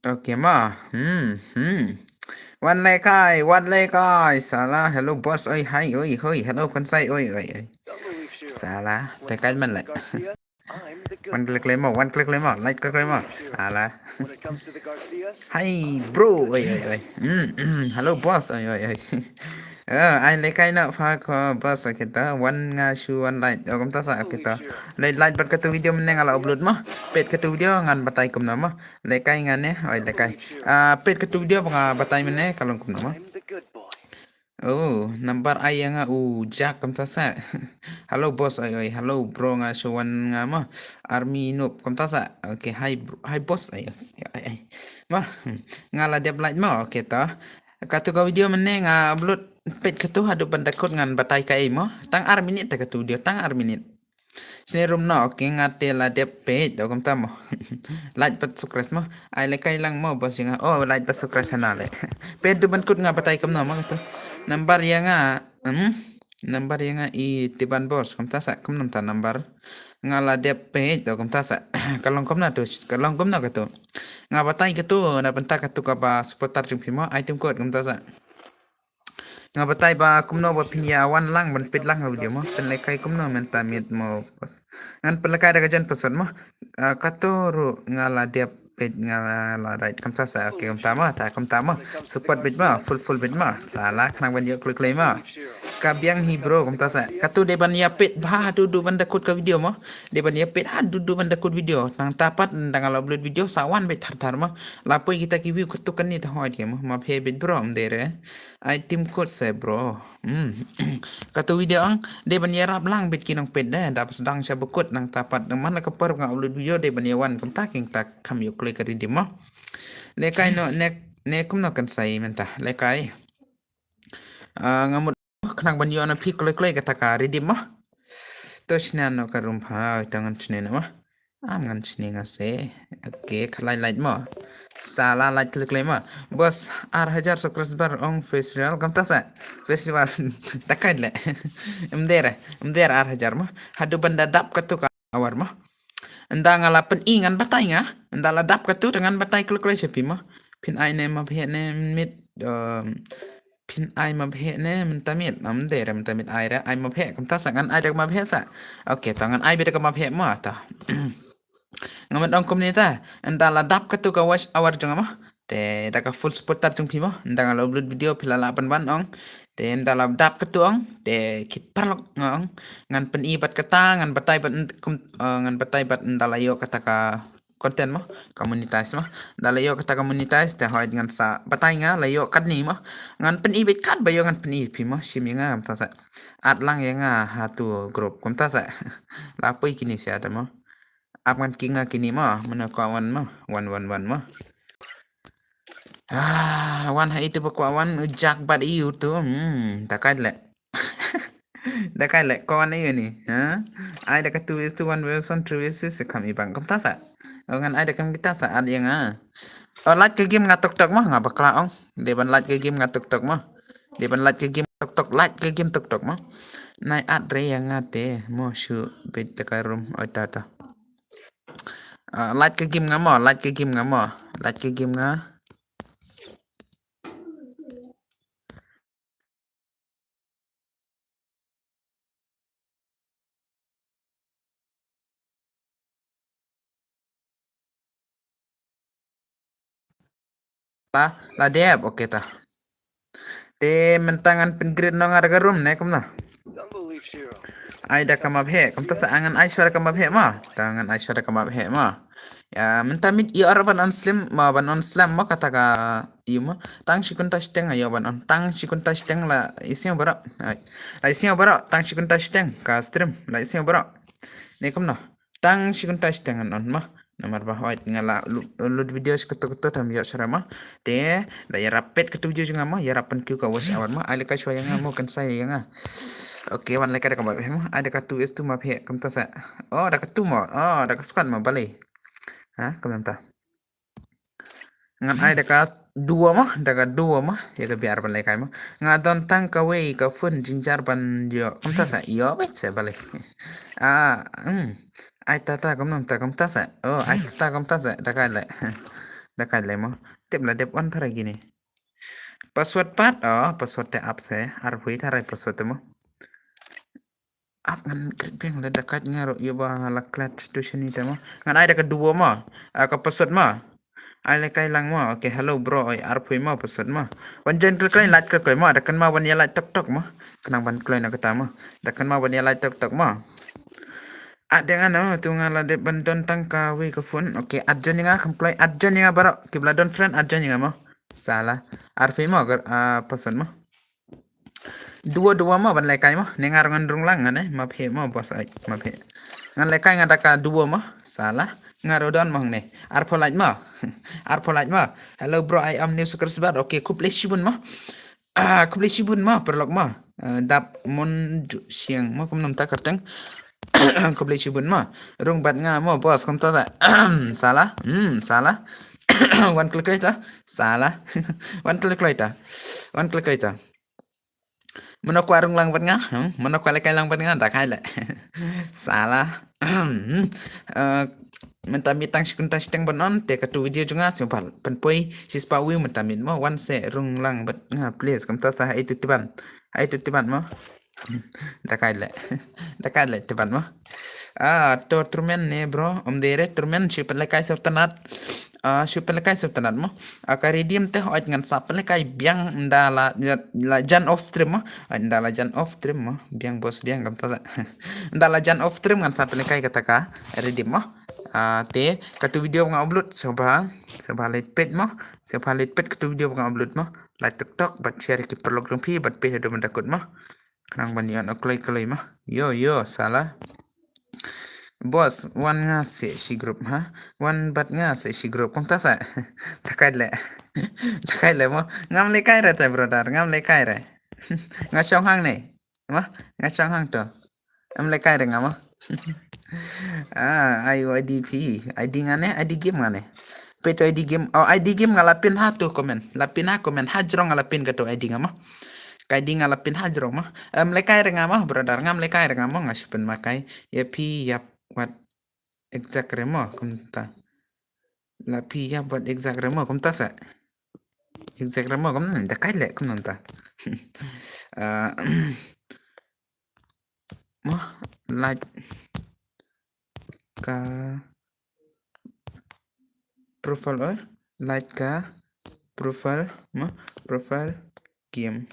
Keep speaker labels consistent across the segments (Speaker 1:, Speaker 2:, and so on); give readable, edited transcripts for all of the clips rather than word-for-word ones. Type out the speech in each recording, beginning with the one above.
Speaker 1: Oke mah. One lekai, salah. Hello boss, oi, hi, oi, hoi, hello con say, oi, oi, oi. Salah, lekai man lại. One click lemo, one click lemo, like click lemo. Salah. Hi bro, oi, oi, oi. Hello boss, oi, oi, oi. Ai lekai nak fa ko boss kita one ngashu one light. Kamu tak sa kita. Light ber katu video meneng ala upload mah. Pet katu video ngan batai kum nama. Lekai ngan oi lekai. Pet katu video panga batai meneng kalau kum nama. Oh, number ai yang Jack kamu tak sa. Hello boss, oi oi. Hello bro ngashu one ngama. Army noob kamu tak sa. Okay, hi boss ai. Ai. Mah, ngala dia light mah kita. Katu ka video meneng upload pet ketu hadu bandakut ngan batai kai mo tang ar minit ta ketu dia tang ar minit sini room no ke ngate la de pet do kam tamo like pat sukres mo ai le kai lang mo bos nga oh like pat sukres na le pet du bandakut nga batai kam no mo ketu number yang number yang i tiban bos kam ta sa kam nam ta number nga la de pet do kam ta sa kalong kam na tu kalong kam na ketu nga batai ketu na pentak ketu ka ba seputar jumpi mo item code kam ta sa nga batay ba kumno ba pinyawan lang ban pit lang video mo penlekay kumno menta mit mo pas ngan penlekay daga jan pasod mo katoro nga la dia pit nga la right kam sa okay kam tama support bit mo full bit mo sala kanang ban yo klik mo kabyang hibro kam sa katu de ban ya pit ba du ban dakut ka video mo de ban ya pit du ban dakut video nang tapat nang ala upload video sawan bit tar mo lapoi kita ki view kutukan ni ta hoy mo ma phe bit bro am dere item code saya bro kata video ang de ban yarap lang bit kinong ped dapat sedang saya bekut nang tapat nang mana keper nga upload video de ban yawan kam taking tak kam yo klik kari di mo lekai no ne kum no kan sai menta lekai ngamut kenang ban yo na pi klik kata ka redeem mo to snan no karum pha tangan snen mo ngan sini ngase oke kalai light mo salah light klik lema bos ar 1000 subscriber ong festival kam tasa festival takai le emder ar 1000 mah hadu banda dap katu ka awar mah enda ngala pen ingan batai nga enda la dap katu dengan batai klik le sepi mah pin ai ne ma phe ne mit pin ai ma phe ne mentamit mentamit ai ra ai ma phe kam tasa ngan ai dak ma phe sa oke tangan ai beda ka ma phe ma ta ngamet ong komunita enda la dap katu ka watch awar jong ama te da ka full support tar jong pimo enda ngalo upload video pila la ban ong te enda la dap katu ong te kiparlok ngong ngan pen ibat kata ngan batai bat enda la yo kata ka konten mo komunitas mo dala yo kata komunitas te hoy ngan sa batai nga la yo kat ni mo ngan pen ibit kat bayo ngan pen ipi mo simi nga am tasa at lang ya nga hatu grup kum tasa la poi kini si ada mo aman kinga kini mah mana kawan mah wan mah wan hai itu kawan jak bad iu tu takai le kawan iu ni ai dah katu is tu one Wilson true is kami bang kam tasa ngan ai dah kam kita sa ad yang like ke game ngatok tok mah ngapa kala ong deban like ke game ngatok tok mah deban like ke game tok like ke game tok mah nai ad re yang ngate mo shu bet takai room ota like cái game ngắm mò like cái game ngắm mò like cái game ngá ta la đẹp ok ta te mentangan pinggirin nong ada garum ne kum na ai dah kamap he kum ta sa angan ai suara kamap he ma tangan ai suara kamap he ma ya mentamit i araban on slim ma ban on slam ma kata ka i ma tang shikun ta steng ayo ban on tang shikun ta steng la isnya bara la isnya bara tang shikun ta steng ka stream la isnya bara ne kum na tang shikun ta steng on ma nomor bahwa ngala load video ketuk tam ya sarama te da ya rapet ketu video juga mah ya rapan ku ka was awar mah ale ka shoya ngamo kan saya nga oke wan leka da ka mah ada ka tu is tu mah phe kam ta sa oh da ka tu mah oh da ka squad mah bale kam ta ngan ai da ka dua mah ya ka biar bale kai mah ngadon tang ka we ka fun jinjar ban yo kam ta sa yo bet se bale ai tata kom nom ta kom ta sa oh ai tata kom ta sa ta kai le dekat lemo tip lah dep on thara gini password pat oh password te up saya arpui thara password temo up ngan kripping le dekat ngaro yo ba la clat station ni temo ngan ai dekat dua mo ka password mo ai le kai lang mo okay hello bro ai arpui mo password mo wan jen kai lat kai mo dekan ma wan ya lat tok tok mo kenang ban kloi na kata mo dekan ma wan ya lat tok tok mo ada ngano tungala de banton tangka we ke phone okay adjan nga comply adjan nga baro kibla don friend adjan nga mo salah arfi mo agar person mo dua mo ban lekai mo nengar ngandrung lang ngane ma phe mo bos ai ma phe ngan lekai ngada ka dua mo salah ngaro don mo ne arfo laj mo arfo laj mo hello bro I am new subscriber okay kuple shibun mo kuple shibun mo perlok mo dap mon siang mo kum nam ta karteng kau beli cubun mah rung bat nga mo bos kom ta salah salah one click later salah one click later one click later mana ku arung lang bat nga mana ku lekai lang bat nga tak hai le salah menta mitang sekunta seteng banon te katu video juga simpal penpoi sispa wi menta mit mo one se rung lang bat nga please kom ta sa itu tiban mo Dakar le tepat mah to turmen ne bro dere turmen si pelekai sultanat mah akaridium teh oi ngan sa pelekai biang ndala la jan of trim mah ndala jan of trim mah biang bos biang gam ta ndala jan of trim ngan sa pelekai kataka redim mah te katu video nga upload soba let pet mah katu video nga upload mah like tiktok bat share ki perlok rumpi bat pe do mendakut mah kenang banyan klay mah yo salah bos wan nga si group ha wan bat nga si group kong tasa takai le mo ngam le kai re ta brother ngam le kai re nga chong hang ne ma nga chong hang to am le kai re ngam ayo id ngane id game ngane peto id game id game ngalapin ha tu komen hajrong ngalapin gato id ngama kai di ngalapin hajrong mah lekai renga mah brother ngam lekai renga mah ngasupen makai ya pi yap what exact remo kumta la pi yap what exact remo kumta sa exact remo kum da kai le kum nanta mah like ka profile like ka profile game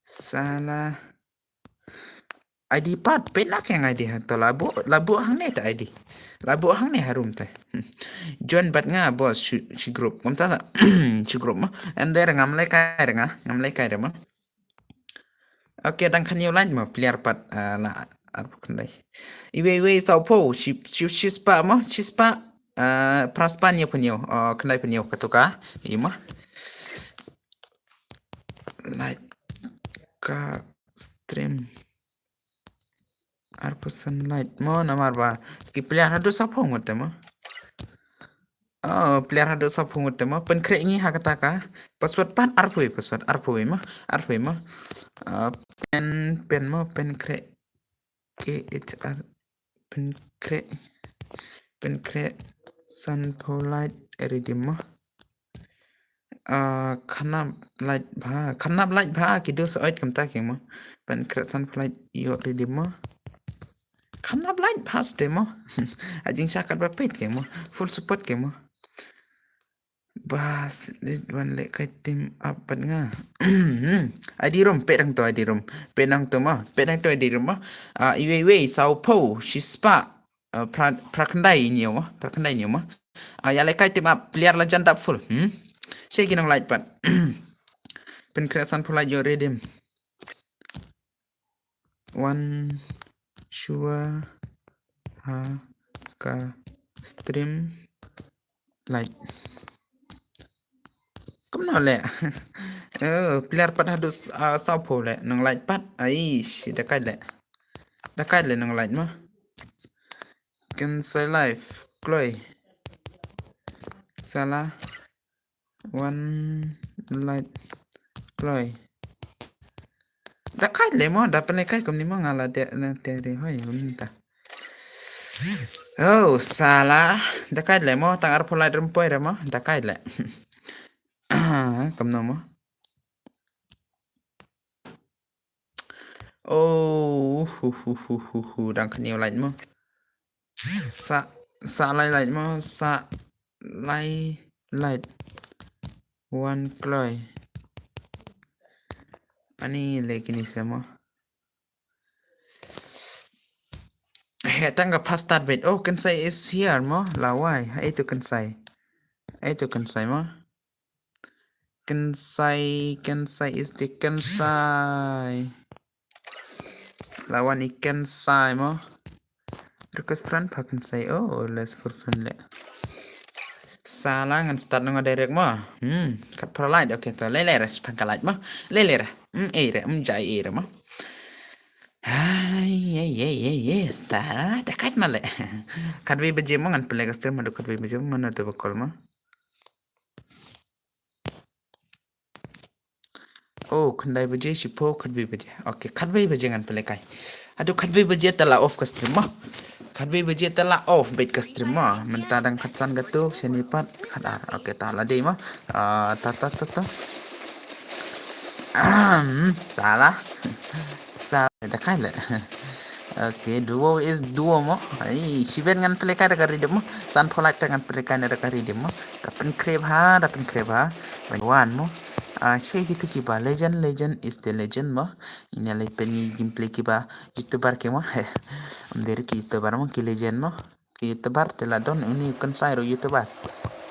Speaker 1: salah ID part penak yang ID to labu hang ne ta ID labu hang ne harum ta John bat nga bos si group kom ta si group mah and there ngam le kai mah okay dan kan you lain mah player pat la apa kan dai iwe sao po si spa praspanya punyo kan punyo katuka ima like ka stream person light mo namar ba ki player hadu sap hongot mo player hadu sap hongot mo pen kre ngi hakata ka password pan arpui mo pen mo pen kre khr pen kre sun polite eridim mo khanap light bha ki do so ait kam ta ke mo pen kre sun polite yo eridim mo khanap light bha ste mo ajing sakat ba pet ke mo full support ke mo bas wan le kai tim apa nga id rom pe rang to id rom pe nang to ma pe nang to id rom ma iwe sao po shispa prakandai nyo ma ya le kai tim up player la janda full shake nang light pat pen kreasan pula yo redim one shua ha ka stream light cũng nó lẹ player pat hadu sao po lẹ nang light pat ai da kai lẹ nang light ma cancel live close salah one light close da kai lẹ mo da pen kai kom ni mo ngala de na te re hoi ta Oh, salah. Dekat le mo tang ar polite rumpoi re mo. Dekat le. Kam no mo. Oh, đang khăn nhiều lạnh mo. Sa lại lạnh mo. Sa lại lạnh. One cloy. Ani lagi ni semua. Hetang ka pasta bed. Oh, kansai is here mo. Lawai. Itu kansai. Itu kansai mo. Kansai is the kansai. Lawan ikan sai mo. Request friend pa kansai. Oh, let's for friend le. Salah ngan start nang direct mo. Kat perlaid. Okay, to lelera pangkalat mo. Lelera. Jai era mo. Ay, salah dekat male. Kadwi beje mo ngan pelega stream adu kadwi beje mo mana tu bakol mo. Oh, kandai beje sipo kadwi beje. Okay, kadwi beje ngan pelekai. Adu kadwi beje telah off ke stream mo. Kadwi beje telah off bait ke stream mo. Mentadang katsan gatu senipat kadar. Okay, tala dei mo. Ta. Salah. Salah dekat le. Okay, duo is duo mo. Ay, siben ngan pelekai dekat ridem mo. San polite ngan pelekai dekat ridem mo. Dapen kreb ha. Wan mo. Saya gitu kiba legend is the legend mo. Ini alai peni gameplay kiba youtuber ke mo. Amder ki youtuber mo ki legend mo. Ki youtuber tela don ini kan saya youtuber.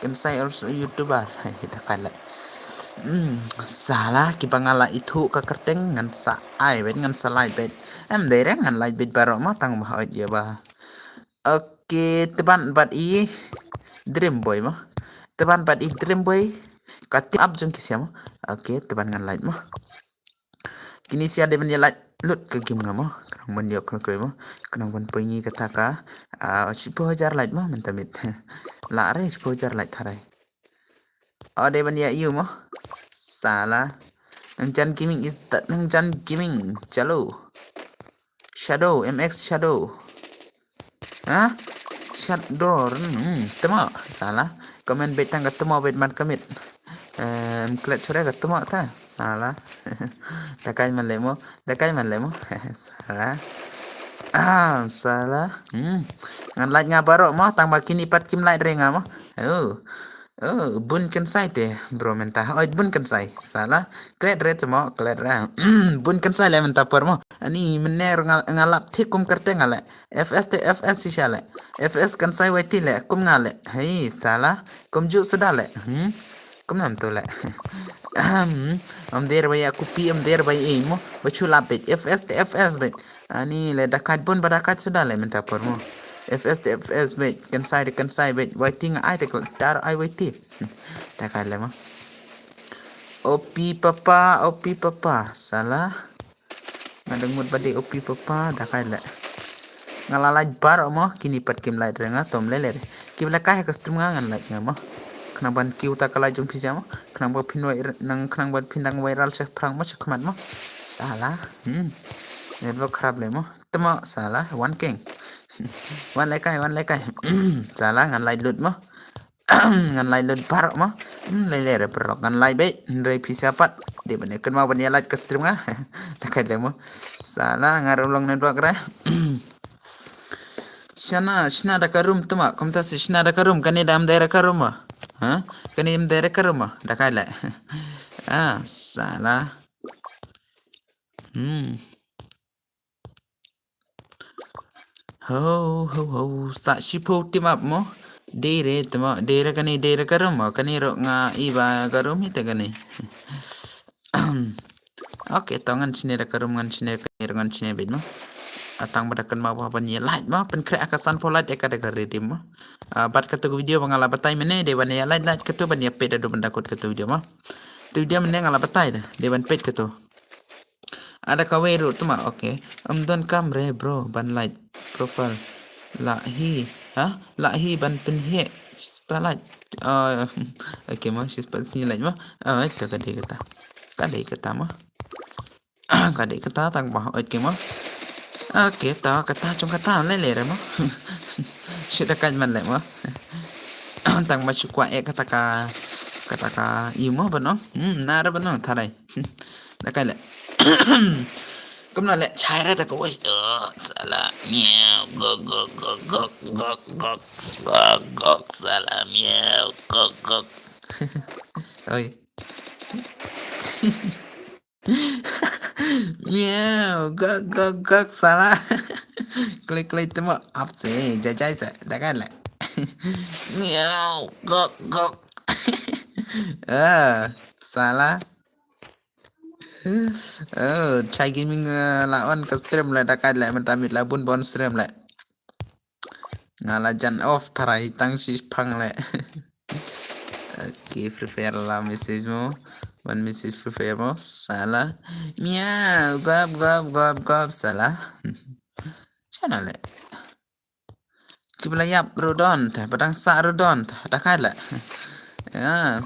Speaker 1: Kan saya also youtuber. Kita kala. Salah ki bangala itu ka kerteng ngan sa ai bet ngan sa light bet. Amder ngan light bet baro mo tang bahot ya ba. Oke, teban bat i dream boy mo. Teban bat i dream boy. Katim up jeng kisiam. Oke, teban ngan light mo. Kini sia de benya light lut ke game ngamo. Kanang ban yok ke mo. Kanang ban pengi kata ka. 10,000 light mo mentamit. La re 10,000 light tharai. De benya yu mo. Salah. Nang gaming is that nang gaming. Chalo. Shadow MX Shadow. Ha? Shadow. Temo. Salah. Comment betang ka temo bet man kamit. Klet chore ka temo ta. Salah. Dakai man lemo. Salah. Salah. Ngan light nga baro mo tang bakini pat kim light re nga mo. Bun kensai te bro mentah. Bun kensai. Salah. Klet re mo klet ra. Bun kensai le mentah por mo. Ani mener ngalap thik kum karte ngale. FS si shale. FS kensai waiti le kum ngale. Hei salah. Kum ju sudah le. Kum nam tu le. Der bay aku pi der bay mo. Bacu lapit. FS bet. Ani le dakat pun badakat sudah le mentah por mo. FS bet kensai bet waiting ai te ko tar ai waiti. Dakat le mo. OP papa salah. Ngadeng mut bade OP papa dakai le. Ngalalaj bar mo kini pat kim light renga tom lele. Kim la kai custom ngan light ngamo. Kenang ban kiu ta kala jong pisa mo. Kenang ba pinwai nang kenang ban pindang viral se prang mo chakmat mo. Salah. Nebo kharap le mo. Temo salah one king. One lekai. Salah ngan light lut mo. Ngan light lut bar mo. Lele re perok ngan light be ndoi pisa pat. Dia benda kan mau benda light ke stream ngah. Takai le mo. Salah ngar ulang network ra. Shana da ka room tuma. Komta si shna da ka room kani dam daerah ka room. Ha? Kani dam daerah ka room. Takai le. Salah. Ho. Sa shipo team up mo. Dere tuma. Dere ka room. Kani ro nga iba ka room ite kani. Okay, tangan sini da ka room ngan sini bed mo. Atang badakan ma ba ban light ma pen kre akasan for light ekada ka redim ma. Bat kata video bangala batai mene de ban ya light katu ban ya pet do banda kot katu video ma. Tu dia mene ngala batai de ban pet katu. Ada ka weru tu ma okay. Don kamre bro ban light profile. Lahi ban pen he spotlight. Okay ma sis pas ni light ma. Itu kata. Kadai kata ma. Kadai kata tang bah okay ma. Okay, tahu kata cung kata lele mo. Sudah kan man lek mo. Tang masuk kwa kata ka imo ba no? Nara ba no tarai. Da kai lek. Kom na lek chai ra da ko wai. Salah miau gok gok gok gok gok gok gok gok salah miau gok gok. Oi. Miau gok gok gok salah. Klik klik temo up sih jajai sa da kai lek. Miau gok gok. Salah. Chai gaming lawan ke stream lah dah kan lah mentamit labun bon stream lah. Ngalajan off tarai tang si pang lah. Okay, Free Fire lah message mo. One message Free Fire mo. Salah. Miau gop gop gop gop salah. Chana lah. Kibla yap rodon ta padang sa rodon ta dah kan lah.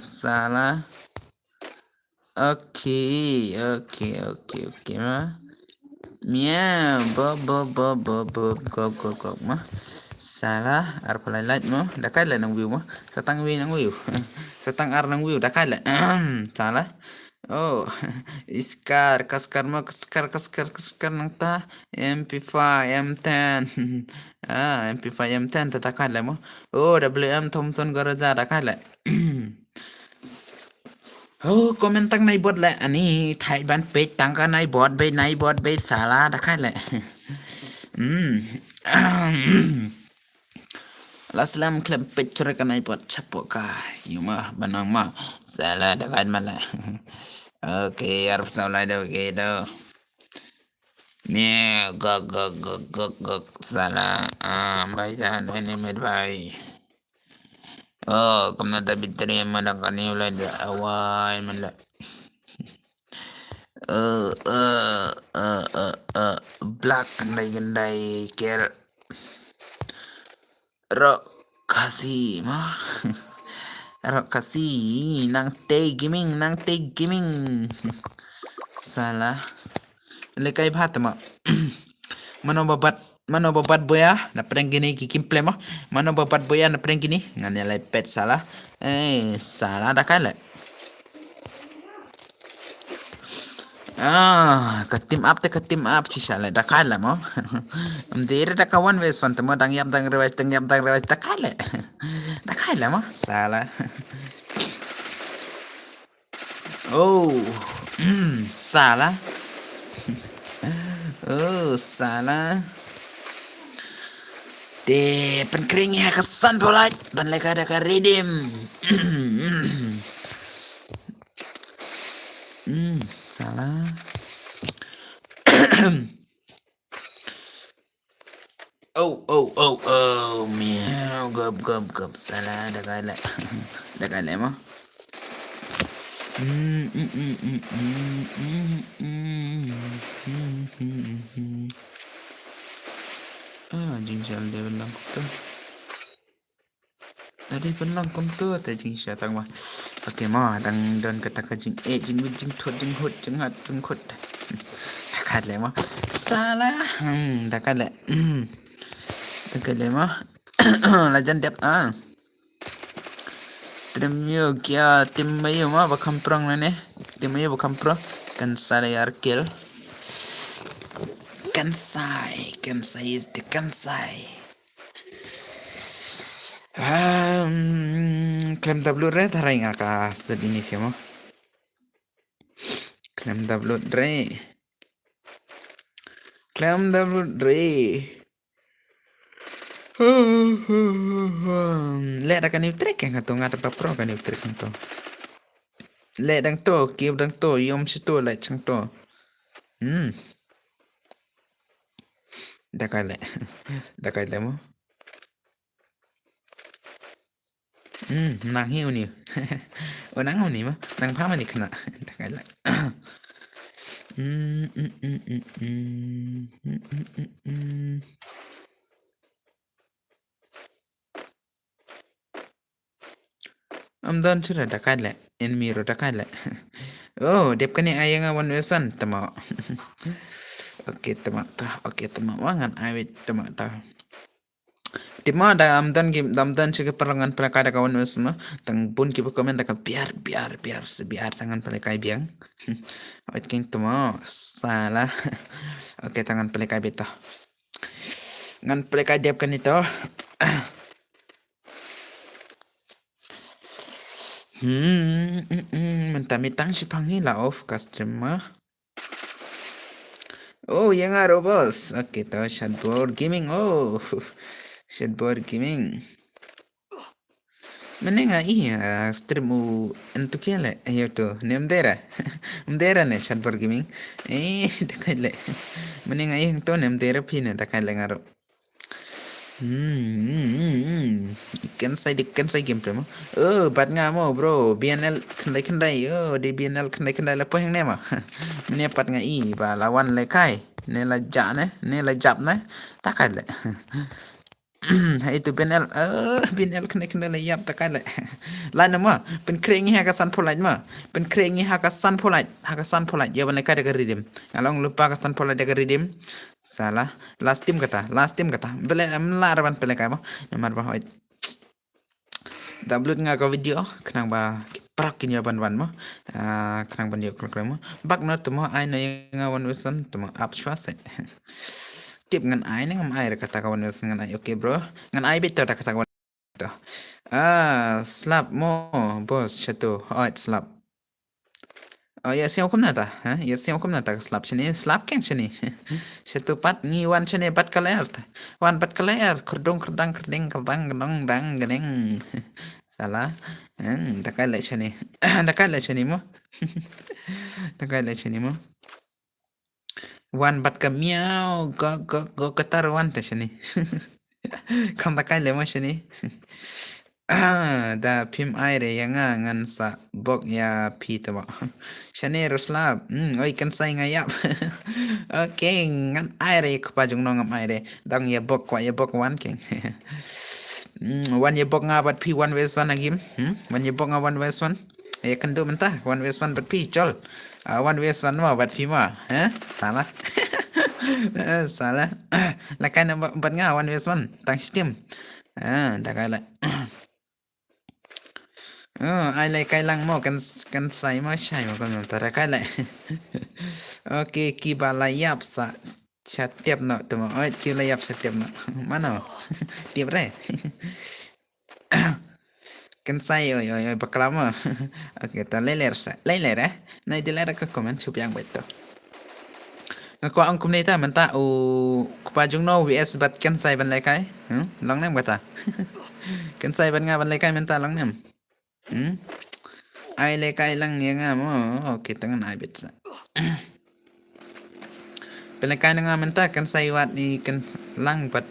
Speaker 1: Salah. Okay mah. Miau bob mah. Salah ar palai light mo dah kai lah nang view mo. Satang view. Satang ar nang view dah kai lah. Salah. Oh, iskar mo kaskar nang ta MP5 M10. MP5 M10 ta kai lah mo. Oh, WM Thompson Garaja dah kai lah. Komen tang nai bot le ani thai ban pe tang ka nai bot be sala da khai le. Laslam klem pe chore ka nai bot chapo ka yuma banang ma sala da khai ma la. Okay, arf sa lai do ke do. Mie gok sala mai jan ne med bai. Kami tak biteri mana kan ni ulah dia awal mana. Black gendai kel. Rok kasih mah. Rok kasih nang te gaming. Salah. Lekai bhat mah. Mano babat boya na preng gini kikim plema mano babat boya na preng gini ngane lai pet salah salah dah kala ke team up si salah dah kala mo amdire dah kawan wes fan temo dang yam dang rewes dah kala mo salah salah salah de penkering ya kesan pola ban leka ada ka redeem salah miau gop salah dah kala mo jing sial dia belang tu. Tadi belang tu tak jing sial tang mah. Okay mah dang don kata ka jing jing thut jing hut jing hat jing khut. Takat le mah. Salah. Takat le. Takat le mah. Lajan dep Timyo kya timmayo mah bakam prang ne. Timmayo bakam prang kan sare yar kill. Kansai is the Kansai. Klaim W re tarai ngaka sedini siamo. Klaim W re. Le da kan trek kan to ngata pa pro kan trek kan to. Le dang to kiu dang to yom si to le chang to. Dah kala mo. Nang hiu ni. Nang hiu ni mah. Nang pa man ni kena. Dah kala. Amdan sudah dah kala. Enemy ro dah kala. Dep kan ni ayang awan wesan tama. Okay, temak. Wangan awet temak tah. Di mana dalam dan juga perlangan pelakar ada kawan semua tang pun kita komen dah biar sebiar tangan pelakai biang. Oke king temo salah. Oke tangan pelakai beta. Ngan pelakai diap kan itu. Mentang-mentang si panggil lah off customer. Oh, yang ngaruh bos. Oke, toh Shadboard Gaming. Oh, Shadboard Gaming. Mana nga iya stream untuk ya le. Ayo tuh, ne mdera. Mdera ne Shadboard Gaming. Takay le. Mana nga iya tuh ne mdera pina takay le ngaruh. Kan say gameplay mo. Oh, bat nga mo bro. BNL kendai. Oh, di BNL kendai lepo yang nema. Mene pat nga ba lawan le kai. Ne la ja ne jap ne. Takay le. Itu BNL kendai le yap takay le. Lain nama, pen krengi haka san polite ma. Pen krengi haka san polite. Ya ban le kai daga redeem. Along lupa haka san polite daga redeem. Salah. Last team kata. Bele melaran pele kai mo. Namar ba hoit. Dablut nga ka video kenang ba prak kinya ban mo. Kenang ban yo klok mo. Bak na tumo ay na nga one wison tumo abschwase. Tip ngan ay ngam ay kata ka one wison ngan ay okay bro. Ngan ay bit kata ka one. Slap mo bos chatu. Hoit slap. Oh ya siapa kum nata, ha? Ya siapa kum nata slap sini, slap kan sini. Satu pat ni wan sini pat kalayar, wan pat kalayar, kerdong kerdang gedong dang geneng. Salah, takay le sini, takay le sini mo, takay le sini mo. Wan pat ka miau, go ketar wan te sini. Kam takay le mo sini. Da pim aire yang ngan sa bok ya pita ba. Shane ruslab. Oi kan sai ngayap. Okay, ngan aire ko pa jung ngam aire. Dang ya bok wan king. Wan ya bok nga bat pi one vs one agim. Wan ya bok nga one vs one. Ya kan do mentah one vs one bat pi chol. One vs one ma bat pi ma. Salah. Salah. Lakan bat nga one vs one. Tang steam. Dah kala. Ai lại cái lăng mò kan sai mà sai mà con tara cái lại. Ok ki ba la yap sa chat tiap no tuma oi ki la yap sa tiap no. Mana? Tiap re. Kan sai oi baklama. Ok ta leler eh. Nai diler ka comment chup yang beto. Ngako ang kumnita manta kupajung no vs bat kan sai ban lai kai. Long nem bata. Kan sai ban nga ban lai kai menta long nem. Ai le kai lang niya nga mo. Okay, tangan ay bitsa. Pilikai na nga menta kan saywat ni kan lang bat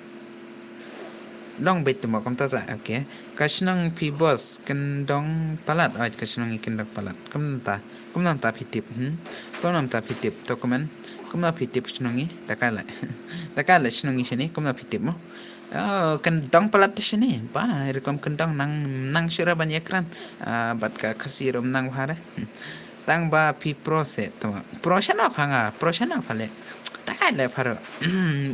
Speaker 1: long bit mo kom ta sa okay. Kasnang pi boss kan dong palat ay kasnang ikin dong palat. Kum nanta pitip. Kum nanta pitip to komen. Kum na pitip snongi takala. Takala snongi sini kum na pitip mo. Oh, kendang pelat di sini. Ba, rekom kendang nang syura banyak kan. Bat ka kasirom nang hare. Tang ba pi prose to. Prose na pa nga. Prose na pale. Takay le paro.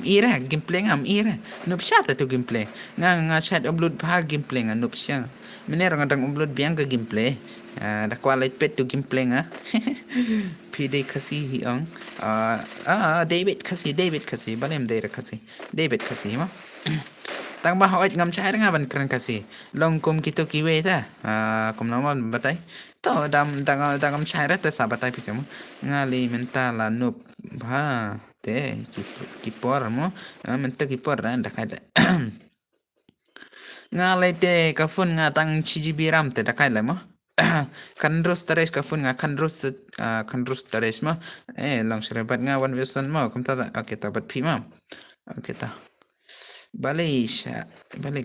Speaker 1: Ira gameplay ngam ira. Nupsya ta to gameplay. Nga chat upload pa gameplay nga nupsya. Miner nga dang upload biang ka gameplay. Da quality pet to gameplay nga. PD kasi hiong. David kasi balem dere kasi. David kasi mo. Tang ba hoit ngam chai nga ban kran kasi long kum kito kiwe ta kum naman batay to dam chai ra ta sa batay pismo ngali mentala nup ba te kipor mo menta kipor ra nda kada ngali te kafun nga tang CGB ram te da kada mo kandrus tares kafun nga kandrus tares mo long shrebat nga one version mo kum ta okay ta bat pi mo okay ta balai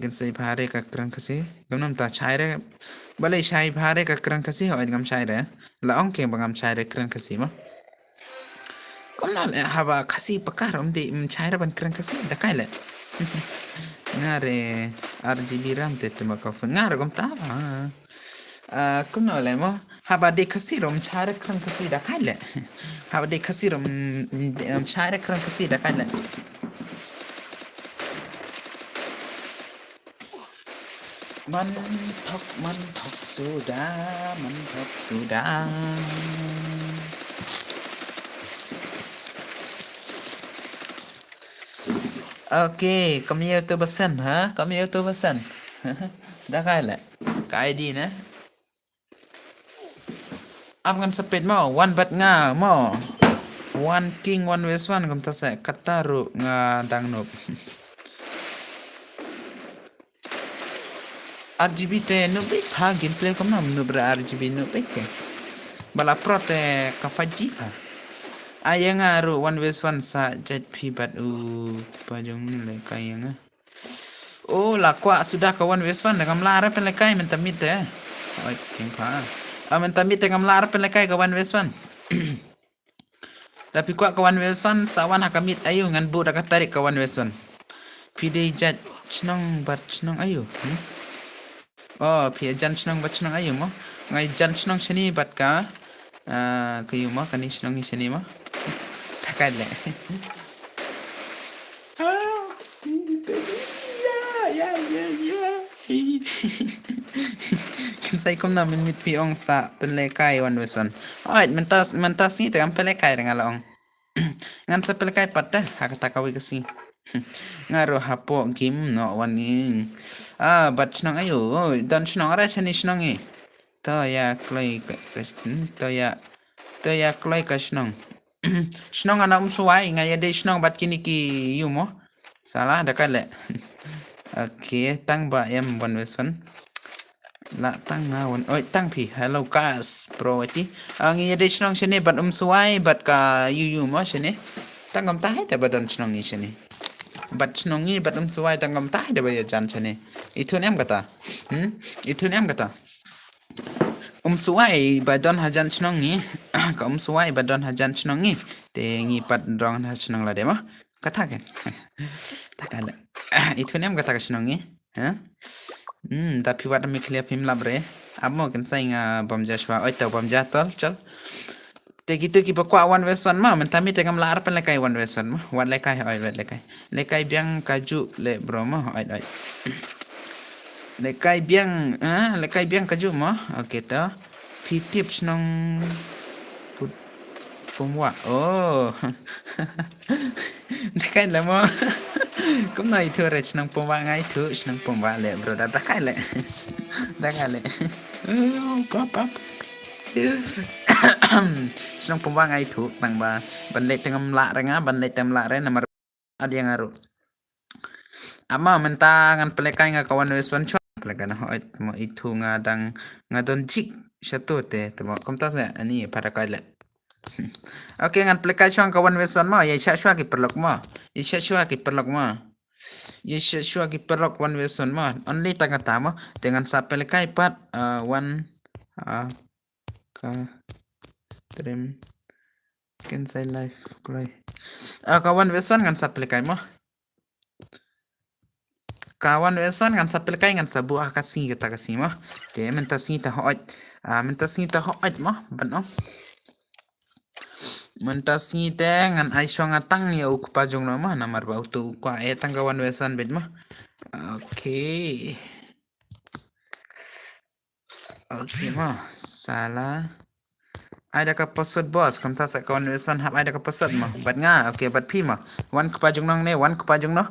Speaker 1: kan sai phare ka krang kasi gamnam ta chaire balai shai phare ka krang kasi ho gam chaire la ong ke bangam chaire krang kasi ma komna le haba kasi pakar om de chaire ban krang kasi da kai le ngare RGB ram te tuma ka fun ngare gom ta komna le mo haba de kasi rom chaire krang kasi da kai le haba de kasi rom chaire krang kasi da kai le Mentok sudah, mentok sudah. Okey, kami yêu tu pesan ha? Kami yêu tu pesan. Dah khai lại. Cái ID nè. Afghan sepet mo, one bat nga mo. One king, one west one kam ta sa kataru nga dangnop. RGB te no be ha gameplay kam nam no bra RGB no be ke. Bala pro te ka 5G ha. Ayang aru one west one sa jet pi bat u pajong ni le kayang. Oh la kwa sudah ka one west one ngam lara pen le kay men tamit eh. Oi king pa. Men tamit ngam lara pen le kay ka one west one. Tapi kuat kawan Wilson sawan hakamit ayu ngan bu dak tarik kawan Wilson. Pide jat chnong bat chnong ayu. Oh pi jan chnong bat chnong ayu mo. Ngai jan chnong shani bat ka kayu mo kani chnong ni shani mo. Takad le. Ya. Kinsay kom na min mit piong sa pelekay wan Wilson. Alright, mentas ni te am pelekay dengan laong. Ngan sa pelekay patah hakatakawi kasi. Ngaro hapo game no waning. Bat chnong ayo. Dan chnong ara chani chnong e. To ya kloi to ya kloi ka chnong. Chnong ana suai ngai de chnong bat kini ki yumo. Salah dekat le. Okay, tang ba em one Wilson. La tang ngawan. Oi tang pi. Hello guys. Pro iti. Ang iya chnong sini bat suai bat ka yu mo sini. Tang gam tahi te badan chnong ni sini. Bat chnong ni bat suai tang gam tahi de ba jan sini. Itu nem kata. Itu nem kata. Suai badan hajan chnong ni. Ka suai badan hajan chnong ni. Te ngi pat dong ha chnong la de mo. Kata kan. Takala. Itu nem kata ka chnong ni. Ha? Tapi wat mi clear pim labre. Amo kan sai nga bom Joshua oi tau bom jatol chal. Te gitu ki bakwa wan west one ma men tami te ngam lar pen lekai wan west one ma. Wan lekai oi wet lekai. Lekai biang kaju le bro ma oi. Lekai biang kaju ma. Okey to. Pi tips nong pumwa. Oh. Lekai la mo. Cũng nói thừa rồi nang pomba ngay thứ nang pomba le bro đã khai le pap nang pomba ngay thứ tang ba ban le tengam la renga ban le tem la re namar ada yang ngaru ama menta ngan pelekai nga kawan weswan chwa pelekan ho mo itu nga dang nga don jik satu te temo komtas ne ani para kai le Oke ngan pelekai chwa kawan weswan mo ye cha chwa ki perlok mo Isha shua ki perlok ma. Isha shua ki perlok one version ma. Only tanga tama dengan sapel kai pat one ka stream can say live play. Kawan version ngan sapel kai ma. Kawan version ngan sapel kai ngan sabuah kasih kita kasih ma. Dia mentasi ta hoat. Mentasi ta hoat ma banong. Mentasi ngan aiswa ngatang ya uk pajong nama namar bau tu kwa etang kawan wesan bet mah. Oke mah salah. Ada ka password bos kam ta sa kawan wesan hab ada ka password mah. Bat nga oke bat pi mah. Wan ke pajong nang ne wan ke pajong no.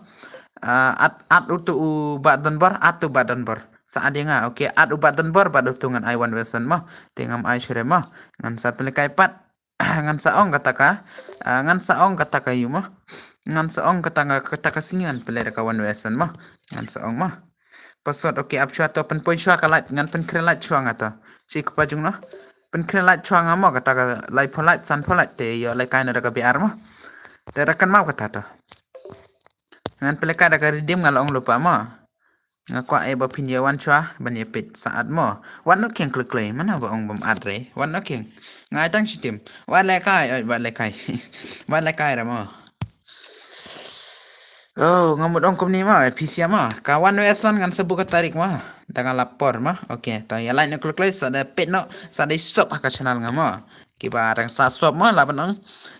Speaker 1: At utu badan bor atu badan bor. Sa ade nga oke at u badan bor bad utungan ai wan wesan mah. Tengam ai sure mah. Ngan sa pelikai pat ngan saong kata ka yuma ngan saong kata ka singan pelera kawan wesan mah ngan saong mah password oke ap chua to pen poi chua kalat ngan pen krelat chua ngata si kupajung no pen krelat chua ngamo kata ka lai polat san polat te yo lai kaina da ka biar mah te rakan mau kata to ngan peleka da ka redeem ngalong lupa mah ngakwa ba pinja wan chua ban pit saat mo wan no keng klek mana ba ong bam adre wan no keng ngai tang sistem wan lekai ra mo ngamut ong kom ni ma PC ma kawan wesan ngan sebu ka tarik ma dengan lapor ma okey ta ya lain klek sa da pet no sa da stop ka channel ngama Kiba rang sa swap mo laban ang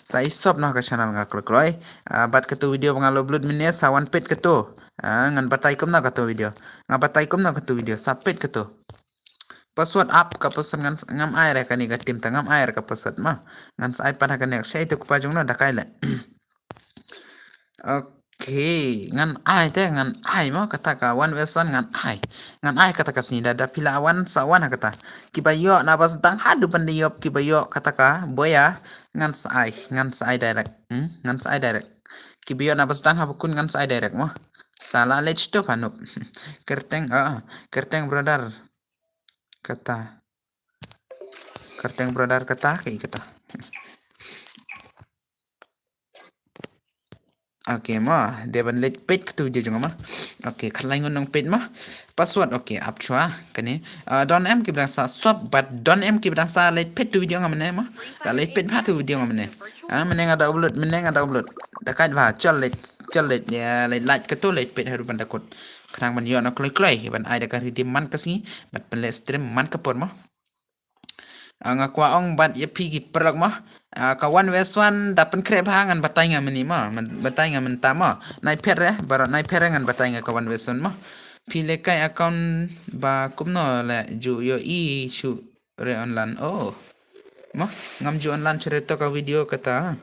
Speaker 1: sa isop no ka channel nga kloy. Bat ka tu video nga upload minne sa one pet ka tu. Ngan batay kom na ka tu video. Nga batay kom na ka tu video sa pet ka tu. Password up ka password ngam air ka ni ka tim ta ngam air ka password ma. Ngan sa iPad ka nek sa itu pa jong no dakai le. Okay, ngan ai te ngan ai mo kata ka one verse one ngan ai kata ka sini dada pila awan sa wan kata kibayo na bas dang hadu pandiyop kibayo kata ka boya ngan sa ai direct ngan sa ai direct kibayo na bas dang habukun ngan sa ai direct mo salah lech to panup kerteng brother kata kerteng brother kata kayak kata. Oke mah dia ban let page tu je jonga mah. Oke khalai ngon nong page mah. Password oke up chua kani. Don em ki bang sa swap but don em ki bang sa let page tu video ngamane mah. Da let page pha tu video ngamane. Mane ngada upload mane ngada upload. Da kai ba chal let ya let like ke tu let page haru ban dakot. Khnang ban yo na kloi kloi ban ai da ka redeem man kasi bat ban let stream man ka por mah. Nga kwa ong bat ye pi ki perlak mah kawan weswan dapat krep hangan batay nga mani mah batay nga menta mah nai pere barat nai pere ngan batay nga kawan weswan mah pile kai account ba kumno le ju yo I shu re online oh mah ngam ju online cerita ka video kata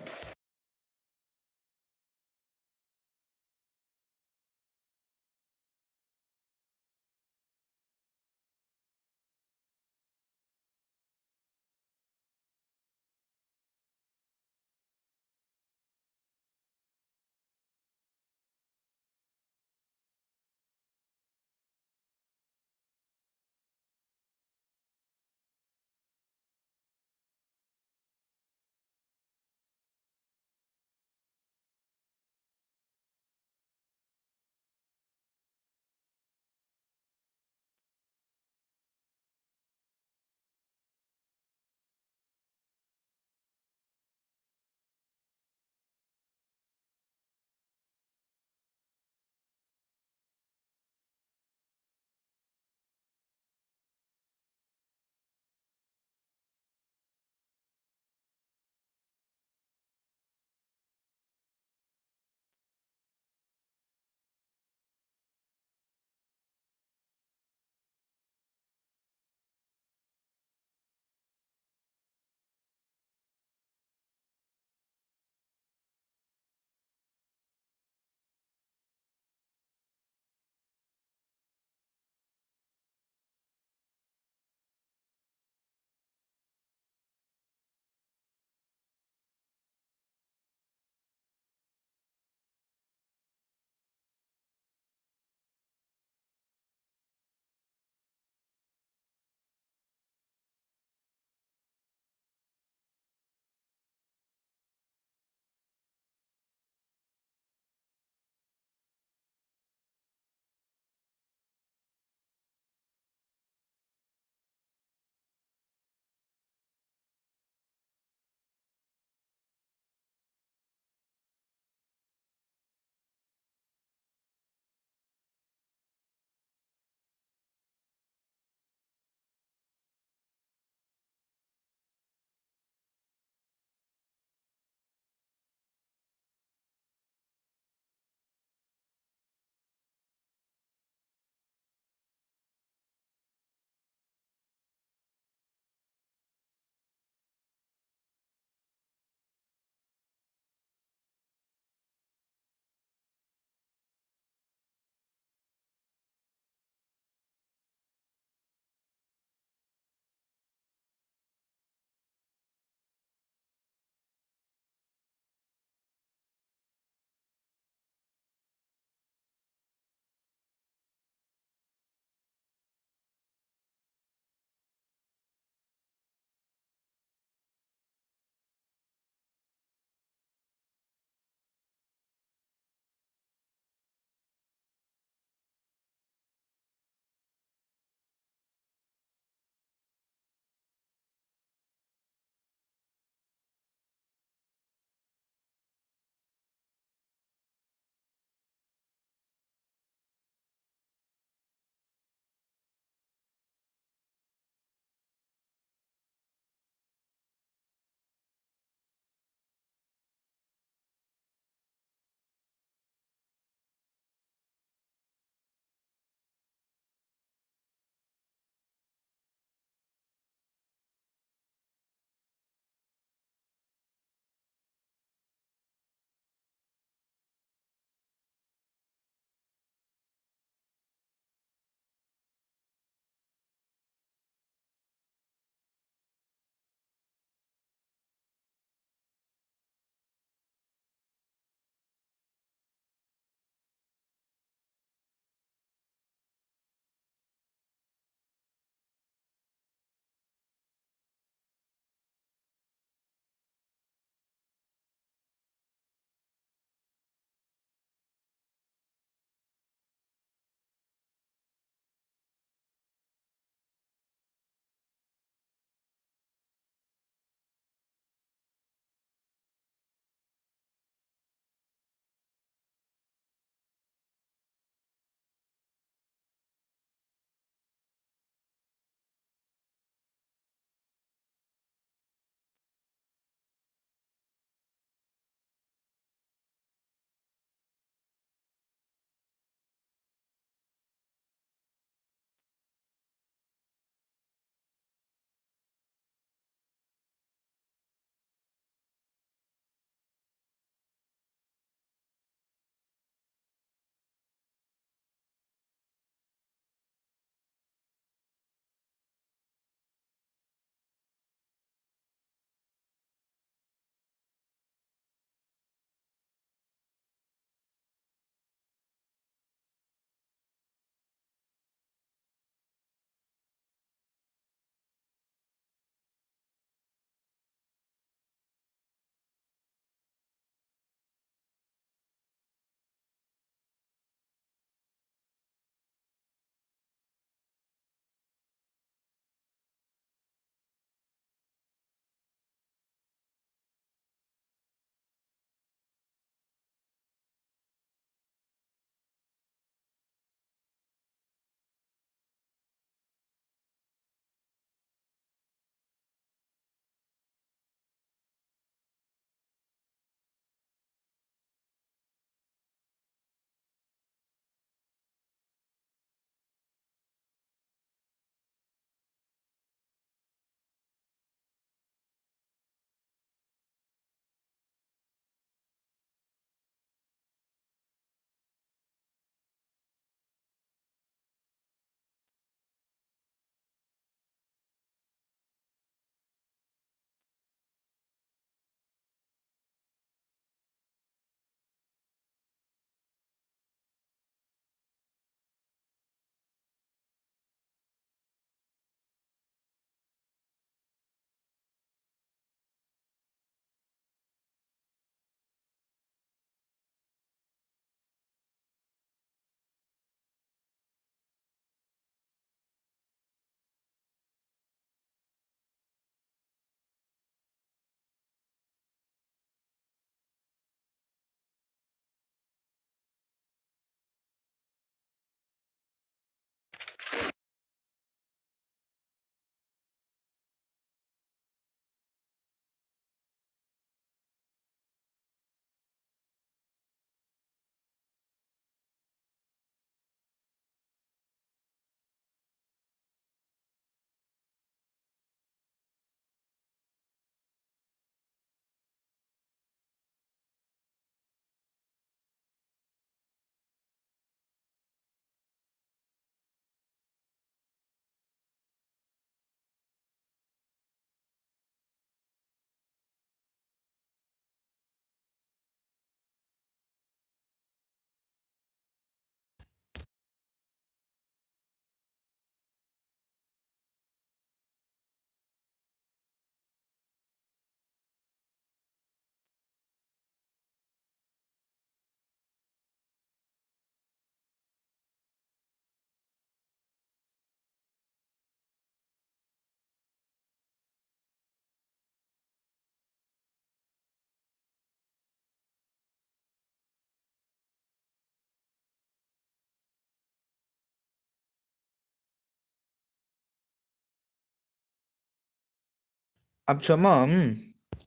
Speaker 1: Abshama,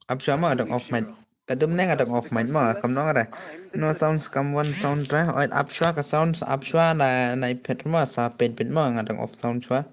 Speaker 1: Abshama adang off mic. Kadum neng adang off mic ma kam nong ada. No sounds come one sound ra. Oit abshwa ka sounds abshwa na pet ma sa pet ma ngadang off sound chwa.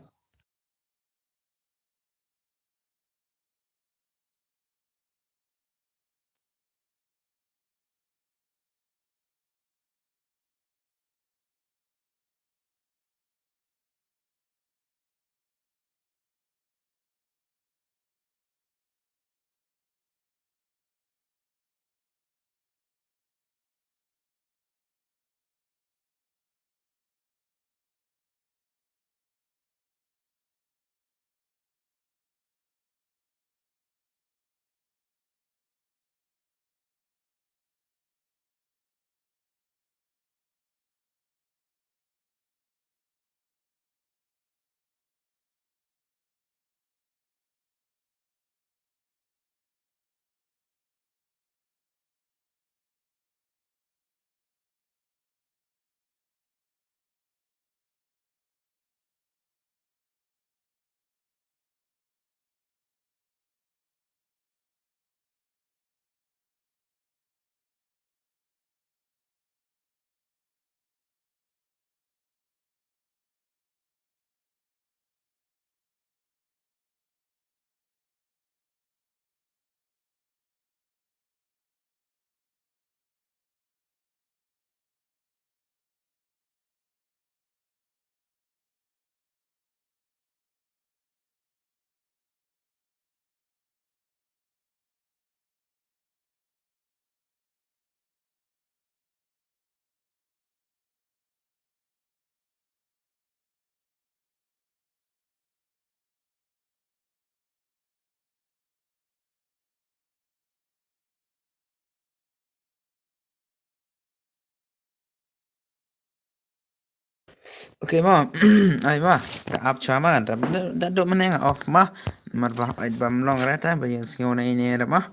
Speaker 1: Okay ma, ay ma, abshwa ma, da do meneng off ma. Marbah oit bam long rata bayang singo na ini ada ma.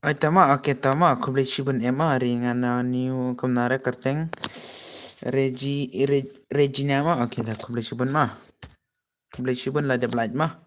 Speaker 1: Oit tama okay tama kublai shibun ema ringan na new kumnara kerteng. Regina ma okay da kublai shibun ma. Kublai shibun la de blight ma.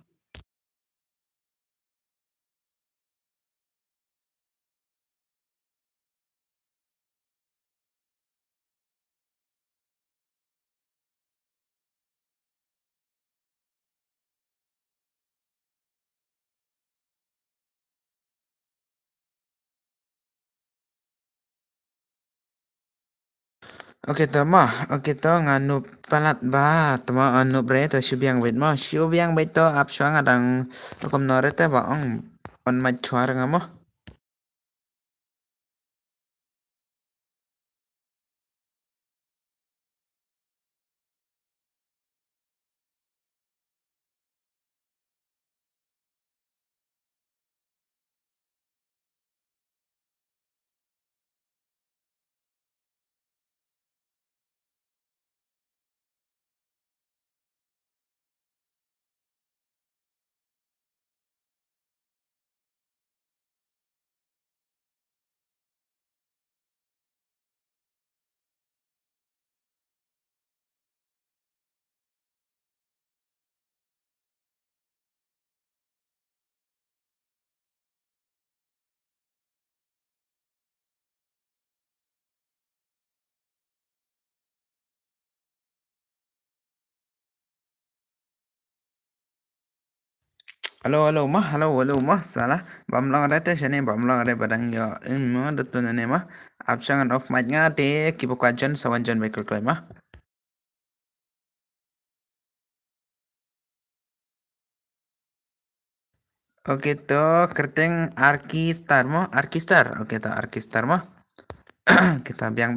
Speaker 1: Okay tama, okay to nganu palat ba tama anu bre to syubyang bait ma. Syubyang bait to abshwa ngadang kumnara te ba ong on ma chwar ngamo. Halo ma, salah. Bam long ada te shane bam long ada badang yo mo datun ne ma. Abshangan off mic nga te kipo kwajon sawan jon baikul klay ma. Oke to kerteng Arki Star mo, Arki Star. Oke to Arki Star mo. Kita biang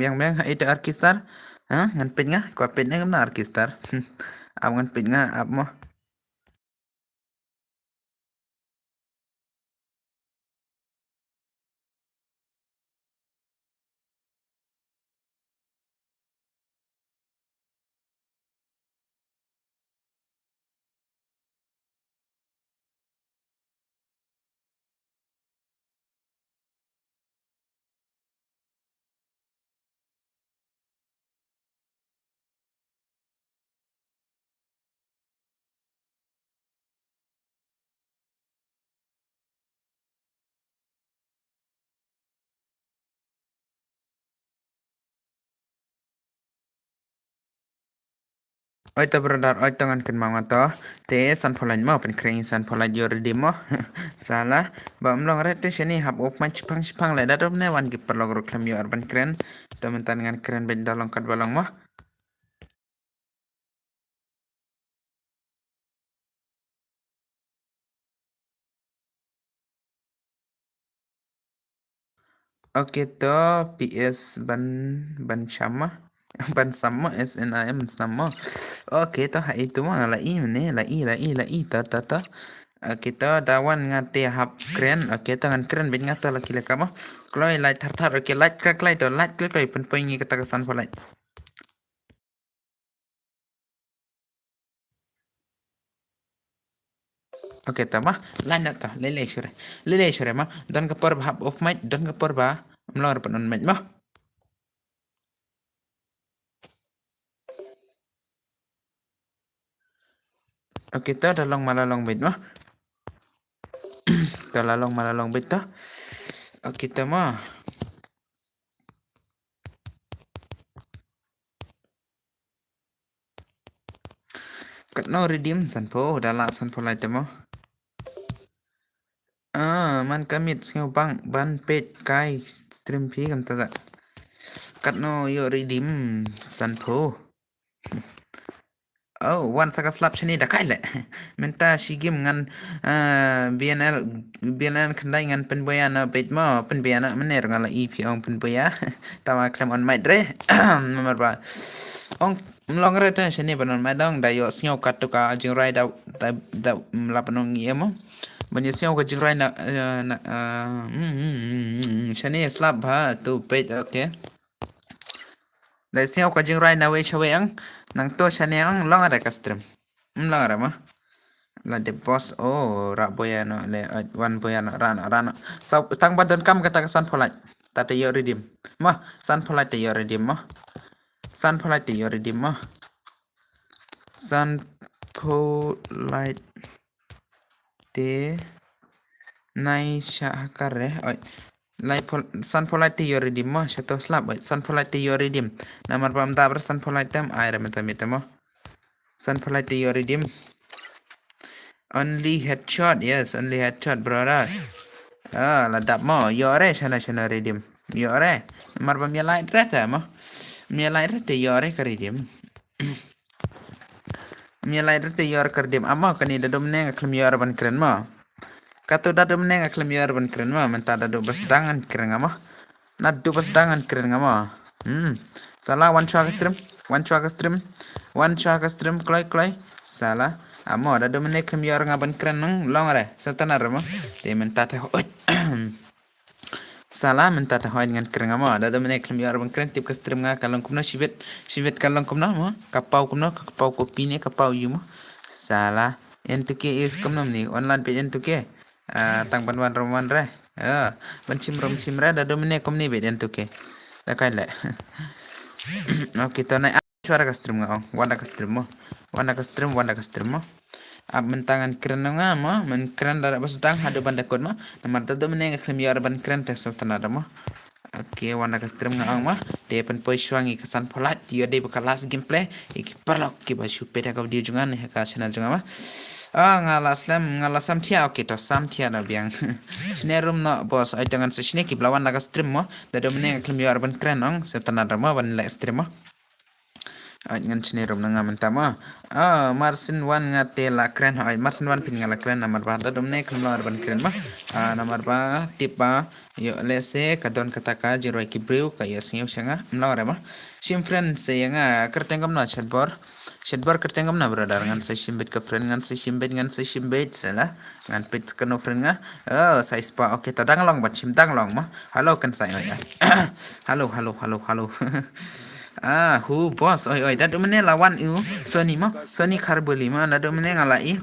Speaker 1: itu Arki Star. Hah, ngan pin nga, kwa pin nga Arki Star. Ab ngan pin nga ab mo. Oi to brother, oi tangan kan mama to. Te san pholan mo pen kring san pholan yo ready mo. Salah. Ba mlong re te shani hab op man chipang le da dom ne wan gip perlog ro klam yo arban kren. Teman tangan kren ben dalong kat balong mo. Oke to PS ban sama ban sama SNAM sama. Oke to ha itu mah la i mene la i ta. Kita dawan ngate hap keren. Oke tangan keren ben ngata laki laka mah. Kloi light tar oke light klai to light klai pen poingi kata kesan for light. Oke tamah lanjut ta lele shure mah don ke por hap off mic don ke por ba mlor penon mic mah. Oke to dalong malalong bit mah. Dalalong malalong bit to. Oke tamah. Kat no redeem sanpo dalak sanpo light mo. Man kamit singau bang ban page kai stream pi kam ta kat no yo redeem sanpo. Oh, one saka slap chani da kai le. Menta shigim ngan BNL khandai ngan penboya na page mo penboya na mener ngala EP ong penboya. Tawa klem on mic dre. Nomor ba. Ong mlong re ta shani banon madong da yo singau kat to ka jing rai da lapanong yemo. Banyak siapa kau jengrai nak shani slap ha tu page okay. Dari siapa kau jengrai nak wei cawe ang nang to shani ang long ada custom. Long ada mah. La de boss oh rak boya no le one boya no rana. Sau tang badan kam kata kesan polite. Tata yo redeem. Mah san polite yo redeem mah. San polite yo redeem mah. San polite de nai syakar oi san polite yo redeem mo shato slap oi san polite yo redeem namar pam da ber san polite tam ai meta mo san polite yo redeem only headshot yes only headshot brother la dap mo yo re shana redeem yo re namar pam ya light rata mo mi light rata yo re ka redeem mi light rata yo re ka redeem amma kani da dom ne ngaklam yo ban keren mo Katu dadu meneng aklam yar ban keren ma menta dadu bas dangan keren ma nadu bas dangan keren ma salah one chua stream klai salah amo dadu meneng aklam yar ngaban keren nang long are satanar ma te menta te salah menta te hoy dengan keren ma dadu meneng aklam yar ban keren tip ka stream nga kalong kumna shibet kalong kumna ma kapau ko pine kapau yu ma salah entuke is kumna ni online pe entuke tang ban roman re ban chim re da domine komni be den tuke da kai le oke to nai suara ka stream ngao wanda ka stream mo ab mentangan keren nga mo men keren da bas dang hadu ban kod mo namar da domine ngaklim yar ban keren te so tanada mo oke wanda ka stream ngao mo de pen poi swangi kesan polat dia de bakalas gameplay iki perlok ki ba shu peda ka video jungan ne ka channel jungan ma ngalasam tia oke to sam tia na biang sine room no bos ai dengan sine ki blawan naga stream mo da domine ngaklim yar ban keren ong se tanada mo ban le stream mo ngan sini rom nanga mentama marsin wan ngate la kren ai marsin wan pin ngala kren namar ba da domne kren la ban kren ma namar ba tipa yo lese kadon kataka jiro ki breu ka yo sinyo shanga mla ma sim friend se yanga kertengam na chatbor kertengam na brother ngan se simbet ka friend ngan se simbet sala ngan pit kano friend nga sai spa okay ta dang long ba sim dang long ma halo kan sai ya halo hu bos oi dadu mene lawan u Sony Carboli ma dadu mene ngalai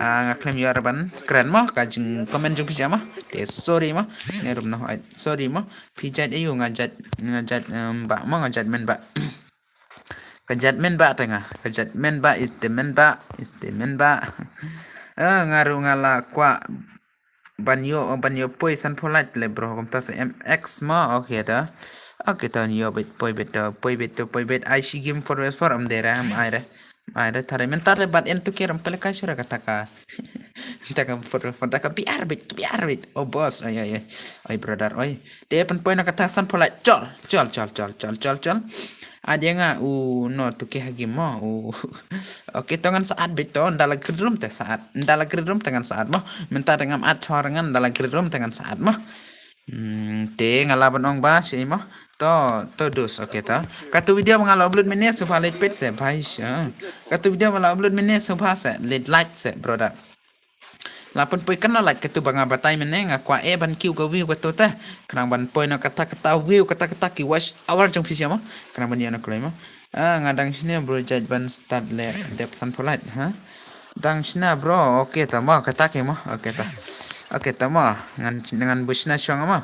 Speaker 1: ngaklaim yo ban keren mo kajing komen jung pija ma te sorry ma ne rum no sorry ma pijat ayu ngajat mbak mo ngajat men ba kajat men ba tengah kajat men ba is the men ba ngaru ngala kwa banyo poi san polat le bro kom tas mx ma okay ta yo poi bet I see game for am there am aire Ada tarik mentar lebat en tu kira pelekai syura kata ka. Taka ka biar bit. Oh bos, ay brother, ay. Dia pen poin kata san pola col. Ada nga no tu ke hagi mo Oke tangan saat bito dalam gedrum teh saat dalam gedrum tangan saat mo mentar dengan at horangan dalam gedrum tangan saat mo te ngalaban ong ba si mo to dus oke ta katu video mengalau upload mene supaya let pet se bhai katu video mengalau upload mene supaya se let like se brother lapun poi kan like katu banga batai mene nga kwa ban kiu ka view katu ta kanang ban poi no kata view kata ki watch awal jong fisi mo kanang ban yana klai mo ngadang sini bro judge ban start le dep san polite ha dang sini bro oke ta mo kata ki mo oke ta oke ta mo dengan busna syong mo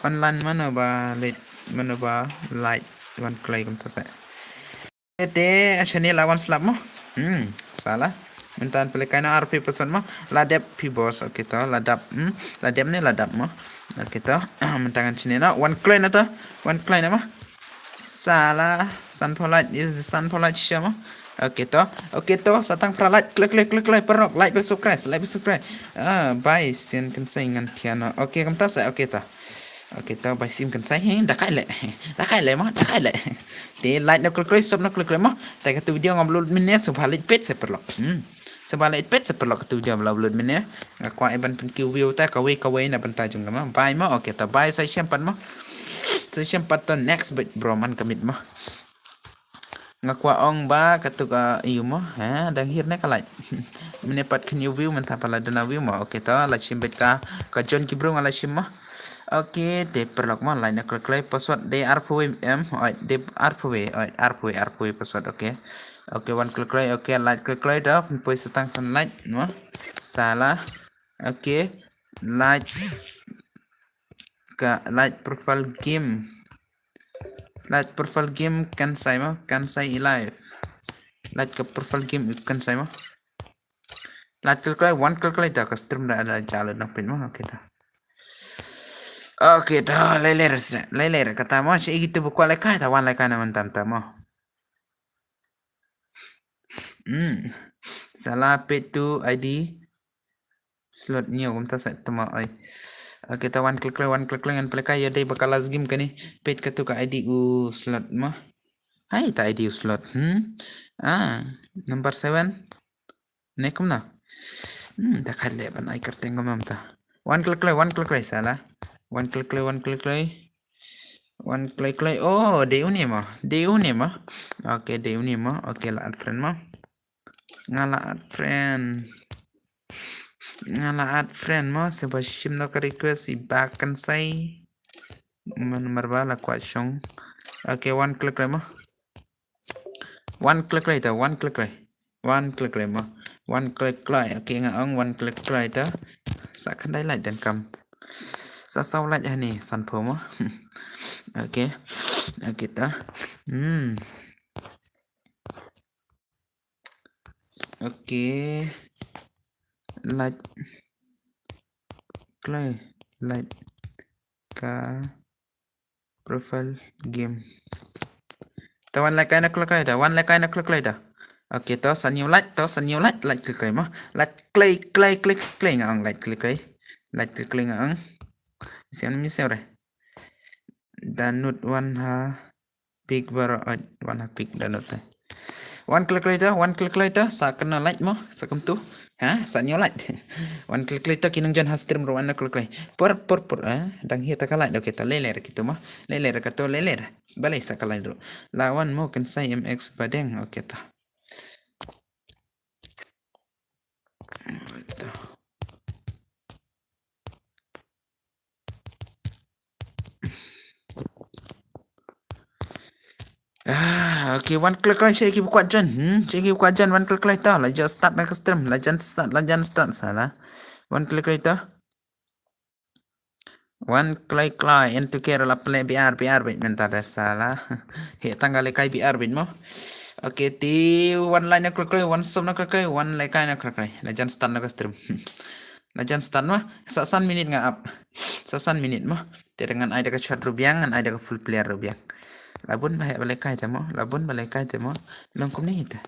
Speaker 1: online mana ba late mana ba light ban klai kum ta sa ete asani lawan slap mo salah mentan pelikai na RP pesan mo ladap pi bos oke ta ladap ni ladap mo oke ta mentangan sini na one clay na ta one clay na mo salah sunlight is the sunlight syama oke to satang pralat klik perok like subscribe bye sin kan saingan tiana oke kamta sa oke ta bye sim kan sai heng dah kai le de like no klik sub no klik mo ta ka video ngam minne so balik pet se perlok sebalik pet se perlok tu video upload minne kwa eban pen view ta ka we na banta jung ma bye mo oke ta bye sai sempat mo sai sempat to next bro man kamit mo ngakwa ong ba katuka iyo mo dang hirne kalai minipat kan view menta pala dana view mo oke ta la simbet ka John ki bro ngala sim mo oke de perlok mo line na klik password de rpwm de rpw password oke one klik oke like klik dah poi setang san like no salah oke like profile game kan saya live like ke profile game kan saya like klik one klik dah custom dah ada jalan nak pin oke dah leler kata mo si gitu buku lekai ta wan lekai naman tam mo salah petu ID slot niyo kumta sa tama ay kita one klik and play ya day bakal game kani page ka to ka ID slot mo ay ta ID slot number 7 nekum na dakhalle ban ay karte ngam ta one klik salah one klik oh de uni mo oke de uni mo oke la add friend mo ngala add friend mo sebashim no request back kan sai nomor bala kwa syong oke one klik mo one klik mo one klik oke ngaong one klik ta sakan dai like dan kam sau lại này sản phẩm ok ta ok like ka profile game ta one like na klik dah ok to san nhiều like klik mà like klik ngang like klik ngang sian mi sore danut one ha big bar one ha big danut one klik later sa kena like mo sakam tu sa nyo like one klik later kinang jan ha stream ro one klik por dang hi ta kalai do kita leler gitu mah leler balai sa kalai do lawan mo kan sai mx badeng oke ta okay, one klik saya kira kuat jan. One klik later. Just start my stream. Start salah. One klik later. One klik into kira la play biar bit mentar salah. He tanggal lekai biar bit mo. Okay, ti one line klik one sub nak klik one lekai nak klik. Lajan start nak stream. Lajan start mah. Sasan minit ngap up. Sasan minit mah. Dengan ada ke short rubiang, ada ke full player rubiang. Labun balai kai temo, longkum ni hita.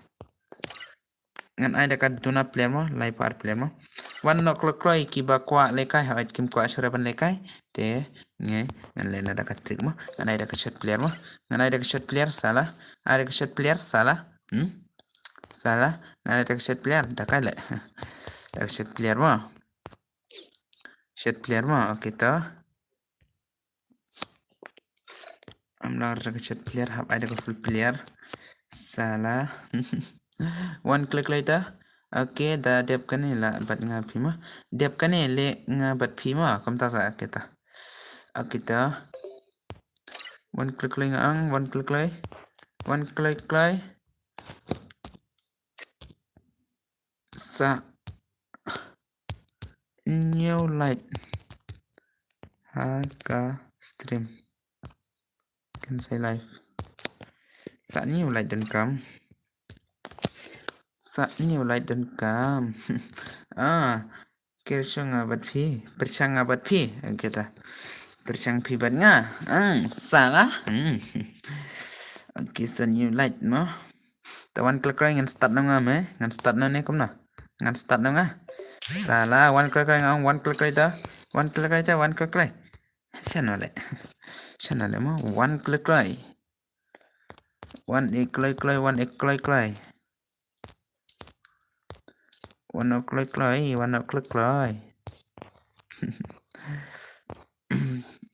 Speaker 1: ngan ai dekat tuna player mo lai par player mo wan no kloi ki ba kwa lekai ha kim kwa shura ban lekai te nge ngan le na dekat trik mo ngan ai dekat shot player mo ngan ai dekat shot player salah ai dekat shot player salah salah ngan ai dekat shot player dekai le dekat shot player mo okay to amna dekat shot player hab ai dekat full player salah one click later okay da dep kane la bat nga phima dep kane le nga bat phima kamta sa kita kita one click lai ang one click lai sa new light haka stream can say live sa new light dan kam Kerja ngabat pi, percang ngabat pi, kita percang pi bat nga, salah, kita new light mo, tawan klik ngan start nga me, ngan start ne kum na, ngan start nga, salah one klik ngang one klik channel mo one klik one klik one klik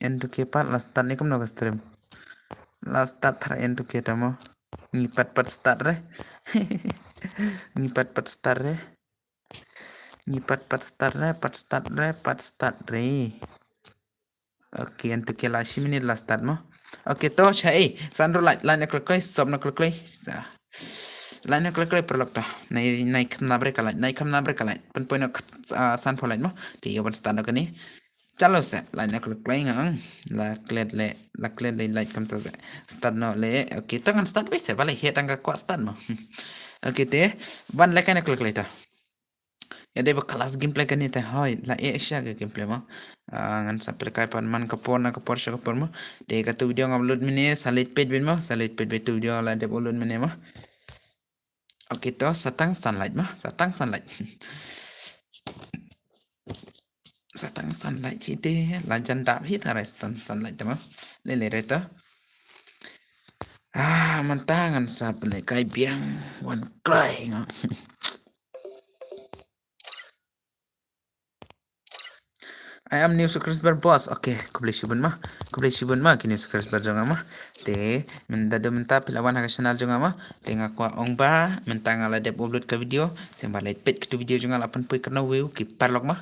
Speaker 1: Entu kepat last start ni kum no stream last start thar entu ke tamo ngipat start re ngipat start re okay entu ke la 10 minit last start mo okay to chai sandro line klik stop no klik line klik perlok ta nai kham na break pen point san for line mo ti yoban start no kani chalo se line klik ngang la clear le light kam ta start no le okay to ngan start bese vale he tangga kwa start mo okay te ban le kana klik ta ya deh kelas gameplay kan itu hoi la sya ke gameplay mo ngan sampai kai pan man kapor mo deh kata video ngupload mini salit page mo salit page betu video la deh upload mini mo oke to satang sunlight hite lanjan dap hit arai sunlight mo le reto mantangan sampai kai biang one klai I am new subscriber boss. Okay, kubli shibun ma kini subscriber jonga ma. Te minta pilawan haga channel jonga ma. Te ngakwa ongba minta ngala dep upload ke video. Semba light pet ke video jonga lapan pui karena weu ki parlok ma.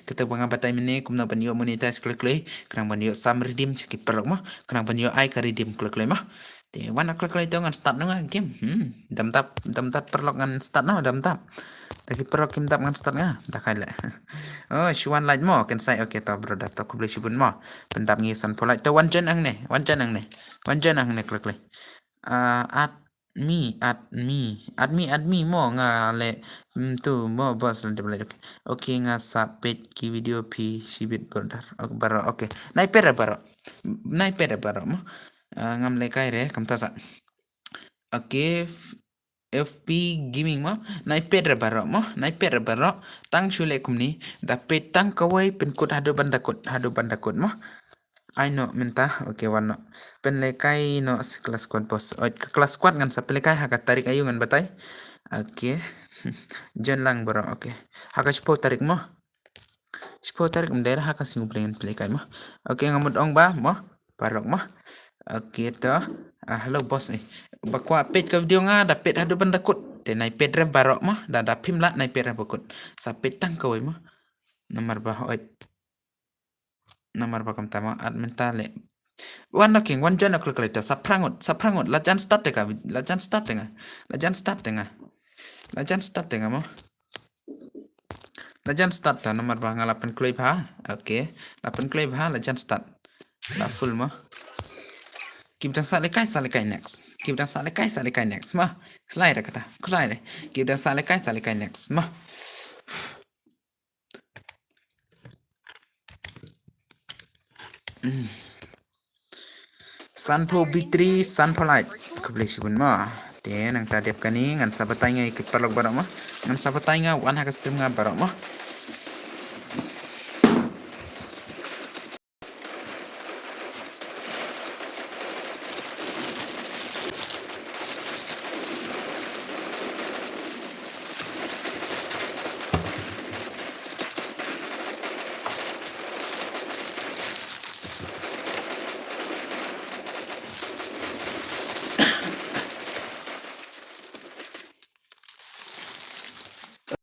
Speaker 1: Kita banga batai mini kumna banyo monetize klik kerang banyo sam redeem ki parlok ma. Kerang banyo ai ka redeem klik ma. Te wana klik dongan start nanga game. Dam tap perlok ngan start na dam tap. Tapi perok kim tap ngan start nga dakai le. Oh, shuan light mo kan sai okay to bro dak to ku beli shibun mo pendap ngi san polite to one jan ang ne klik admi mo nga le tu mo bos le beli okay nga sapet ki video pi shibit brodar baro okay nai pera baro mo ngam le kai re kam ta sa okay FP gaming mo nai pedra barok tang chule kumni da petang kawai penkut hadu bandakut mo I know minta okay wano pen lekai no kelas squad bos kelas squad ngan sa pelekai haka tarik ayu ngan batai okay jan lang bro okay haka spo tarik mdaira haka singu pengen pelekai mo okay ngamut ong ba mo barok mo okay to hello bos bakwa pet ke video nga da pet hadu bandakut te nai pet rem barok mah da pim la nai pet rem bakut sa pet tang kawai mah nomor bakam tama admin tale wan king wan jana kalkulata sa prangut la jan start mo la jan start ta nomor ba ngalapan kloi bha okay lapan kloi bha la jan start la full mah kita salekai next kita salekai next mah slide kata kita salekai next mah Sanpo B3 Sanpo Light kebeli sibun mah Te nang ta dep kani ngan sabatai nga ikut parlok barok mo. Ngan sabatai nga wan ha stream nga barok mo.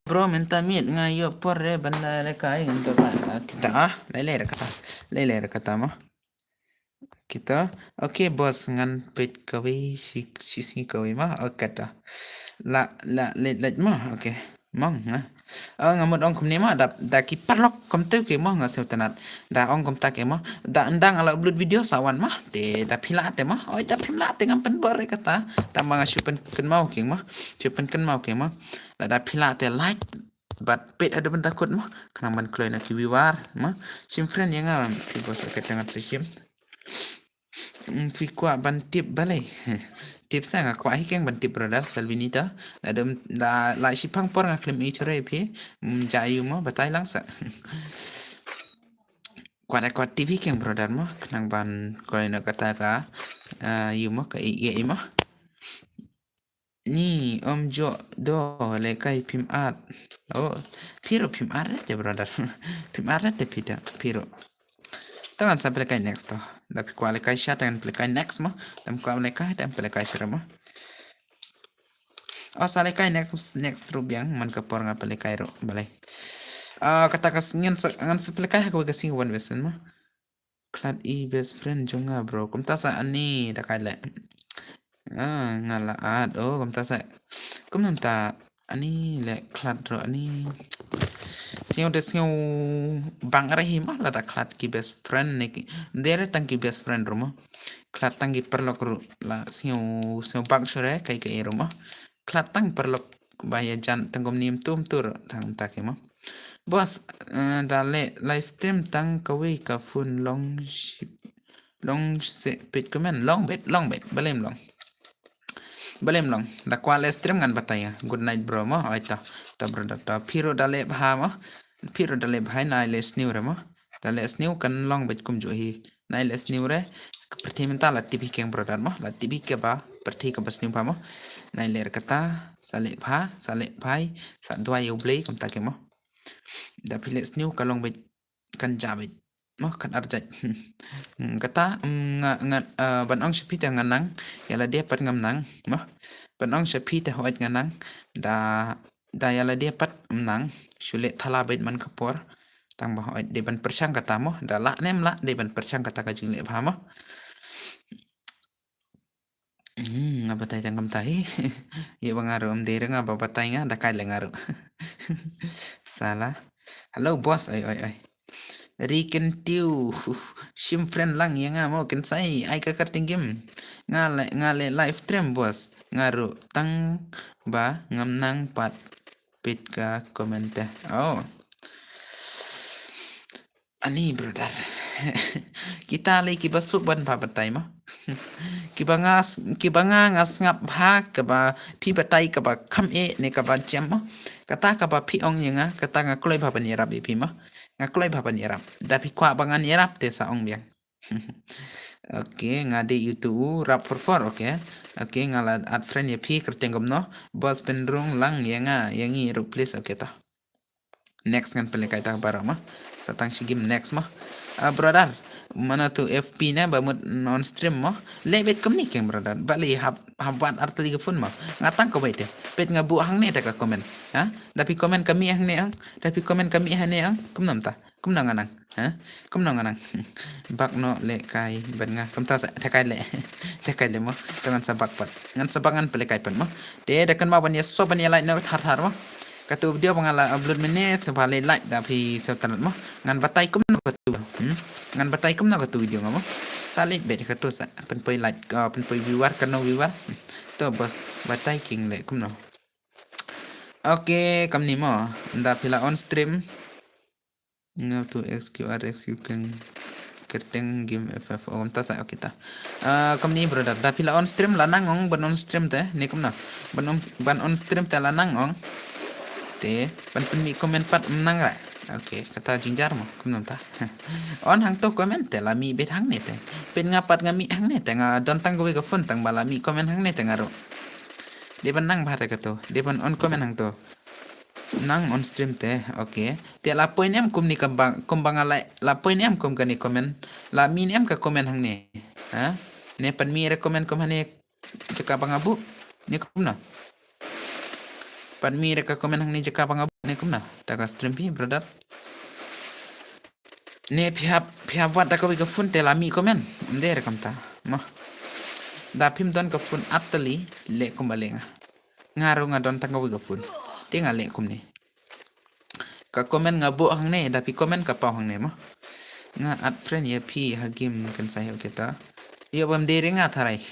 Speaker 1: Bro minta meet nga yo por banda le kai ngan kita lele kata mo. Kita okay bos ngan pet kawi si kawi mah okay ta la let mah okay mong ha ngamut ong kum ni mah da ki parlok kom tu ke mah ngasau tanat da ong kom ta ke mah da endang ala upload video sawan mah te da pila te mah oi da pila te ngam pen bor kata ta mga supen ken mau ke mah supen ken mau ke mah da pila te like but pet ada ben takut mah kenang ban kloy na ki wiwar mah sim friend yang ngam ki bos ke tangat sim Fikwa bantip balai. Tips nga kwa hikeng bantip brothers salvinita. Adem da la shipang por nga klim ichere pi. Jayu mo batay lang sa. Kwa tip hikeng brother mo kenang ban koy na kata ka yu mo ka ige mo. Ni om jo do le kai pim art. Oh, piro pim art brother. Pim art pida piro. Tangan sampai lekai next toh. Tapi kuah lekai shot dan lekai next mah. Dan kuah lekai dan lekai shot mah. Oh sa lekai next rub yang man kapor nga lekai ro balai. Kata kas ngan lekai aku gasing one version mah. Clad best friend jonga bro. Kum tasa ani dah kai le. Ngalaat oh kum tasa. Kum nam ta ani le clad ro ani. Siu bang rahim lah dah klat ki best friend neki dere tang ki best friend rumah klat tang ki perlok ru la siu bang sore kai kai rumah klat tang perlok baya jan tanggom nim tur tang tak mah bos dale live stream tang kawi ka fun long se pit komen long bet balem long da kwale stream ngan bataya good night bro mo aita ta bro da piro dale bha mo piro dale bhai na les new re mo dale new kan long bet kum jo hi na les new re perti minta la tibi keng bro mo la tibi ke ba perti ke bas new pa mo na ler kata sale bhai sa dua yo play kum ta ke mo da piles new ka long bet kan jabit mo kan arjat kata ban ong sepi ta nganang yala dia pat ngam nang mo ban ong sepi ta hoit nganang da yala dia pat nang sulit thala bait man kapor tang ba hoit de ban persang kata mo da la nem la de ban persang kata ka jing le pha mo ngabatay tang kam tahi ye bangaru am de nga babatay nga da kai lengaru salah halo bos ay Riken tiu sim friend lang yang mo ken sai ai ka karting game ngale live stream bos ngaru tang ba ngam nang pat pit ka komente oh ani brother kita lagi basuk ban papatai mah kibangas ngas ngap ha ka ba pi batai ka ba kham ne ka ba jam mah kata ka ba pi ong yang kata ngakloi ba ban yarap pi mah ngakloi ba ban yarap tapi kwa bangan yarap te sa ong biang Oke, ngade YouTube rap for oke. Oke, ngalad ad friend ya pi kertenggom no. Bos penrung lang yang replace oke ta. Next kan pele kai ta bara mah. Satang si game next mah. Brother, mana tu FP na ba non stream mah. Lebet kem ni keng brother. Bali hab wat art liga phone mah. Ngatang ko baite. Pet ngabu hang ne ta ka komen. Ha? Tapi komen kami hang ne ang. Tapi komen kami hang ne ang. Kum nam ta. Kum nang anang. Ha? Kum nang anang. Bak no le kai ban nga. Kum ta sa ta kai le. Ta kai le mo. Tangan sa bak pat. Ngan sa bangan pele kai pan mo. De da kan ma ban ya so ban ya lai no thar mo. Kata video pangala upload menit sebalik like tapi setanat mah ngan batai kum na katu ngan batai kum na katu video ngamo salit bet katu sa penpoi like penpoi viewer kano viewer to bos batai king le kum no oke kam ni mo nda pila on stream ngau tu xqr xq kan Keteng game FF om ta sa kita. Kom ni brother da pila on stream lanang ong ban on stream te ni kom na. Ban on stream te lanang ong. Te ban pen mi komen pat menang ra. Oke, kata jinjar mo kom nam ta. On hang to komen te la mi bet hang ne te. Pen ngapat ngami hang ne te nga don tang go ga fun tang bala mi komen hang ne te ngaro. Dia ban nang bahata kato. Dia ban on komen hang to. Nang on stream teh, oke. Tiap lapoin em kum ni kembang alai lapoin em kum kani komen. La min em ka komen hang ni. Ha? Ne pan mi rekomen kom hane jeka bang abu. Ni kum na. Pan mi reka komen hang ni jeka bang abu ni kum na. Taka stream pi brother. Ne pihap wat da ka wi ka fun te la mi komen. Mde rekam ta. Mah. Da pim don ka fun atali le kum balenga. Ngaru ngadon tang ka wi ka fun. Tinggal lek kum ni. Ka komen ngabo hang ne, tapi komen ka pau hang ne mo. Nga at friend ya pi hagim kan saya kita. Ya bam dere nga tharai.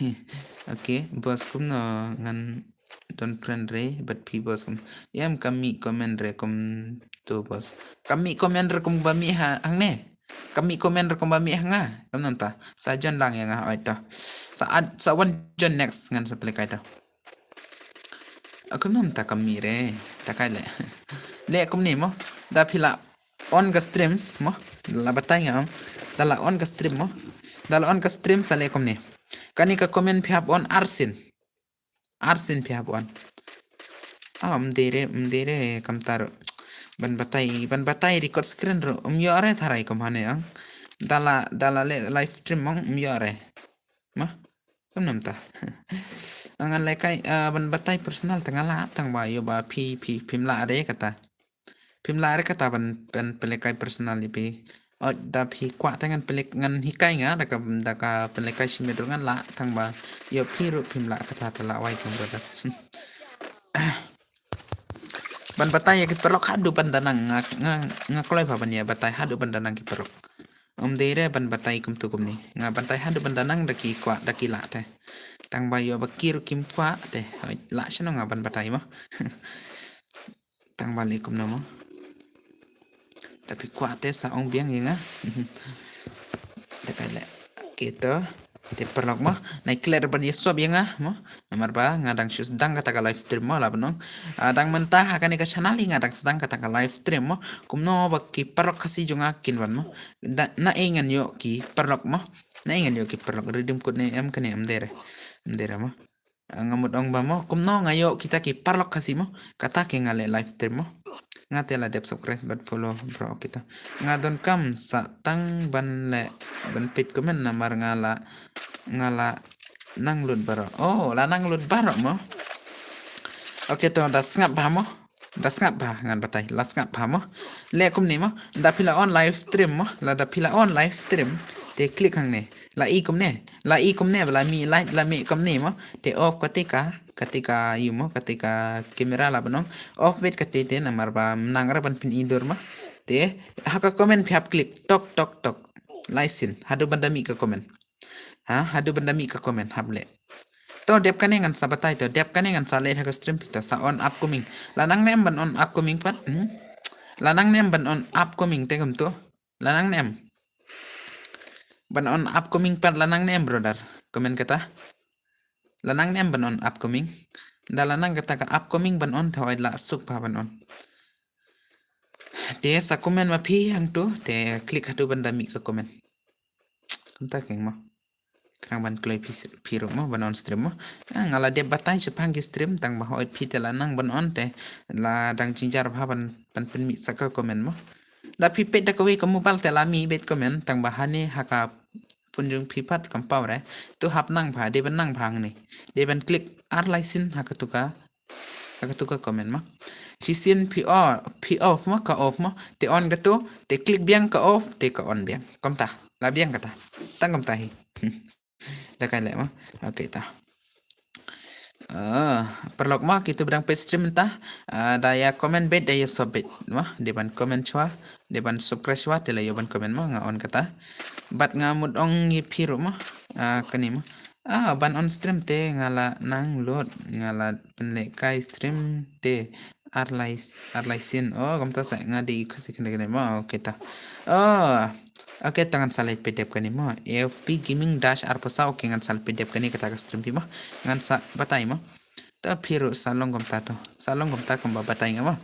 Speaker 1: Okay, bos kum no ngan don friend re, but pi bos kum. Yam kami komen re kum tu bos. Kami komen re kum bami hang ne. Kami komen re kum bami hang nga. Kam nanta. Sa jon lang yang nga oi to. Sa one jon next ngan sa plekai to. Aku nam tak kami re, tak kaya le. Le aku ni mo, dah pila on ke stream mo, dah batai ngam, dah on ke stream mo, dah on ke stream sale aku ni. Kani ke komen pihak on Arsin pihak on. Mdere kam taruh ban batai record screen ro, yore tharai kam hane ang. Dala le live stream mong yore, mah, kam nam ta. Angan lekai ban batai personal tengah la tang ba yo ba pim la re kata ban pelekai personal ipi da pi kwa tangan pelek ngan hikai nga da ka pelekai simedungan la tang ba yo ru pim la kata tala wai tang brother. Ban batai ya perlok hadu ban danang nga kolai ba ban ya batai hadu ban danang perlok dere ban batai kum tu kum ni nga batai hadu ban danang daki kwa daki la te tang bayo bakir kim kwa te la sino nga ban batai mo. Tang balikum namo. Tapi kwa te sa ong biang nga. Dekai le kita te perlok mo nai clear ban yeso biang mo. Namar ba ngadang shoes dang kata ka live stream mo la banong. Dang mentah akan ka channel ngadang sedang kata ka live stream mo. Kumno baki perlok kasi junga kin ban mo. Na ingan yo ki perlok mo. Na ingan yo ki perlok redeem code ne em kane em dere mo. Ngamut ong ba mo kumno ngayo kita ki parlok kasi mo kata ke ngale live stream mo ngatela dep subscribe but follow bro kita ngadon kam sa tang ban le ban pit komen namar ngala nang lut baro oh la nang lut baro mo oke to das ngap ba mo das ngap ba ngan batai las ngap ba mo le kum ni mo da pila on live stream mo la da pila on live stream te klik hang ne la i kum ne la mi like la mi kum ne mo te off ketika you mo ketika kamera la banong off bet katete namar ba nangra ban pin indoor mo te haka komen piap klik tok laisin hadu bandami ka komen hadu bandami ka komen hable to dep kane ngan sabatai to dep kane ngan sale ha stream pita sa on upcoming lanang nem ban on upcoming pat lanang nem ban on upcoming te kam to lanang nem ban on upcoming pat lanang nem brother komen kata lanang nem ban on upcoming da lanang kata ka upcoming ban on thawai la suk pa ban on te sa komen ma phi hang to te klik hatu ban dami ka komen kunta keng mo krang ban kloi piro mo ban on stream mo ngala de batai sepang stream tang ba hoi phi te lanang ban on te la dang jinjar ba ban pen mi saka komen mo da pi pet da ko we ko mobile te la mi bet komen tang ba hane haka punjung pipat kampau re tu hap nang bha de ban nang bhang ni de ban klik ar laisin hakatuka komen ma hisin pi off ma ka off ma te on gato te klik biang ka off te ka on biang komta la biang kata tang komta hi da kai le ma okay ta perlok ma kita berang page stream entah daya komen bet daya sobet mah depan komen chua depan subscribe chua tela yoban komen mah nga on kata bat ngamut ong ngipiru mah kani mah ban on stream te ngala nang load ngala penlekai stream te arlaisin oh kamta sa ngadi kasi kene mah okay ta Oke, tangan salah PDF kan mo. AFP gaming dash arpasa oke ngan salah PDF kan kata ka stream pi mo. Ngan sa batai mo. Ta phiru salong gom ta to. Salong gom ta kom ba batai nga mo.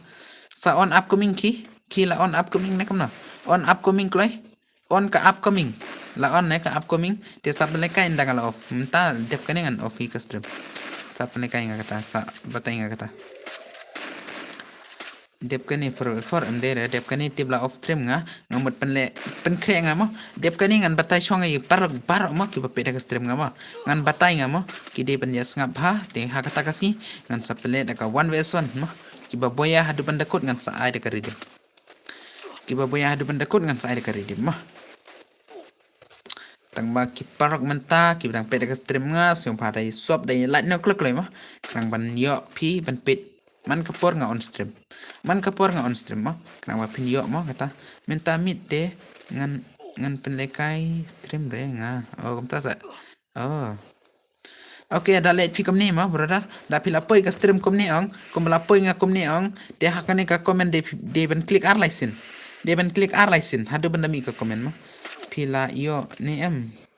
Speaker 1: Sa on upcoming ki la on upcoming na kam na. On upcoming klai. On ka upcoming. La on na ka upcoming. Te sa pele ka indang la off. Mta dep kan ngan off ka stream. Sa pele ka nga kata sa batai nga kata. Dep kani for andere dep kani tibla of stream nga ngamut pen kre nga mo dep kani ngan batai shonga yi parok barok mo ki bape daga stream nga mo ngan batai nga mo ki de ban yas ngap ha te ha kata kasi ngan sapele daga 1vs1 mo ki baboya hadu bandakut ngan sa ai daga redim ki baboya hadu bandakut ngan sa ai daga redim mo tang ba ki parok menta ki bang pe daga stream nga siung pa dai swap dai light no klok le mo nang ban yo pi ban pet man kapor nga on stream mo kenapa pin yo mo kata minta meet de ngan penlekai stream re nga oh kumta sa oh oke ada let pi komni mo brother da pila poi ka stream komni ong kumla poi nga komni ong de hakane ka comment de ben click ar license hadu benda mi ka comment mo pila yo ni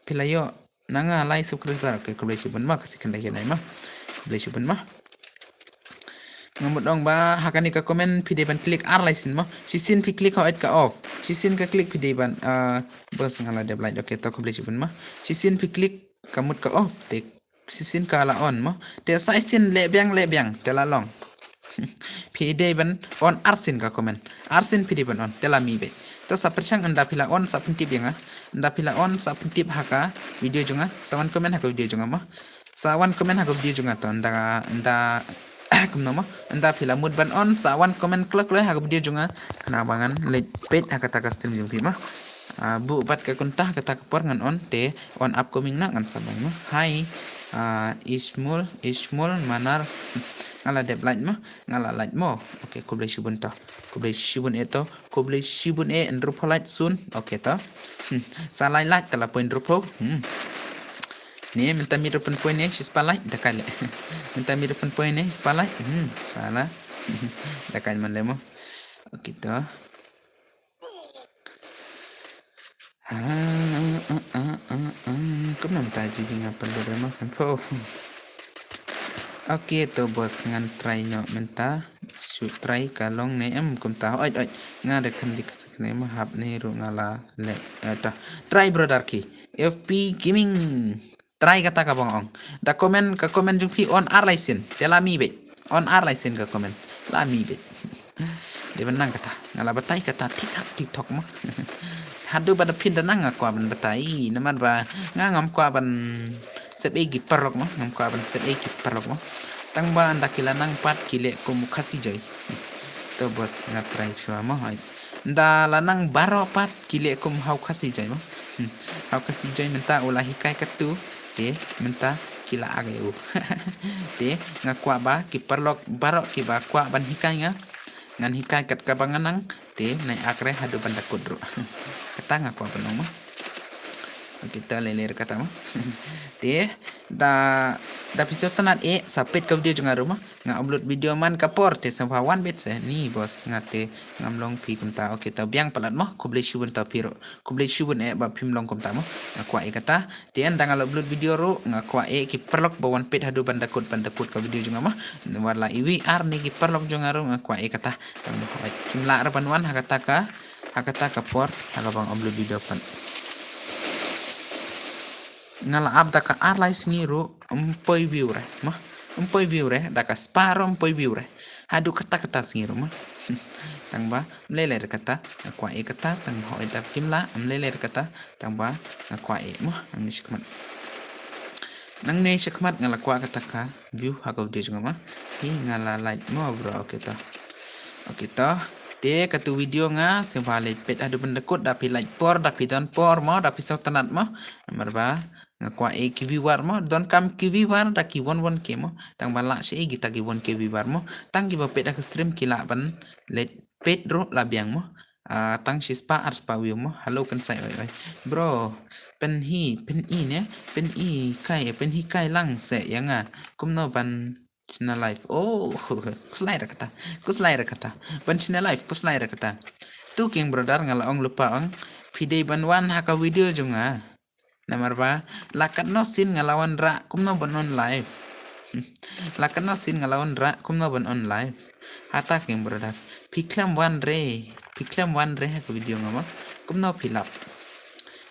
Speaker 1: pila yo nanga like subscribe ke ko blesi ben ma kasi kan lagi nai ma blesi ben ma ngamut dong ba hakani ka komen pide ban klik ar license mo sisin pi klik hoit ka off sisin ka klik pide ban bos ngala de blind okay to ko beli cubun ma sisin pi klik kamut ka off te sisin ka la on mo te saisin le biang te la long pide ban on arsin ka komen arsin pide ban on te la mi be to sa perchang anda pila on sa pentip yang anda pila on sa pentip haka video junga sawan komen haka video junga ma sawan komen haka video junga to anda kum nama anda pila mood ban on sawan comment klek le hak video junga kena bangan le pet hak kata stream jung pima bu bat ka kuntah kata kapor ngan on te on upcoming na ngan sabang ma hai ismul manar ngala dep light ma ngala light mo oke ko boleh shibun to ko boleh shibun eto ko boleh shibun ndrup light sun oke to salai light tala point drupo ni minta mi depan poin ni spotlight dah kali minta mi depan poin ni spotlight salah dah kali man lemo kita kau nak minta jadi ngapa dulu mas sampo oke to bos ngan try no minta shoot try kalong ni kum tahu oi ngada kan di kesini mah hab ni ru ngala le try brother ki FP gaming try kata ka bang ong da comment ka comment jung pi on ar license tela mi be on ar license ka comment la mi be de benang kata ngala batai kata tiktok mah hadu pada pin da nang aku ban batai naman ba ngam ko ban sep egi parlok mah ngam ko ban sep egi parlok mah tang ba anda kila nang pat kile ko mukhasi joy to bos ngat try shwa mah nda lanang baro pat kile ko hau khasi joy mah hau khasi joy minta ulah hikai katu te minta kila ageu te ngakwa ba ki perlok barok ki ba kwa ban hikai nga ngan hikai kat ka banganang te nai akre hadu banda kudru kata ngakwa banong mo kita leler kata mo te da pisau tanat sapit ka video junga rumah nga upload video man kapor te sampa one bit se ni bos ngate ngamlong pi kumta oke ta biang palat mo ko boleh shubun ta piro ko boleh shubun ba pimlong kumta mo ngakwa kata te andang upload video ro ngakwa ki perlok ba one pit hadu bandakut ka video junga mah wala iwi ar ni ki perlok junga ro ngakwa kata kimla rapan wan hakata ka por bang upload video pan ngala ab daka arlai singiru empoi view re mah empoi view re daka sparo empoi view re hadu kata singiru mah tang ba mleler kata kwa kata tang hoi dap kimla mleler kata tang ba kwa mah ang sikmat nang nei sikmat ngala kwa kata ka view hagaw de junga mah hi ngala like mo bro oke to de katu video nga sevalet pet adu pendekut dapi like por dapi don por mo dapi sau tanat mo nomor ba ngakwa ki viewer mo don kam ki viewer da ki won ke mo tang balak si kita ki won ke viewer mo tang ki bapet dak stream kila ban let pet ro labiang mo tang si spa ars pa view mo halo kan sai oi bro pen i kai lang se yanga kumno ban china live oh kuslai kata ban china live kuslai kata tu king brother ngala ong lupa ong Pidei banwan haka video junga. Nomor ba lakat no sin ngalawan ra kumno banon live. Lakat no sin ngalawan ra kumno banon live. Hata king brother. Piklam wan re haka video ngama. Kumno fill up.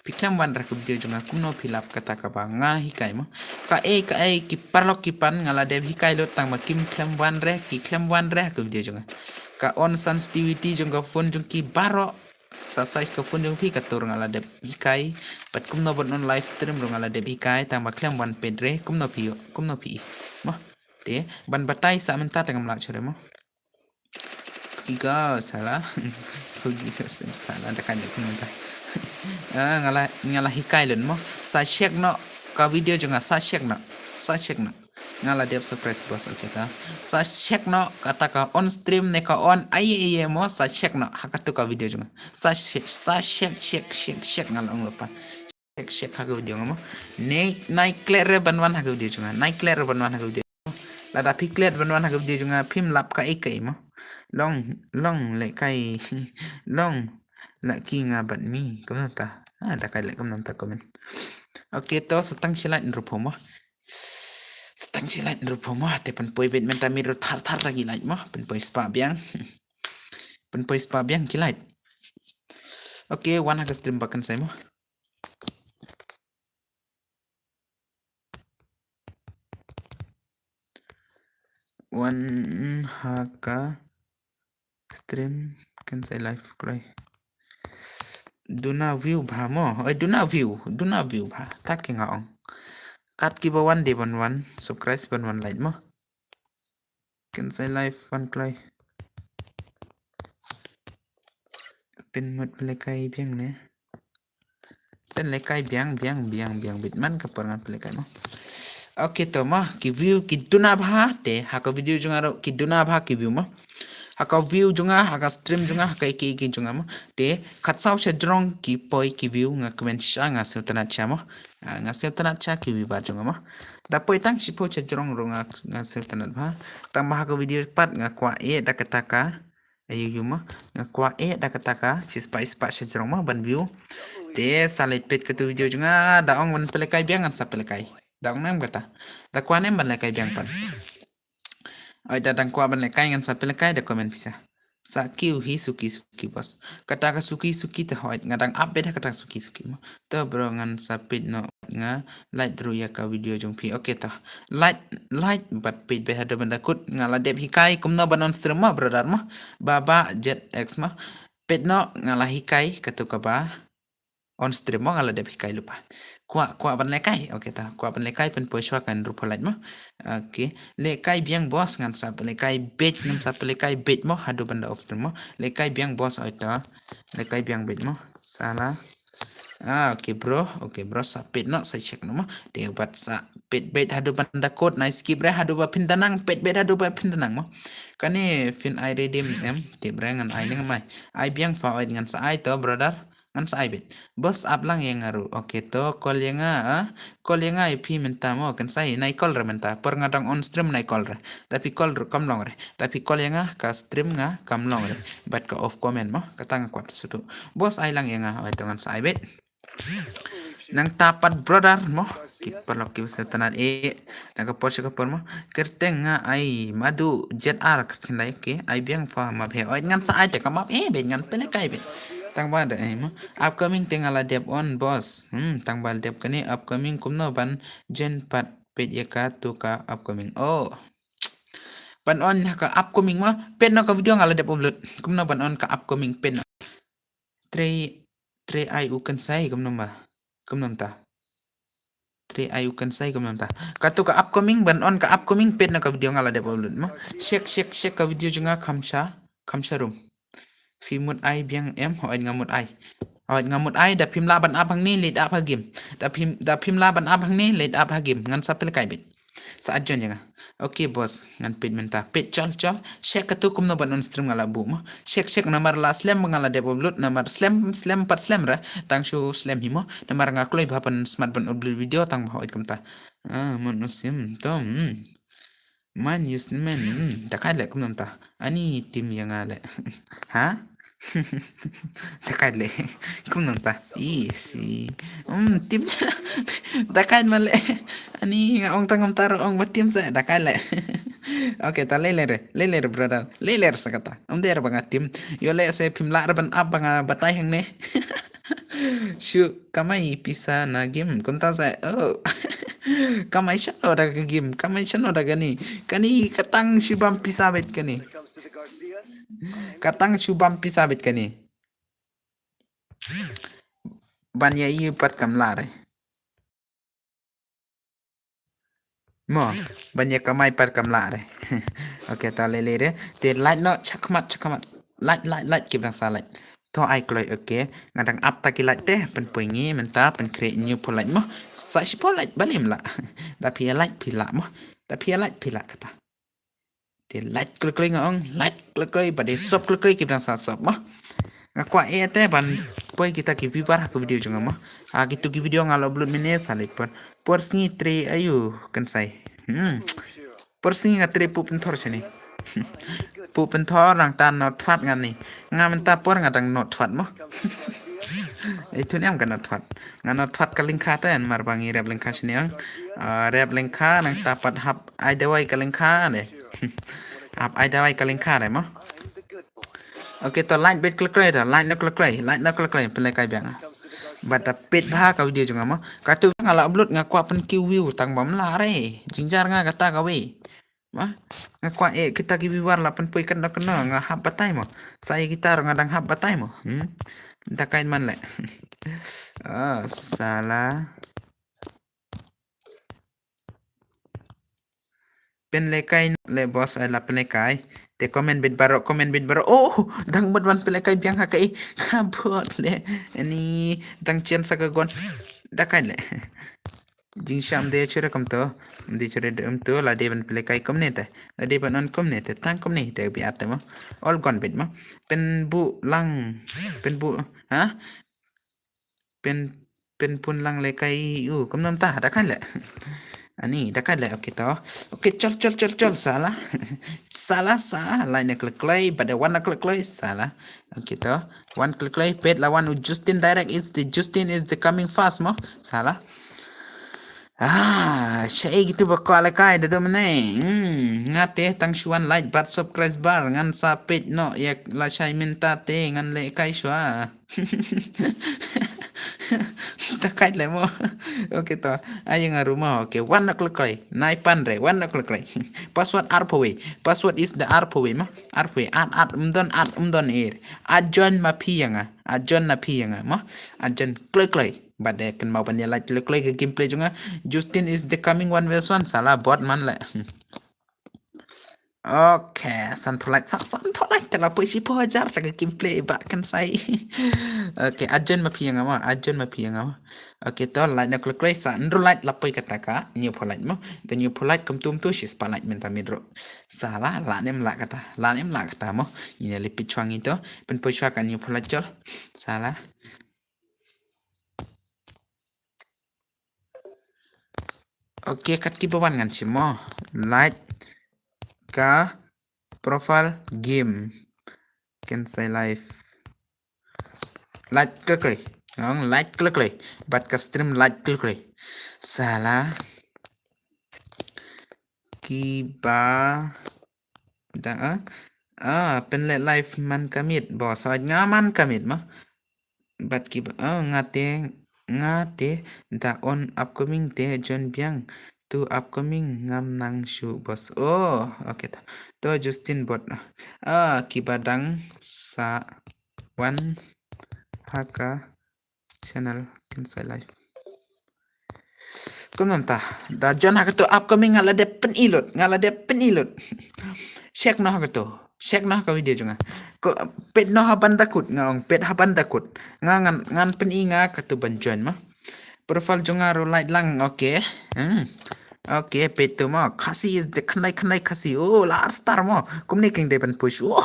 Speaker 1: Piklam wan ra video junga kumno fill up kata kaba nga hikai mo. Ka ki parlok kipan ngala dev hikai lo tang ma kim klam wan re ki klam wan re haka video junga. Ka on sensitivity junga phone jungki baro sa size ka phone jung pi ka tur ngala deb hikai pat kumno bon on live stream rung ngala deb hikai tang ba klam wan pedre kumno pi mo te ban batai sa menta tang mla chore mo Figa salah Figa salah ada kan kumno ta ngala hikai lun mo sa check no ka video junga sa check no ngala dep surprise bos okay ta sa check no kata ka on stream ne ka on ai mo sa check no hakatu ka video junga sa check ngala ong lupa check ha video mo nai clear banwan ha video junga nai clear banwan ha video lada pi clear banwan ha video junga phim lap ka ikai mo long le kai long la ki nga bat mi kom ta ada kai le kom ta comment okay to setang silat rupo mo setang silat rupo mo te pen poi bet menta miro thar lagi lait mo pen poi spa biang kilait okay wan ha stream bakan sai mo wan ha stream kan sai live play Duna view bha mo duna view bha taking ong kat ki ba one day one subscribe one like mo kan sai live one play pin mut pelekai biang ne pen lekai biang bit man ka perangan pelekai mo okay to mo ki view ki duna bha te ha ka video jungaro ki duna bha ki view mo haka view junga haka stream junga haka iki junga mo te khatsau se drong ki poi ki view nga comment sha nga sultana cha mo nga sultana cha ki view ba junga mo da poi tang si po che drong ronga nga sultana ba tang ma haka video pat nga kwa da kataka ayu mo nga kwa da kataka si spice pa se drong mo ban view te salit pet ke tu video junga da ong ban pelekai biang sa pelekai da ong nam kata da kwa nem ban lekai biang pan Oi datang kwa ban lekai ngan sa pelekai da komen bisa. Sa kiu hi suki bos. Kata ka suki te hoit ngadang update kata suki mo. To bro ngan sa pit no nga light dru ya ka video jong pi. Okay ta. Light but pit be hada benda kut ngala dep hikai kumno banon stream ma brother ma. Baba jet x ma. Pit no ngala hikai katu ka ba on stream mo ngala dep hikai lupa. Kwa ban lekai okay ta kwa ban lekai pen poiswa kan rupa light mo okay lekai biang bos ngan sa lekai bet ngan sa lekai bet mo hadu banda off mo lekai biang bos oita lekai biang bet mo salah okay bro sa pet no sa check no mo de bat sa bet hadu banda code nice skip re hadu ba pindanang bet hadu ba pindanang mo kani fin I redeem em te brangan ai nang mai ai biang fa oi ngan sa ai to brother ngan sa ai bet bos up lang yang ngaru okay to call yang ip minta mo kan sai nai call re minta per ngadang on stream nai call re tapi call re kam long re tapi call yang ka stream nga kam long re bat ka off comment mo katang kwat sudu bos ai lang yang oi to ngan sa ai bet nang tapat brother mo kiparlo ki setanat naga porsche ka mo kerteng nga ai madu jet ar kindai ke ai biang fa ma phe oi ngan sa ai te ka ma be ngan pele kai be tang ba da mo upcoming tingala dep on boss tang bal dep kani upcoming kumno ban gen pat pet ya ka tu ka upcoming ban on ka upcoming ma pen no ka video ngala dep upload kumno ban on ka upcoming pen tre ai ukan sai kumno ba kumno ta tre ai ukan sai kumno ta ka tu ka upcoming ban on ka upcoming pen no ka video ngala dep upload ma check ka video junga khamsa room Fimut ai biang em hỏi ngamut ai da phim laban abang ni lead up hagim da phim laban abang ni lead up hagim ngan sapel kai bit sa ajon ya okay boss ngan pit menta pit chol check katu kum no banon stream ngala bu mo check nomor la slam ngala de upload nomor slam pat slam ra tang show slam himo nomor nga kloi bapan smart ban upload video tang bahoi kamta manusim tom man use man takai le kum nanta ani tim yang ale ha Takai le. Kum nanta. Isi. Tim. Takai male. Ani ong tangam taro ong batim sa takai le. Oke, ta lelere brother. Lelere sakata. Der banga tim. Yo le se pim la ban ab banga batai hang ne. Shu kamai pisa na game kum ta sa. Oh. Kamai shano daga game. Kamai shano daga ni. Kani katang shubam pisa bet kani. Katang shubam pisa bet kani. Banya yu pat kam lare. Mo, banya kamai pat kam lare. Okay, ta lelere. Te light no chakmat. Light kibang sa light. To ai kloi okay. Ngadang up ta ki light te pen puingi menta pen create new po light mo. Sa si po light balim la. Da pia light pila mo. Da pia light pila kata. Te light kloi ngong, light kloi ba de sop kloi kibang sa sop mo. Ngakwa te ban poi kita ki vivar aku video junga mo. Gitu ki video ngalo upload mene salit por singi tre ayu kan sai. Por singi nga tre pup nthor chani. Pup nthor rang ta not fat ngan ni. Nga menta por nga dang not fat mo. Itu ni am kan not fat. Nga not fat ka lingka ta en mar bangi rep lingka sini ang. Rep lingka nang tapat hap ai dawai ka lingka ne. Hap ai dawai ka lingka ne mo. Okay, to line bet klik da line no klik pelai kai biang. Bata pet bha ka video junga ma. Ka tu ngala upload nga kwa pen ki view tang bam la re. Jingjar nga kata ka we. Ma nga kwa kita ki viewer la pen poi kan kena nga hab batai mo. Saya gitar nga dang hab batai mo. Da kain man le. Salah. Pen le kai le boss ai la pen le kai. Te komen bit baro. Oh, dang badwan pala kay biang hakai. Kabot le. Ani dang chen sa kagon. Dakai le. Jing sham de chure kam to. Di chure de to la de ban pala kay kom ne te. La de ban on kom ne te. Tang kom ne te bi ate mo. All gone bit mo. Pen bu lang. Pen bu. Ha? Pen pun lang le kay. Kom nam ta. Dakai le. Ani dah kan lah okey tau. Okey col salah. salah line nak klik pada one nak klik salah. Okey tau. One klik pet lawan Justin direct Justin is the coming fast mo. Salah. Syai gitu bakal kai dah tu mana. Ngate tang shuan like bat subscribe bar ngan sa pet no ya la syai minta te ngan le kai shua. Takai le mo. Okay to. Ayo nga rumah. Okay, one nak klik. Naipan re. One nak klik. Password arpaway. Password is the arpaway ma. Arpaway. Umdon air. Ajon mapiyanga. Ajon napiyanga ma. Ajon klik. Bade kan mau panya like klik ke gameplay juga. Justin is the coming one version. Salah bot man le. Okay, san polite kalau puisi po ajar tak gameplay bahkan saya. Okay, ajon mapiyanga ma. Okay, to like nak klik sa andro like lapai kata ka new polite mo. The new polite kum tum tu shis polite minta midro. Salah la nem la kata mo. Ini lipi chuang itu pen puisi kan new polite jol. Salah. Okay, kat ki bawan ngan si mo. Like ka profile game can say live like klik like klik bat ka stream like klik salah kiba da pen le live man kamit bo sa ngaman kamit ma bat kiba ngate da on upcoming te John Biang to upcoming ngam nang shu bos. Oh, okay ta. To Justin bot. Kibadang sa one haka channel can say live. Kumnon ta. Da John haka to upcoming ngala de penilut. Check no haka to. Check no haka video junga. Ko pet no haban takut ngong pet haban takut. Ngan peninga ka to ban John ma. Profile junga ro light lang okay. Okay, petu mo. Kasi is the kanai kasi. Oh, lar star mo. Kumniking de ban push. Oh,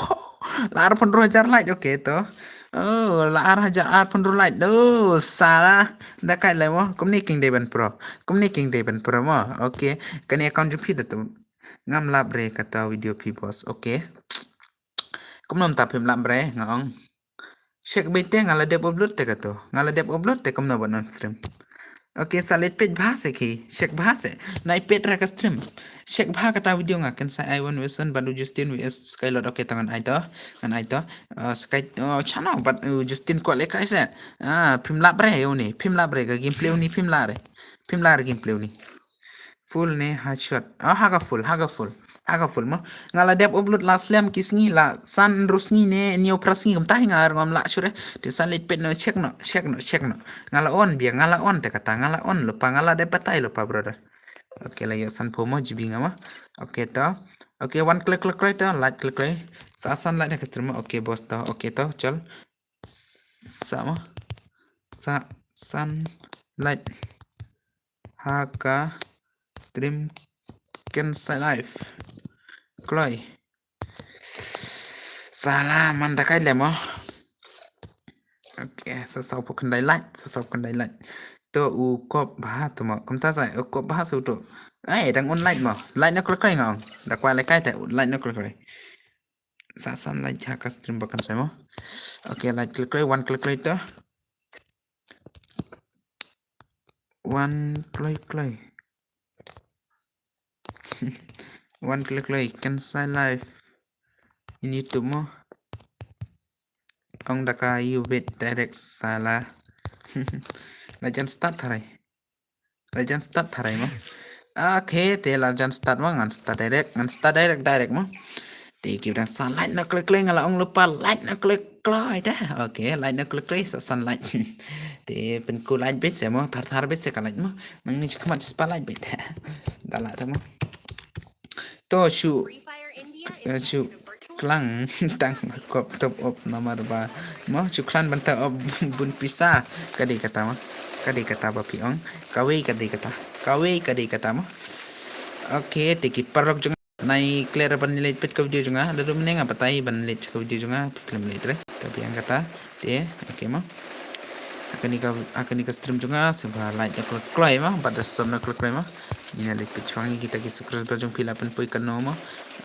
Speaker 1: lar 15,000 like. Okay to. Oh, lar 15 like. Oh, salah. Dakai le mo. Kumniking de ban pro. mo. Okay. Kani account jupi tu. Ngam labre kata video pibos. Okay. Kumnom tapim labre ngong. Check bete ngala dep upload te kato. Ngala dep upload te kam na banan stream. Oke, salit page bahasa ki. Check bahasa. Nai page ra ka stream. Check bah kata video ngaken sa I1 Wilson baru Justin vs Skylord. Oke, tangan aito. Ngan aito. Sky chana bat Justin ko le kai sa. Phim la bre yo ni. Phim la bre ka gameplay ni phim la re. Phim la re gameplay ni. Full ne headshot. Haga full, haga full. Haga full mo. Ngala dep upload la slam kisngi la san rusngi ne ni operasi ngam tahi ngar ngam la shure. Di salit pet no check no, check no, check no. Ngala on biar ngala on te kata ngala on lupa ngala dep patai lupa brother. Oke lah ya san pomo jibi ngama. Oke to. Oke one click click click to like click click. Sasan like ne customer. Oke bos to. Oke to chal. Sama. Sa san like. Haka stream cancel live. Kloy. Salah man takai lemo. Oke, sasau pun daylight, sasau pun daylight. To u kop bah tu mo. Kum ta sai u kop bah su tu. Dang online mo. Light nak kloy ngong. Dak kwa lekai te light nak kloy. Sasan light haka stream bakan sai mo. Oke, light kloy one kloy to. One kloy. One kloy cancel live. In YouTube mo. Ông đã có yêu biết direct salah. Legend start thay. Legend start thay mà. Okay, thì legend start mà ngan start direct mà. Thì kiểu đang sun light nó click là ông lupa light nó click dah. Okay, light nó click sa sunlight. Thì bên cô light biết sẽ mà thar biết sẽ cả light mà. Nang ni cuma spotlight biết. Dah lah tu mà. To shoot. Shoot. Klang tang kop top op nomor 3 mo cuklan banta op bun pisa kadi kata ba piong kawi kadi kata mo oke tiki parok junga nai clear ban nilai pet ka video junga lalu menenga patai ban nilai ka video junga film litre tapi yang kata dia oke mo akan ika stream junga sebab like nak klay mo pada som nak klay mo ini lagi pecuangi kita ki subscribe jung pila pen poi kano mo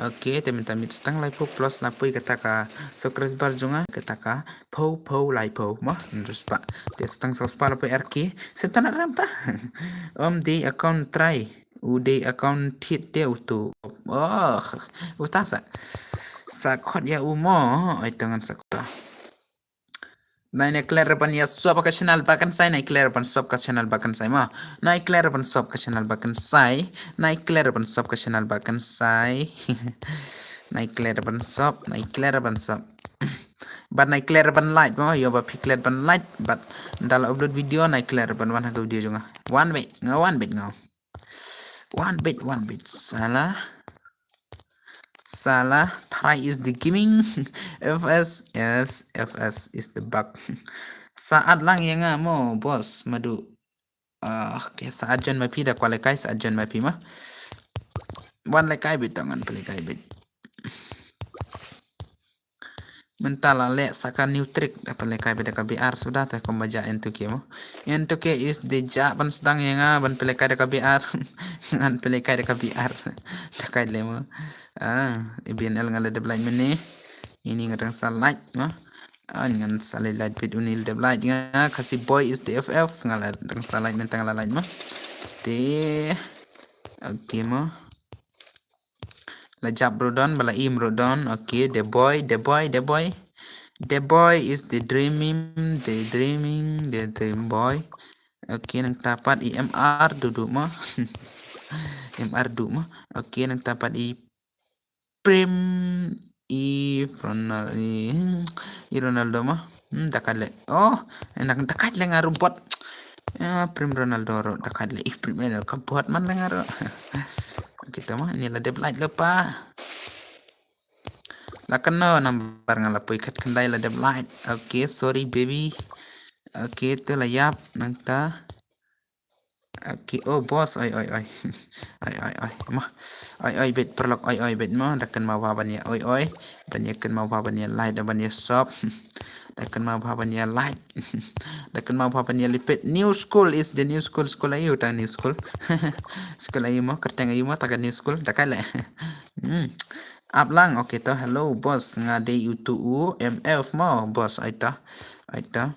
Speaker 1: oke teman-teman setang like po plus la poi kata ka subscribe junga kata ka po like po mo terus pak dia setang subscribe po RK setana ram ta di account try ude account hit dia utu utasa sakot ya umo ai tangan sakota Naik clear pan ya sub ka channel bakan sai naik clear pan sub ka channel bakan sai ma naik clear pan sub ka channel bakan sai naik clear pan sub ka channel bakan sai naik clear pan sub but naik clear pan light ma yo ba clear pan light but dal upload video naik clear pan wan ha video junga one bit salah try is the gaming FS yes FS is the bug saat lang yang mo bos madu okay, saat jan mapi dah kualikai saat jan mapi mah wan lekai bit tangan pelikai bit mentala le saka new trick dapat lekai bit ka BR sudah teh kombaja entuke mo entuke is the ja ban sedang yang ban pelikai ka BR ngan pelikai ka BR takai le mo IBNL ngala de blind mene ini ngadang light mah ngan salai light bit unil de blind nga kasi boy is the FF ngala dang salai mentang la light mah te okay mo la jab rodon bala im rodon okay the boy is the dream boy okay nang tapat IMR duduk mah MR duduk mah okay nang tapat Prim Ronaldo mah takadle enak takadle ngaru bot Prim Ronaldo takadle prim eno kabot man ngaru kita mah ini lah light lupa lah kena nambar ngalapu ikat kendai lah light okay sorry baby okay tu lah yap nangta okay oh bos oi mah oi bet perlok oi bet mah dakan mau babanya oi banyak kan mau babanya light dan banyak shop dakan mau babanya light dakan mau babanya lipet new school is the new school ayu ta new school sekolah ayu mah kerteng ayu mah takan new school takala Ablang, oke toh. Hello, bos. Ngade UTU MF mo, bos. Aita. Aita.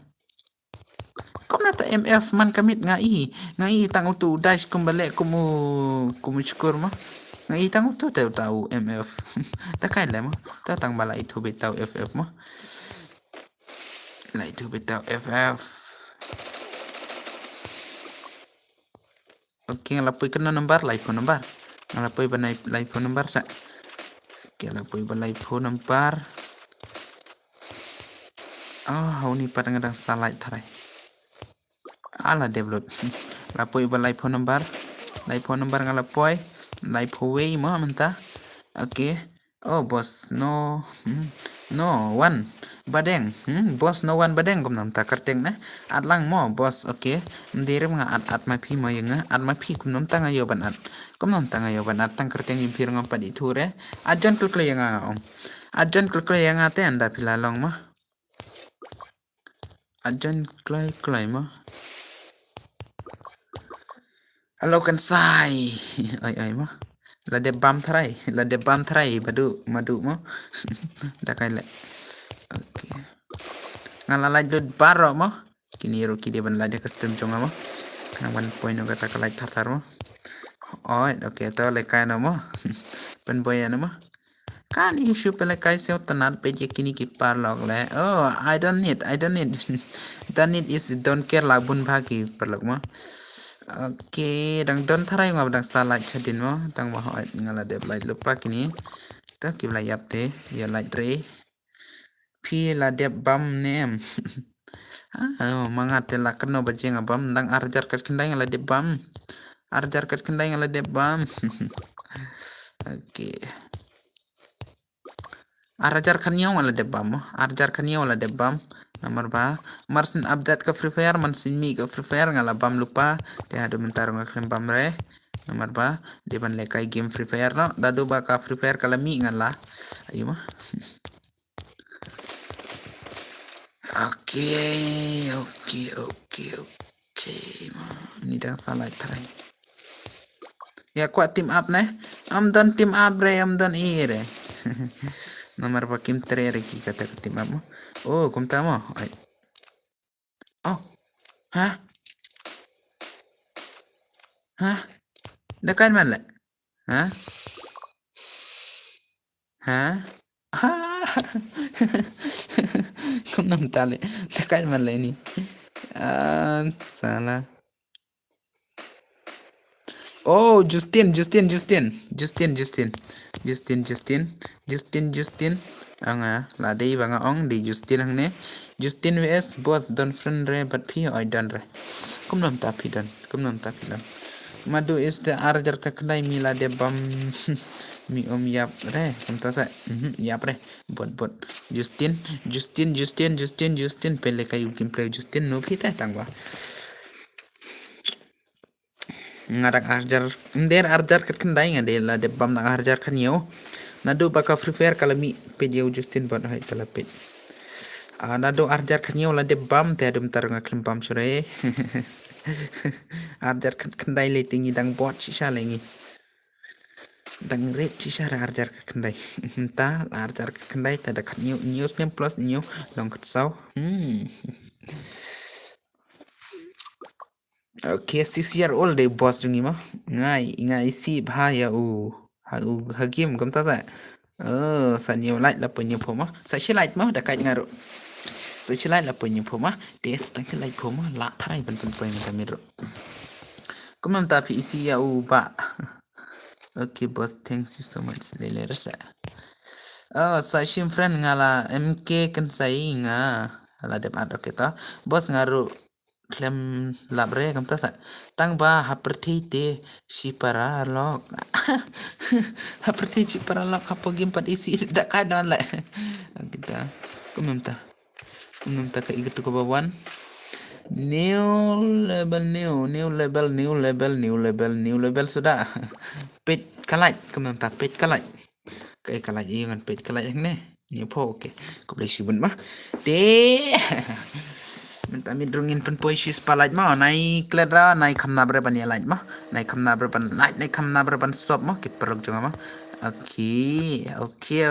Speaker 1: Kau nata MF man kamit ngai tang utu dice kumbalik kumu syukur mah. Ngai tang utu tahu MF. Takai lah mah. Tahu tang bala itu betau FF mah. Lah itu betau FF. Oke, ngalapui kena nomor live phone number. Ngalapui banai live phone number sa. Oke, ngalapui banai phone number. Oh, ni pada ngadang salah tarai. Ala develop. Lapoi ba live phone number. Live phone number ngalapoi. Live way mo menta. Okay. Oh, boss, no. No, one. Badeng. Boss, no one badeng kum nam ta karteng na. At lang mo, boss. Okay. Mdere mga at mapi mo yung at mapi kum nam ta ngayo ban at. Kum nam ta ngayo ban at tang karteng yung pir ngam paditure. Ajon kulkle yung nga om. Ajon kulkle yung nga te anda pilalong mo. Ajon klay mo. Halo kan sai. Ai mo. Lade bam tharai madu mo. Dakai le. Okay. Ngalalai dud baro mo. Kini ro kide ban lade custom jonga mo. Kana 1 point no kata kalai thar mo. Oh, okay to le kai no mo. Pen boy ano mo. Kan issue pele kai se tanat pe je kini ki par log le. Oh, I don't need. Don't need is don't care la bun bagi per log mo. Oke, dang don tharai ngab dang salah chadin mo tang mo ngala de blai lupa kini. Ta ki blai yap te ya light re. Pi la de bam nem. Mangat la keno baje ngabam dang arjar kat kendai ngala de bam. Arjar kat kendai ngala de bam. Oke. Arjar kanyo ngala de bam. Arjar kanyo ngala de bam. Nomor ba marsin update ke Free Fire mansin mi ke Free Fire ngala bam lupa dia ada mentar ngaklem bam re nomor ba dia ban lekai game Free Fire no dadu ba ka Free Fire kala mi ngala ayo mah oke mah ini dah salah tarai ya kuat team up nih am don team up re am don ire nomor ba kim ki kata ke team up mo oh kum tamo oh hah dekat mana hah kum nam tale dekat mana ini salah oh Justin anga la dei banga ong di Justin hang ne Justin vs boss don friend re but phi oi don re kum nam ta phi don madu is the arjar ka kdai mila de bam mi om yap re kum ta sa yap re bot Justin pele kayu kim play Justin no phi ta tangwa ngarak arjar nder arjar kat kendai ngade la de bam nang arjar kan yo nadu baka Free Fire kala mi pedio Justin ban hai kala pet nadu arjar kan yo la de bam te adum tar ngaklem bam sore arjar kat kendai le tingi dang bot sisa lengi dang red sisa arjar kat kendai ta arjar kat kendai ta da kat yo news nem plus nyo long kat sau Okay, 6-year-old day boss jungi mah ngai si bahaya hagim kam ta sa sa nhiều lại là bao nhiêu phô mà sa chỉ lại mà đã cái ngaro sa chỉ lại là bao nhiêu phô mà để tăng chỉ lại phô mà lạ thay bên bên người ta mới được cũng nằm ta phi si ya ba okay boss thanks you so much lele rasa sa sim friend ngala mk kan sai nga la de ad okay ta boss ngaro klem labre kam ta sa tang ba haperti te si para lok haperti si para lok apa game pad isi dak kadon la kita kumenta ke igut ko bawan new level sudah page kalai kumenta page kalai kayak kalai ingat page kalai ne ni po oke ko boleh subun mah de minta midrungin pen poisis palaj ma nai kledra nai khamna bre ban yalaj ma nai khamna bre ban light nai khamna bre ban stop ma ki perok jonga ma Okey, okey.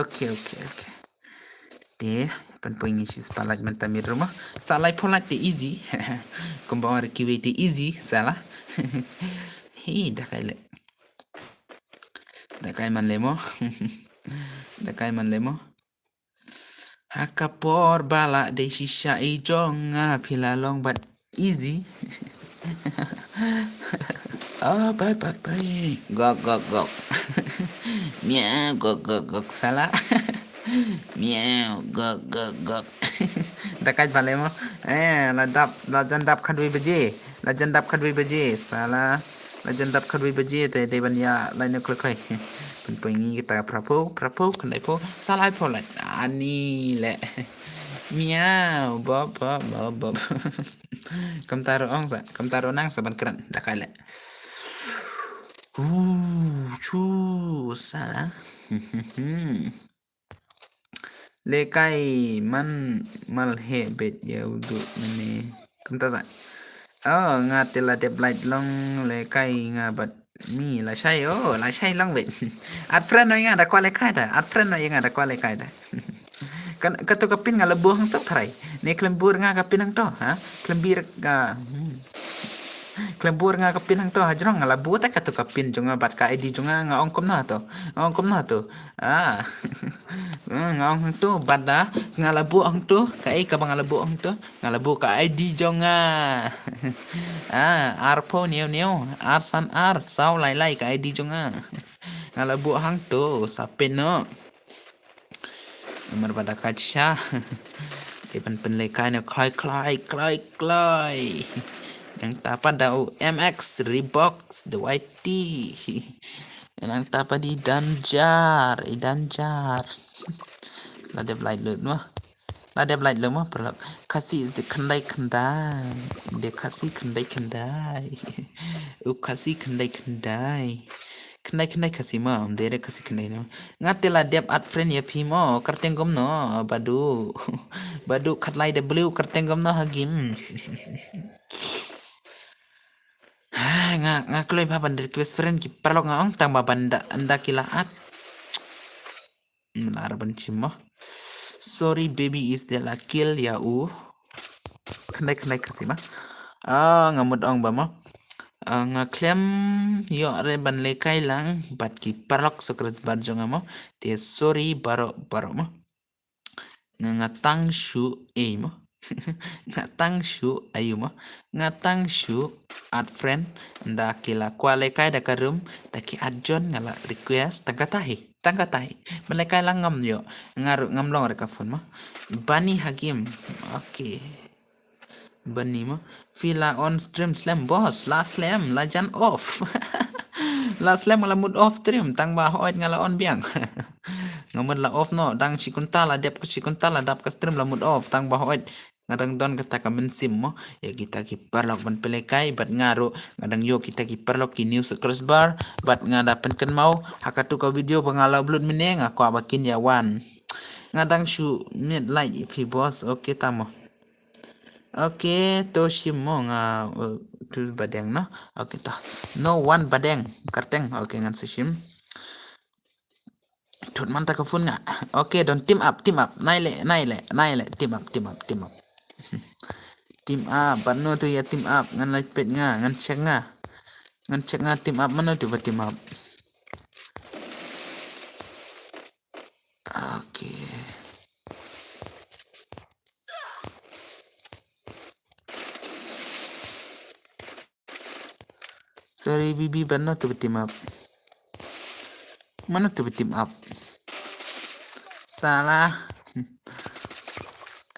Speaker 1: Deh, penpoint ngisi spotlight mentamir rumah. Spotlight polite de easy. Kumbawa kiwi de easy, salah. Dah kaila. Dah kai man lemo. Dah kai man lemo. Hakapor bala de shisha ijonga pilalong but easy. Bye. Gok. Meow, gok. Salah. Meow, gok. Dekat balik mo. Lajandap kadui baje. Salah. Lajandap kadui baje. Te banya lain kloi. Penpengi kita prapo kendai po. Salah po lah. Ani le. Meow, bob. Kam taro nang saban keran. Dekat le. Salah. Lekai man malhe bet yaudu mene. Kumta sa. Nga tela dep light long lekai nga bat mi la shai long bet. At friend no nga da kwa lekai da. Kan kato kapin nga labuh hang tok tharai. Ne klembur nga kapin hang to, ha? Klembur nga kapin hang to hajrong nga labu ta kato kapin jonga bat ka ID jonga nga ongkom na to. Nga ong tu bada nga labu ang tu kai ka bang labu ang tu nga labu ka ID jonga. Arpo niu arsan sau lai ka ID jonga. Nga labu hang tu sapin no. Nomor pada kaca. Depan penlekai no klai. Yang tapan dau MX Reeboks the white tee. Yang tapan di danjar. Ladep light lo mah perlu kasih is the kendai. Dia kasih kendai. Kasih kendai. Kendai kasih mah. Dia kasih kendai no. Ngatela dep at friend ya pimo. Kertenggom no. Badu katlai de blue kertenggom no hagim. Nga kloy pa bandar request friend ki perlu ngaong tambah banda anda kilaat. Melar benci mah. Sorry baby is the la kill ya Kendai kasih mah. Ngamud ong ba mah. Nga klem yo re ban lekai lang bat ki perlok sokres barjo nga mah. Dia sorry baro mah. Ngatang shu mah. Ngatang shu at friend nda kila kualekai da karum da ki adjon ngala request tangka tahi melekai lang ngam yo ngam long reka phone mah bani hagim okay bani mah fila on stream slam boss last slam lajan off last slam ngala mood off stream tang ba hoit ngala on biang ngamud la off no dang sikuntala dep dap ka stream la mood off tang ba hoit ngadang don kata kamen sim mo ya kita ki perlok ban pelekai bat ngaru ngadang yo kita ki perlok ki news crossbar bat ngadapen ken mau hakatu ka video pangala upload meneng aku abakin ya wan ngadang shu mid light if he boss okay tamo okay to shimo nga tu badeng no okay ta no one badeng karteng okay ngan sishim Tut manta ka phone nga okay don team up naile team up team up pano tu ya team up ngan light pet nga ngan check nga team up mana tu team up okay sorry bibi pano tu team up mana tu team up salah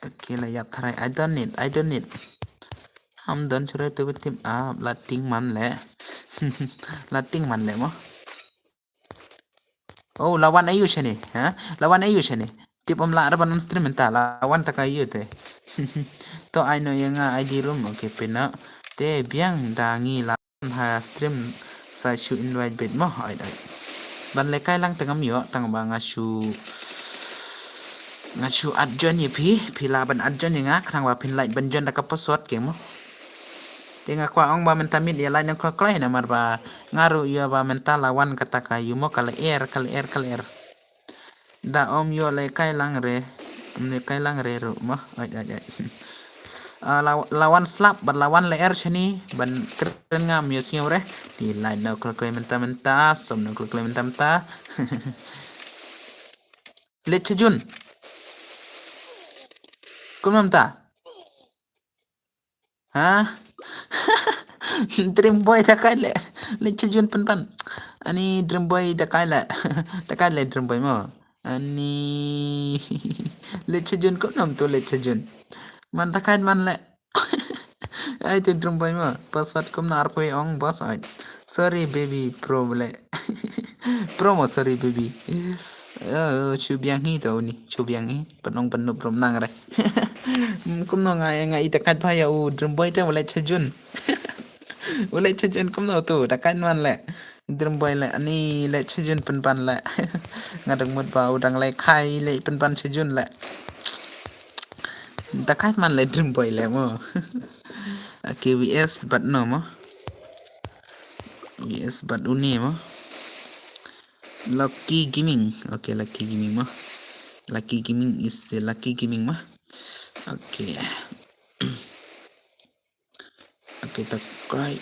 Speaker 1: okay lah yap try I don't need I'm done sure to team up lating man le mo oh lawan ayu sini tip om la araban instrumental lawan tak ayu te to I know yang ID room okay pena te biang dangi lawan ha stream sa shu invite bed mo ai ban lekai lang tengam yo tang ba ngasu adjon ye pi laban adjon yang ngak nang ba pin light ban jon da ka password ke mo Tinga kwa ong ba mentamit ya lain ko klay na marba ngaru ya ba mental lawan kata kayu mo kala er da om yo le kai lang re ne kai lang re ru mo ai lawan slap ban lawan le er chani ban keren ngam yo singaw re di lain no ko klay menta som no ko klay menta le chejun kumam ta ha dream boy ta kai le chejun pan ani dream boy ta kai le dream boy mo ani le chejun ko nam to le chejun man ta kai man le ai tu dream boy mo password kum na arpo ong boss ai sorry baby pro le promo sorry baby chu biang hi to ni chu biang hi panong panu prom nang re kum no ngai ta kai pa ya u dream boy ta le chejun Ule chejun kum no tu takan man le drum boy le ani le chejun pan le ngadang mut ba udang le khai le pan chejun le takan man le drum boy le mo KVS but no mo VS but uni mo Lucky Gaming okay Lucky Gaming mo Lucky Gaming is the Lucky Gaming mo okay kita cry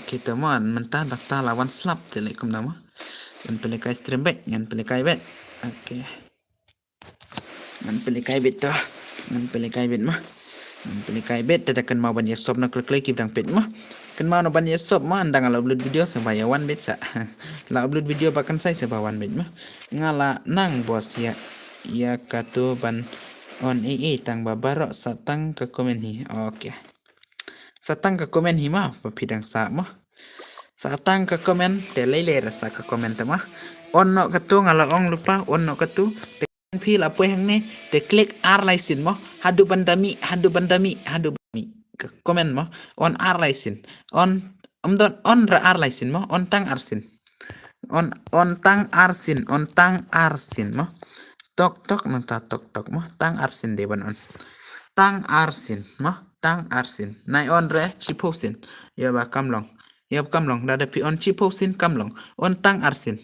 Speaker 1: kita man mentah dakta lawan slap telekom nama yang pelikai stream back yang pelikai bet oke yang pelikai bet tuh yang pelikai bet mah yang pelikai bet tadakan mau ban stop na klik klik dang pet mah kan mau na ban stop mah andang ala upload video sebaya one bet sa la upload video bahkan saya sebaya one bet mah ngala nang bos ya katu ban on tang babarok satang ke komen hi oke satang ke komen hi mah papidang sa mah satang ke komen telele rasa ke komen mah on no ketu ngala ong lupa on no ketu pi la hang ne te klik ar laisin mah hadu bandami ke komen mah on ar laisin on on ra ar laisin mah on tang arsin on tang arsin mah tok nanta tok mah tang arsin deban on tang arsin nai on re chiposin ya ba kamlong dada pi on chiposin kamlong on tang arsin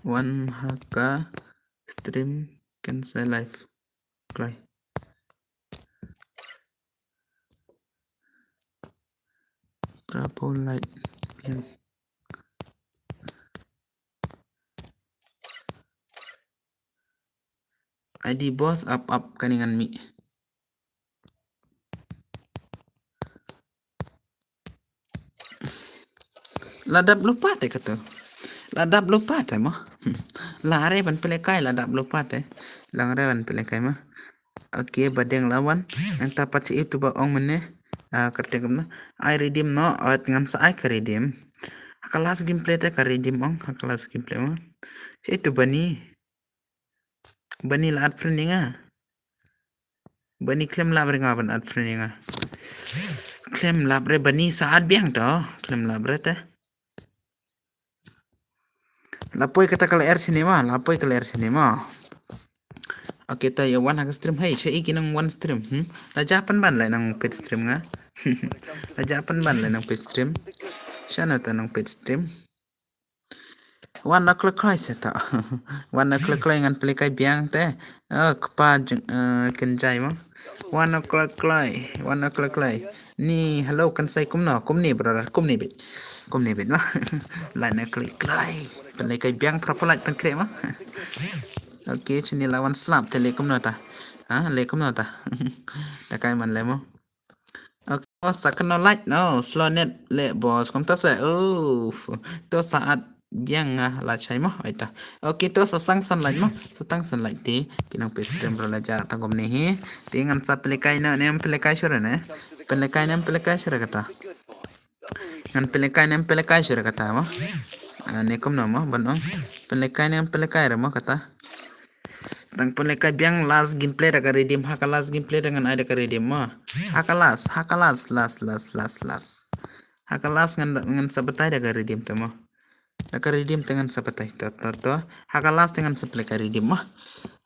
Speaker 1: one haka stream cancel live cry berapa like ID bos up kaningan mi ladap lupa deh kata ladap lupa deh mah lare ban pelekai ladap lupa deh langre ban pelekai mah oke badeng lawan yang tapat si itu ba ong mene kerja kemna I redeem no at ngam sa I redeem kelas gameplay teh redeem ong kelas gameplay mah itu bani la ad friending bani klaim labre ngaban ad friending klaim labre bani saat biang toh klaim labre teh lapoi kata kalau air cinema oke ta ya one hak stream hey saya ikin one stream raja pan ban lai nang page stream nga raja pan ban lai nang page stream sana ta nang page stream one o'clock cry seta one o'clock cry ngan pelikai biang teh kepa kenjai mah one o'clock cry ni hello kan sai kum ni brother kum ni bit mah lain klik cry pelikai biang proper pen kre mah oke sini lawan slap telekom ta lekom ta takai man lemo oke sakno like no slow net le bos kom ta sa to saat biang la chai mah aita oke to sang san like mah satang san like ti kinang pe stream ro la ja tangom ne hi tingan sa pelekai na nem pelekai sura ne pelekai sura kata ngan pelekai sura kata mah nekom na mah banong pelekai ra mah kata tang pelekai biang last gameplay da redeem hakalas gameplay dengan ada redeem mah hakalas las hakalas ngan sabetai da redeem teh mah Daka redeem dengan sepetai to haka last dengan seple ka redeem mah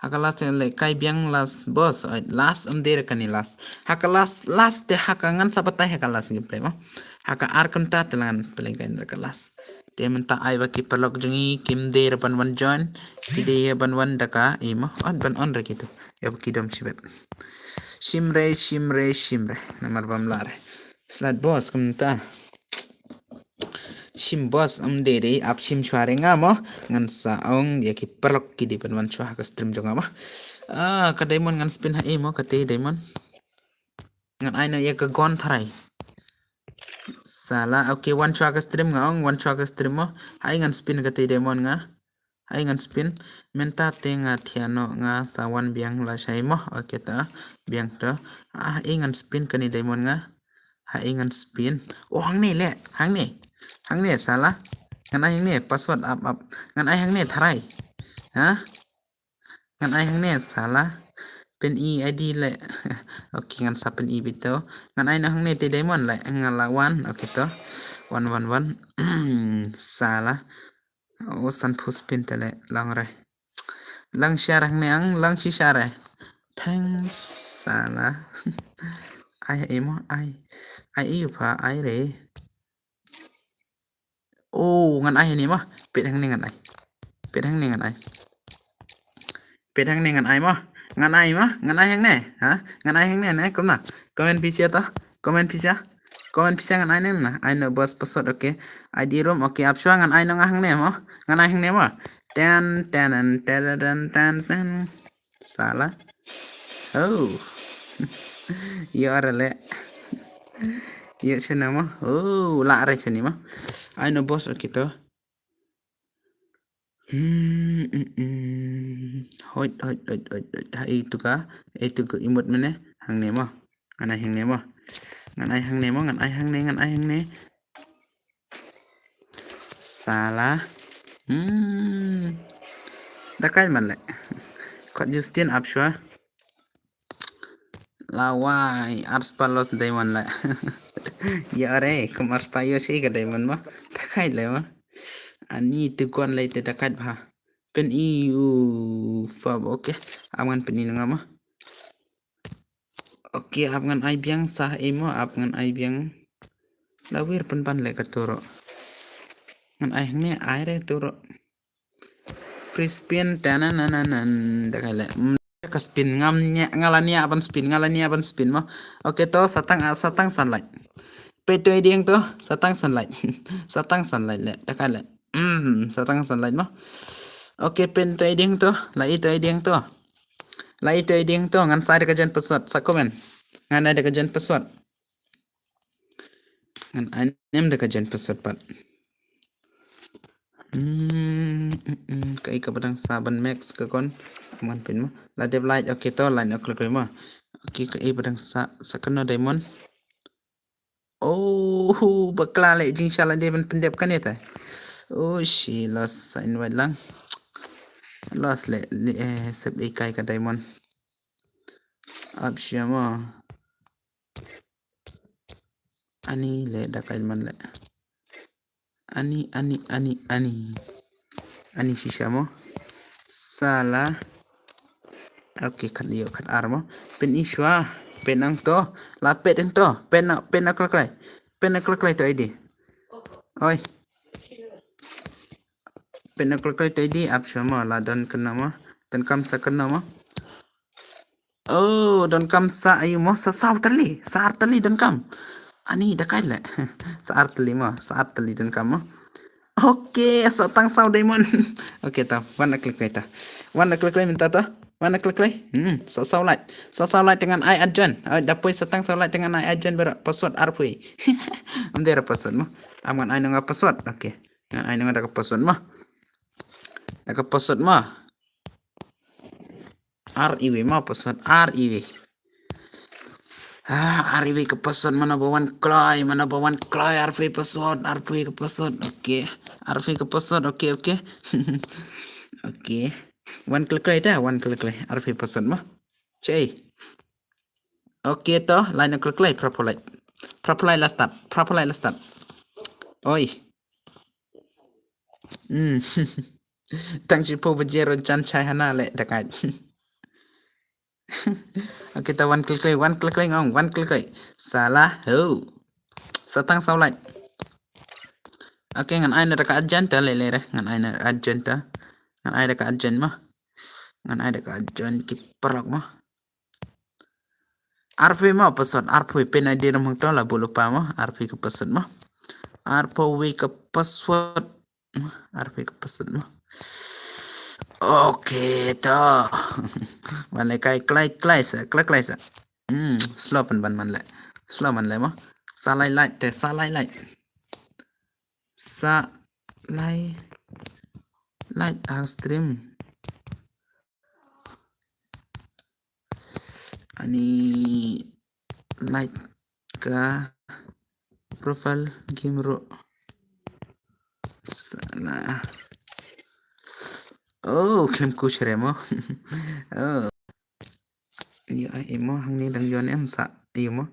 Speaker 1: haka last le kai biang last boss last der kani last haka last te haka ngan sepetai haka last gameplay mah haka arkam ta telan play kan haka last dia minta ai baki perlok jengi kim der pan wan join kide ban wan daka ima ban on re gitu ya baki dom sibet shimre namar bamlar slat boss kumta sim bos dere ap sim suare nga mo ngan sa ong ya ki perlok ki di penwan chua ka stream jonga ma ka diamond ngan spin ha mo ka te diamond ngan aina ya ka gon tharai sala okay one chua ka stream nga ong one chua ka stream mo ai ngan spin ka te diamond nga ai ngan spin menta te nga thiano nga sa one biang la sai mo okay ta biang to ai ngan spin ka ni diamond nga ai ngan spin oh hang ni salah ngan ai hang ni password up ngan ai hang ni tharai ha ngan ai hang ni salah pen id le okay ngan sa pen bito ngan ai hang ni te diamond le ngala one okay to 111 salah oh san phus pin tele lang re lang share hang ni ang lang shi share thanks salah ai emo ai yêu pha ai re oh ngan ai ni mah pet hang ni ngan ai pet hang ni ngan ai pet hang ni ngan ai mah ngan ai hang ne ha ngan ai hang ne kom na comment pisia to comment pisia ngan ai ne na ai no bos password okay id room okay ap shua ngan ai no hang ne mah ngan ai hang ne mah ten salah oh yo arale yo chena mah oh la re cheni mah ai no bos okay to hoi itu ka imut mene hang ne mo ngan ai hang ne mo ngan ai hang ne salah dakai man le kot Justin abshwa lawai ars palos diamond le ya re kum ars payo sih ka diamond mo dakai le mo ani tu kon le te dakat bha pen fab okay aman penin ngama okay apngan ai biang sah emo apngan ai biang lawir pan le ka toro ngan ai ne ai re toro free spin tanananan dakale ka spin ngalania apan spin mo okay to satang sunlight peto ideng to satang sunlight le dakale satang sunlight mo okay pen to ideng to la ito ideng to ngan sa de ka jen password sa comment ngan ada ka jen password ngan anem de ka jen password pat kai ka padang saban max ka kon man pin mo la dev light okay to line ok mo okay ka padang sa kana diamond oh bakla le jing shala de ban pendep kan eta oh shi lost sign wait lang lost le sep ikai ka diamond ab shama ani le dakai man le ani shisha mo salah okay kan yo kan armo pen iswa penang to la peten to pen klak to id oi pen klak to id ap shama la don kana mo dan kam sa kana mo oh don kam sa ayu mo sa tali don kam ani dakai le sa tali don kam mo okay satang sau diamond okay ta wana klik minta to wana klik sa sau like dengan I adjan dapoi satang sau like dengan I adjan ber password arpui amdera password mo aman ai nga password okay ngan ai nga password mo RIW mo password RIW RIW ke password mana bawan klay RIW password ke password okay RIW ke password okay okay one click RIW password mo chay okay to line click proper line last start oi Tang si po bajero chan chai hana le dekat. Kita one click on one click. Salah. Oh. Satang sau lại. Okay, ngan ai na dekat agent le le ngan ai na agent ngan ai dekat agent mah. Ngan ai dekat agent kiper mah. RP mah password RP pin ID ramang to la lupa mah RP ke password mah. RP ke password RP ke password mah. Oke toh. Mana kai klai sa. Slow pen ban man le. Slow man le mah. Salai light te salai light. Salai light stream. Ani light ka profile game ro. Salah. Oh, klaim ku chere mo. Oh. Yo ai mo hang ni dang yon em sa iyo mo.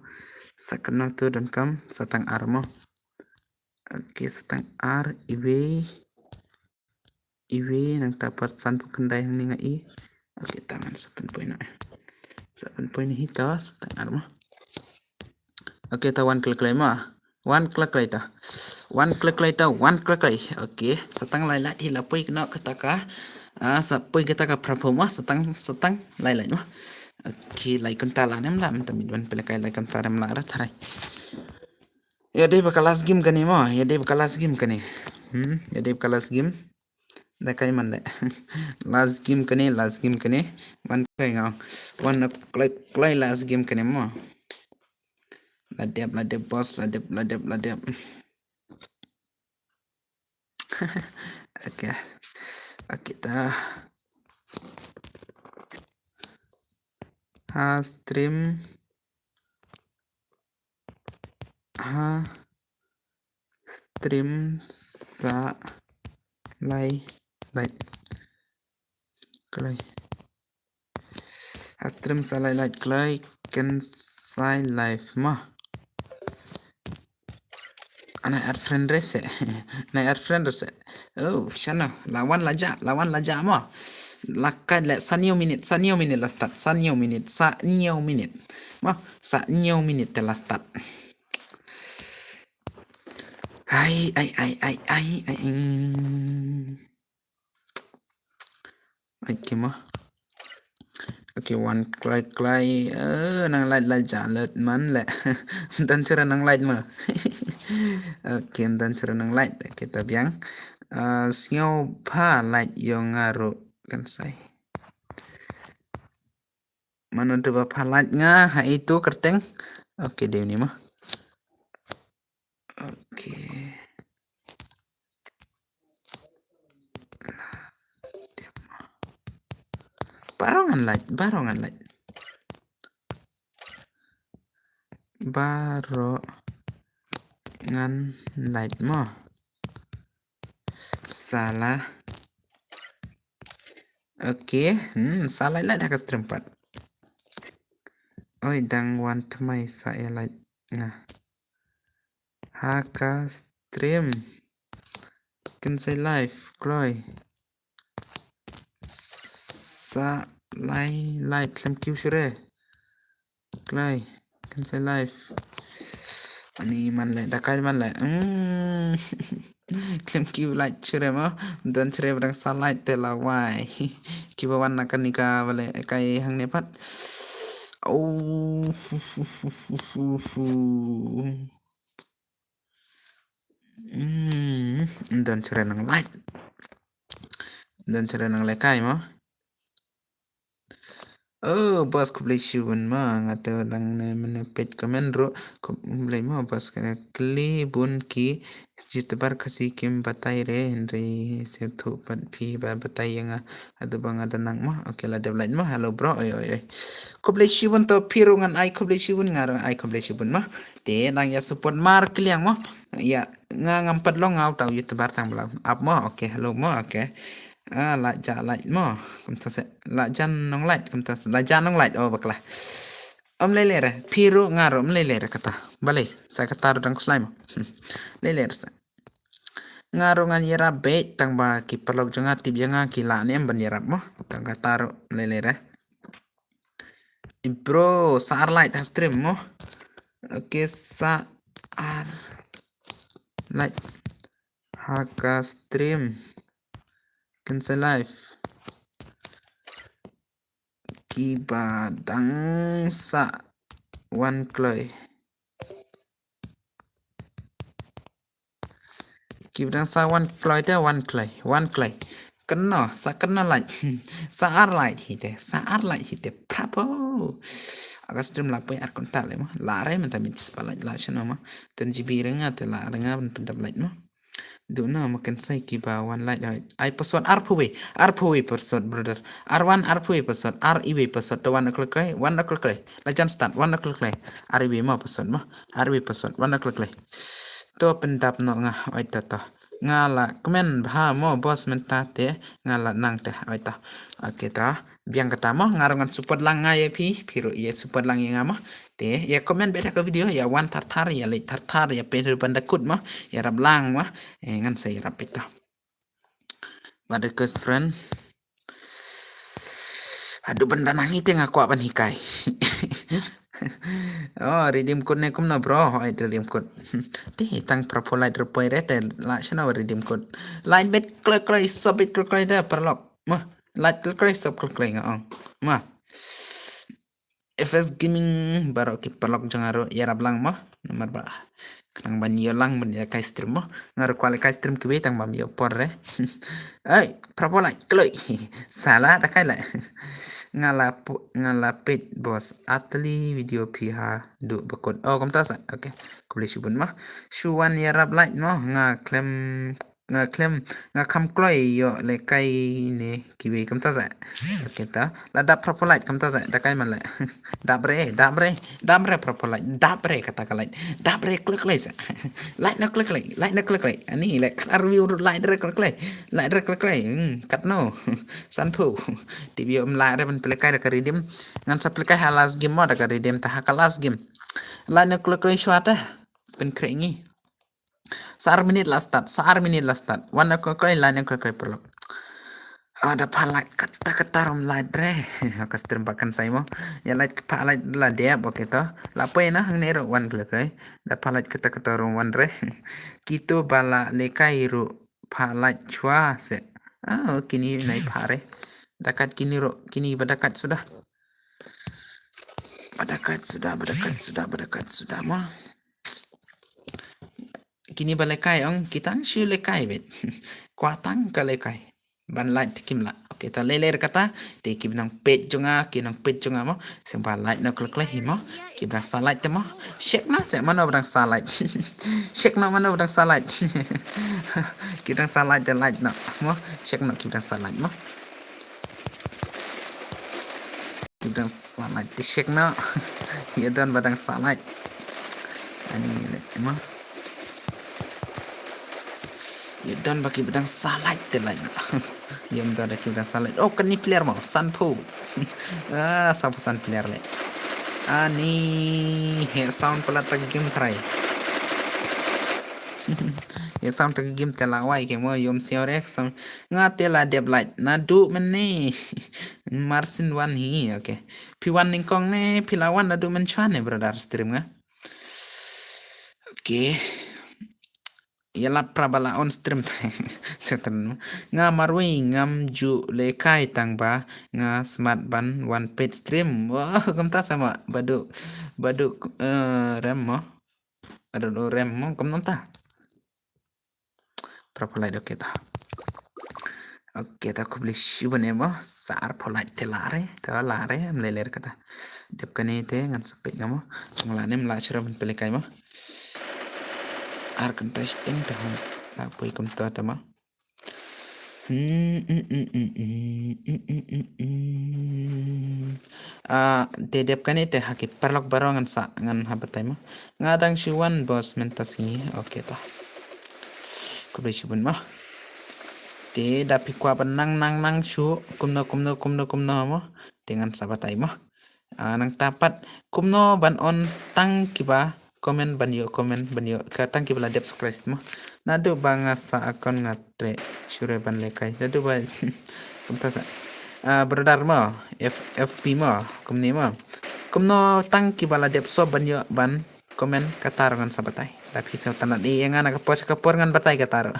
Speaker 1: Sa kana tu dan kam satang ar mo. Oke, satang ar iwe nang tapat san pukandai hang ni ngai. Oke, tangan 7.9. 7.9 hitas satang ar mo. Oke, ta one click lai mo. One click lai ta. One click lai ta. Oke, satang lai lai hi lapoi kena ketaka. Sapoi ketaka prapo mo satang lai lai mo. Oke, lai kunta la nem la tamid ban pele kai lai kunta rem la ra tharai. Ya deh bakalas game kani mo. Ya deh bakalas game kani. Ya deh bakalas game. Dah kai man le. Last game kani. Man kai ngau. One klai last game kani mo. Ladep bos, ladep. Oke. Kita stream sa lai klai. Stream sa lai klai kan sai live mah. Ana add friend rese. Oh, sana lawan laja mah. Lakai le sanyo minit la start. Sanyo minit. Mah, sanyo minit la start. Ai. Oke mah. Oke, one klai. Nang light laja let man le. Dan cara nang light mah. Oke, dan cara nang light kita biang. Sio pa light yang ngaruh kan saya. Mana tu pa light nga itu kerteng. Oke, dia ni mah. Oke. Barongan light. Barongan light mah. Salah. Oke, salah light dah stream 4. Oi, dang wan tmai saya light nga. Haka stream. Kan saya live, kloi. Sa light lam kiu sire. Kloi, kan saya live. Ani man le, dakai man le. Klaim kiu light sire mo. Dan sire berang sa light tela wai. Kiba wan akan nika bale kai hang nepat. Oh. Dan sire nang light. Dan sire nang lekai mo. Oh, bos ku boleh siun mang atau lang na menepet komen ro boleh mo bos kena kli bun ki jutebar kasi kim batai re henry setu pat pi ba batai yang ada bang ada nang mo okay lah dev lain mo hello bro oi ku boleh siun to pirungan ai ku boleh siun ngar ai ku boleh siun mah te nang ya support mar kliang mo ya ngampat lo ngau tau youtuber tang belau up mo okay hello mo okay laja light mo kumta se lajan nong light kumta lajan nong light oh baklah lelere piru ngaro lelere kata balik saya kata dang slime lelere sa ngarungan yera be tang ba ki perlok jonga tip jonga ki la nem ban yerap mo tang ka taruh lelere bro saar light has stream mo oke saar light haka stream cancel live ki badang sa one kloy Kibran sa one kloy te one kloy kena sa kena light saar light hite prapo aga stream la pe ar kontal le mo la re men tamin spala la shano mo ten jibi renga te la renga ben pendap light mo do na makan sai ki ba one light ai password arpuwe password brother r1 arpuwe password riwe password to one o'clock la jan start one o'clock riwe mo password mo riwe password one o'clock to pendap no nga oi ta ngala komen ha mo bos menta te ngala nang te oi ta oke ta biang kata mo ngarangan support lang nga ye piro ye support lang yang ama te ya komen beda ke video ya wan tartar ya le tartar ya pedo bandakut mo ya rab lang mo ngan saya rap ita Badekes friend aduh benda nangi te ngaku apa hikai oh redeem code ne kumna bro ai redeem code te tang propolite repoi rete la chana redeem code line bet klik sobit klik da perlok mah light klik sob klik nga mah FS Gaming baru ki perlok jangaro ya rablang mah nomor ba kanang ban yolang ban ya kai stream mo ngar kwal kai stream ki betang bam yo porre ai propolite klik salah da kai la ngala page bos atli video piha du bakot oh kom tasa okay kubli shubun mah shuwan ya rab light no nga klem nga kam kloy yo le kai ne kiwi kom tasa okay ta la da proper light kom tasa da kai man la dabre proper light dabre kata light dabre klik light na klik ani le review light klik kat no sanpu di video light man pelekai da redeem ngan sa pelekai halas game mo da redeem ta hakalas game light na klik shwata pen krengi Saar minit last start. Wana ko line ko perlo. Ada palak kata rom ladre. Aku terbakan saya mo. Ya light palak la dia oke to. La pena hang nero wan kai. Da palak kata rom wan re. Kito bala lekai ru palak chua se. Kini nai pare. Dakat kini badakat sudah. Badakat sudah mo. Kini balekai ong kitang shu lekai bet kuatang ka lekai ban light kim la oke ta leler kata te kim nang pet jonga mo sing ba light na klek mo ki bra salat mo shek na se mana bra salat shek na mana bra salat ki bra salat de light na mo shek na ki bra salat mo ki bra salat de shek na ya dan badang salat ani mo ya dan bagi bedang salat de lain yang dah ada bedang salat oh kan ni player mau sanpo sapu san player le ani he sound pala tag game try ya sound tag game telawai ke mo yom siore sam ngate la deb light na du meni marsin one hi okay pi1 ningkong ne pilawan na du men chane brother stream nga okay yala prabala on stream setan nga marwi ngam ju lekai tangba nga smart ban one page stream wah kamta sama badu rem mo badu rem mo kamta propolai do kita oke ta kubli shibune mo sar polai telare ta lare mleler kata dep kanete ngan sepet ngamo nglane mla chira ben pelekai mo ar contesting tahun lapoi kom to tama dedep kan itu haki perlok barongan sa ngan habatai ma ngadang siwan bos mentasi oke ta kubri sibun ma te dapi kwa nang shu kumno mo dengan sabatai ma nang tapat kumno ban on stang kiba komen banyo katang kibla dep subscribe mo nadu banga sa akon ngatre sure ban lekai nadu ba kumta sa brodar mo FP mo kumni mo kumno tang ki bala dep so ban yo ban komen katar ngan sabatai tapi sa tanat i nga kapor ngan batai katar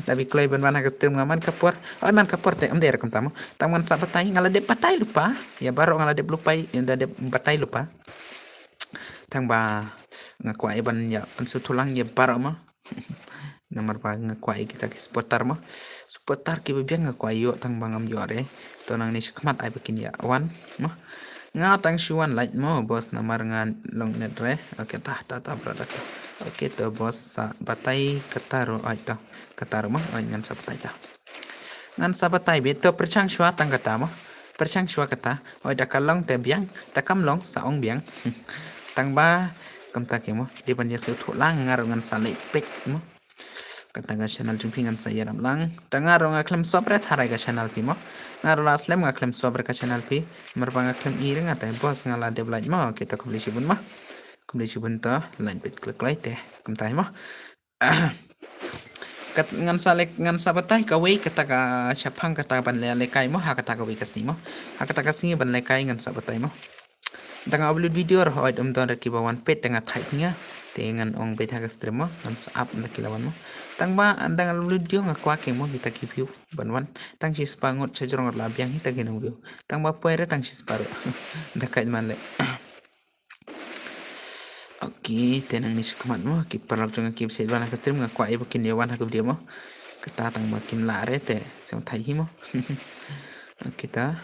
Speaker 1: tapi klay ban man hagas tem ngaman kapor ay man kapor te amde rakam tamo tangan sabatai ngala dep batai lupa ya baro ngala dep lupa inda dep batai lupa tang ba ngakwai ban ya pensutulang ya baro mo namar ba ngakwai kita ki supportar ki biang ngakwai yo tang bangam yo re to nang ni skmat ai bikin ya wan mo nga tang shuan light mo bos namar ngan long net re oke tah brother oke to bos sa batai kataro ai to kataro mo ai ngan sa batai ta ngan sa batai be to perchang shua tang kata mo perchang shua kata oi da kalong te biang ta kam long sa ong biang tang ba kam ta ke mo di ban yesu thu lang ngar ngan sa le pek mo kata ga channel jumpi ngan sa yaram lang tanga ro nga klem sobre tharai ga channel pi mo ngaro la slem nga klem sobre ka channel pi merbang klem ire nga te bos ngala de blaj mo kita kumli sibun ma kumli sibun to lain pet klik lai te kum tai mo kat ngan salek ngan sabatai ka wei kata ka chapang kata ban le kai mo ha kata ka wei ka si mo ha kata ka singi ban le kai ngan sabatai mo tanga upload video ro hoi don ra ki bawan pet tanga thai nya dengan ong beta ka stream mo ngan sa up na kilawan mo tang ba andang upload video nga kwa ke mo bita ki view banwan tang si spangot sa jorong la biang hita ginong view tang ba puere tang si sparo dakai man le oke tenang ni sikumat mo ki parlok jong ki se bana ka stream nga kwa ibu kin yawan ha video mo kata tang ba kim la re te se thai hi mo kita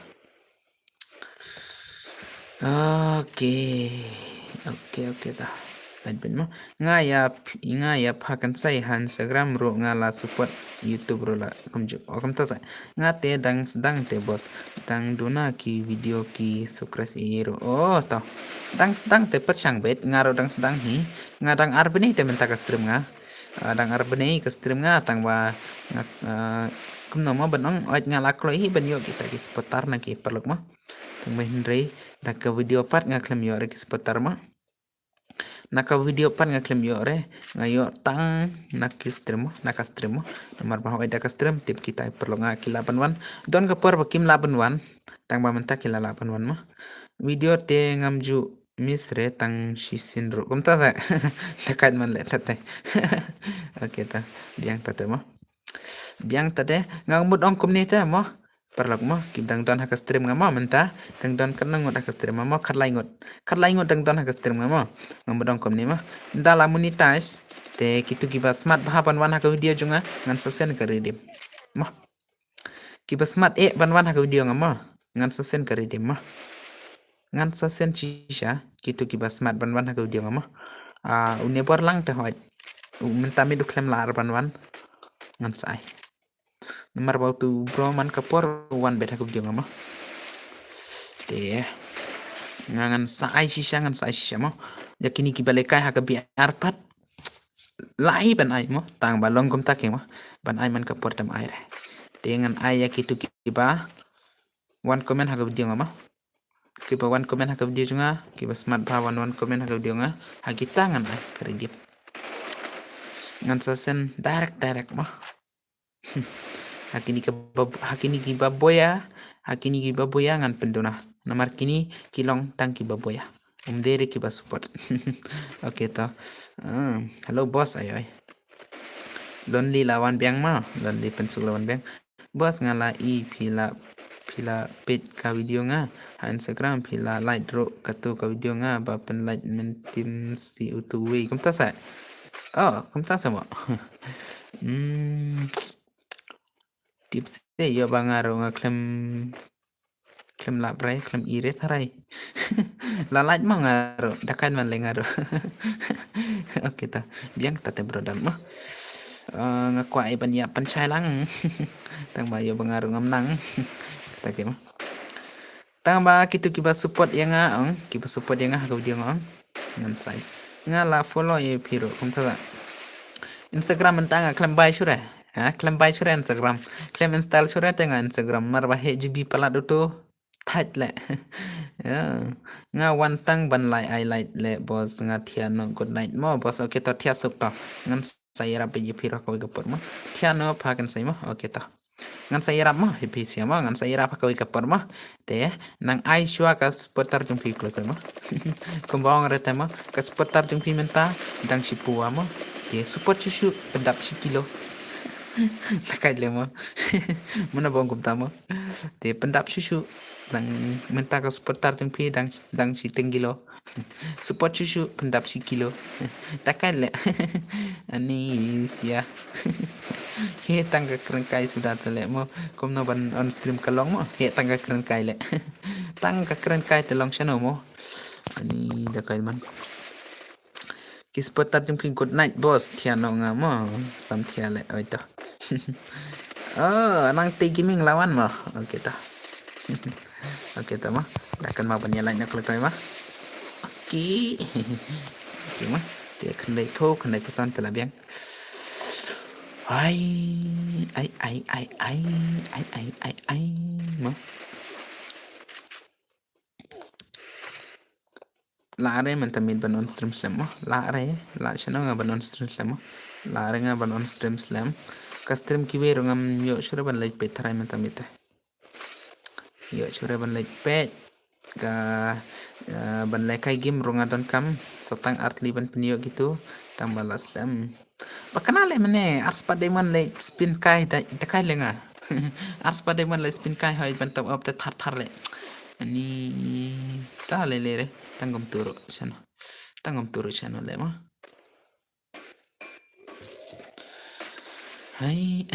Speaker 1: oke dah admin mo nga ya phakan sai han Instagram ro nga la support YouTube ro la kamju okam ta sa nga te dang te bos dang duna ki video ki sukras iro oh to dang te pachang bet nga ro dang hi nga dang arbeni te menta ka stream nga dang arbeni ka stream nga tang ba kumno mo banong oi nga la kloi hi ban yo kita ki seputar na ki perluk mo tang ba hindrei naka video part nga klem yo re ki seputar mo naka video part nga klem yo re ngayo tang naki stream mo naka stream mo nomor bah oi daka stream tip kita perlu nga ki 81 don ka por bakim 81 tang ba menta ki 81 mo video te ngamju misre tang shisin ro kumta sa takat man le tate oke ta biang tate mo biang tade ngamut ong kumni ta mo perlak mo ki dang don haka stream nga mo menta dang don kan ngot haka stream mo khatlai ngot dang don haka stream nga mo ngamut ong kumni mo ndala monetize te kitu kiba smart bahaban wan haka video junga ngan sasen ka redim mo kiba smart ban wan haka video nga mo ngan sasen ka redim mo ngan sasen chisha kitu kiba smart ban wan haka video nga mo une bor lang te hoit menta mi du klem lar ban wan ngan sai nomor bau tu bro man kapor wan beta video ngama te ngan sai shisha mo yakini ki balekai ha ka bi arpat lai ban ai mo tang balong kum tak mo ban ai man kapor tam ai re te ngan ai yakitu ki ba one comment ha ka video ngama ki ba one comment ha ka video junga ki ba smart ba one comment ha ka video nga ha kita ngan ai kredit ngan sasen direct mo hakini ki baboya ngan pendona namar kini kilong tang ki baboya umdere ki ba support oke to hello boss ay lonely lawan biang ma lonely pensuk lawan biang bos ngala i pila page ka video nga ha Instagram pila like ro katu ka video nga ba pen like mentim si utuwi kumta sa kumta sa mo tips yo bangaro nga klem la bray klem ire tharai la laj mo ngaro dakan man le ngaro oke ta biang ta te bro dal mo nga kwai ban ya pan chai lang tang ba yo bangaro ngam nang ta ke mo tang ba kitu kiba support yang nga kiba support yang nga video nga ngan sai nga la follow ye piro kum ta Instagram mentang klem bai sure klem bai sure Instagram klem install sure tengah Instagram marba HGB pala duto tight le nga wantang ban lai I like le bos nga thia no good night mo bos okay to thia suk to ngan saya rap je pira kau kapur mah piano pakan saya mah oke ta ngan saya rap mah hepi siapa ngan saya rap kau kapur mah te nang ai shua ka seputar jung pi klok mah kembang rete mah ka seputar jung pi menta dang si puwa mah te support susu pendap si kilo takai le mah mana bong kum tama te pendap susu dang menta ka seputar jung pi dang si tenggilo support susu pendap si kilo takai le ani sia he tangga kerengkai sudah telek mo kom no ban on stream kalong mo he tangga kerengkai le tangga kerengkai telong channel mo ani dakai man kis potat jum good night boss tiano nga mo sam tia le oi to oh nang te gaming lawan mo okay ta okay ta mo dakan ma ban yalai nak lekai ma okay okay ma dia kendai tho kendai pesan telah biang ai mà lạ đấy mình tầm mình bật on stream slam lạ đấy lạ cho nó bật on stream slam lạ đấy bật on stream slam cái stream kia rồi ngam yo sure ban like pet thay mình tầm mình yo sure ban like pet ka ban like kai game rồi ngadon kam setang artli ban penyo gitu tambah lah slam Bakanale mene ars pademan le spin kai da kai lenga ars pademan le spin kai hoy bantam op te thar le ani ta le re tangom turu chano le ma ai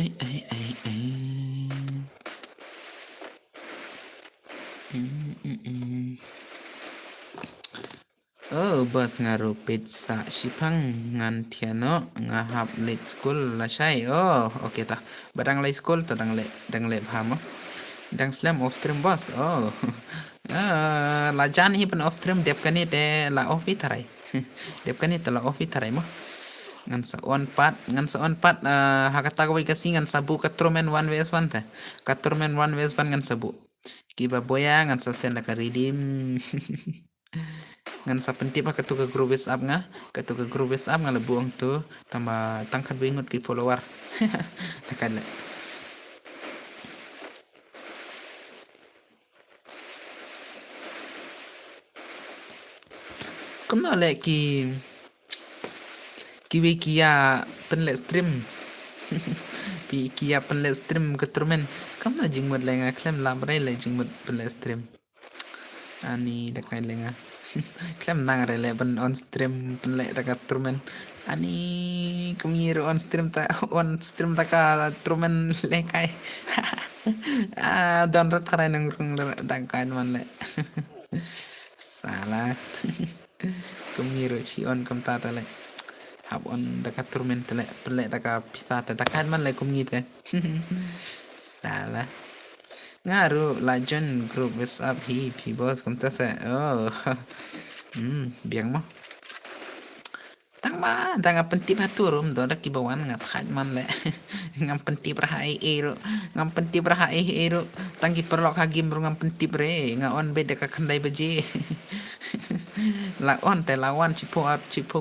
Speaker 1: oh bos ngaru pizza sipang ngan tiano ngahap late school la syai oh okay ta barang late school to dang le pham dang slam off stream bos oh la jan hi pan off stream dep kani te la off itarai dep kani te la off itarai mo ngan sa on pat hakata ko kasi ngan sabu katromen 1vs1 ta katromen 1vs1 ngan sabu kiba boya ngan sa sen la ka redeem ngan sa pentip ka tu ka group WhatsApp nga lebuang tu tambah tangkat bingut ki follower takkan le kumna le ki kia penle stream pi kia penle stream keturmen kamna jingmut le nga klem lamre le jingmut penle stream ani dakai le nga klem nang rele ban on stream penle taka trumen ani kumiro on stream ta ka trumen le kai don ratara nang rung dakai man le salah kumiro chi on kam ta le hab on taka trumen tele penle taka pisa ta dakai man le kumite salah ngaru lajon group WhatsApp hi bos kum ta sa oh biang mo tang pentip haturum do dak kibawan ngat khat man le ngam pentip raha ero tang ki perlok hagim ngam pentip re nga on be deka khandai beje la on te lawan cipo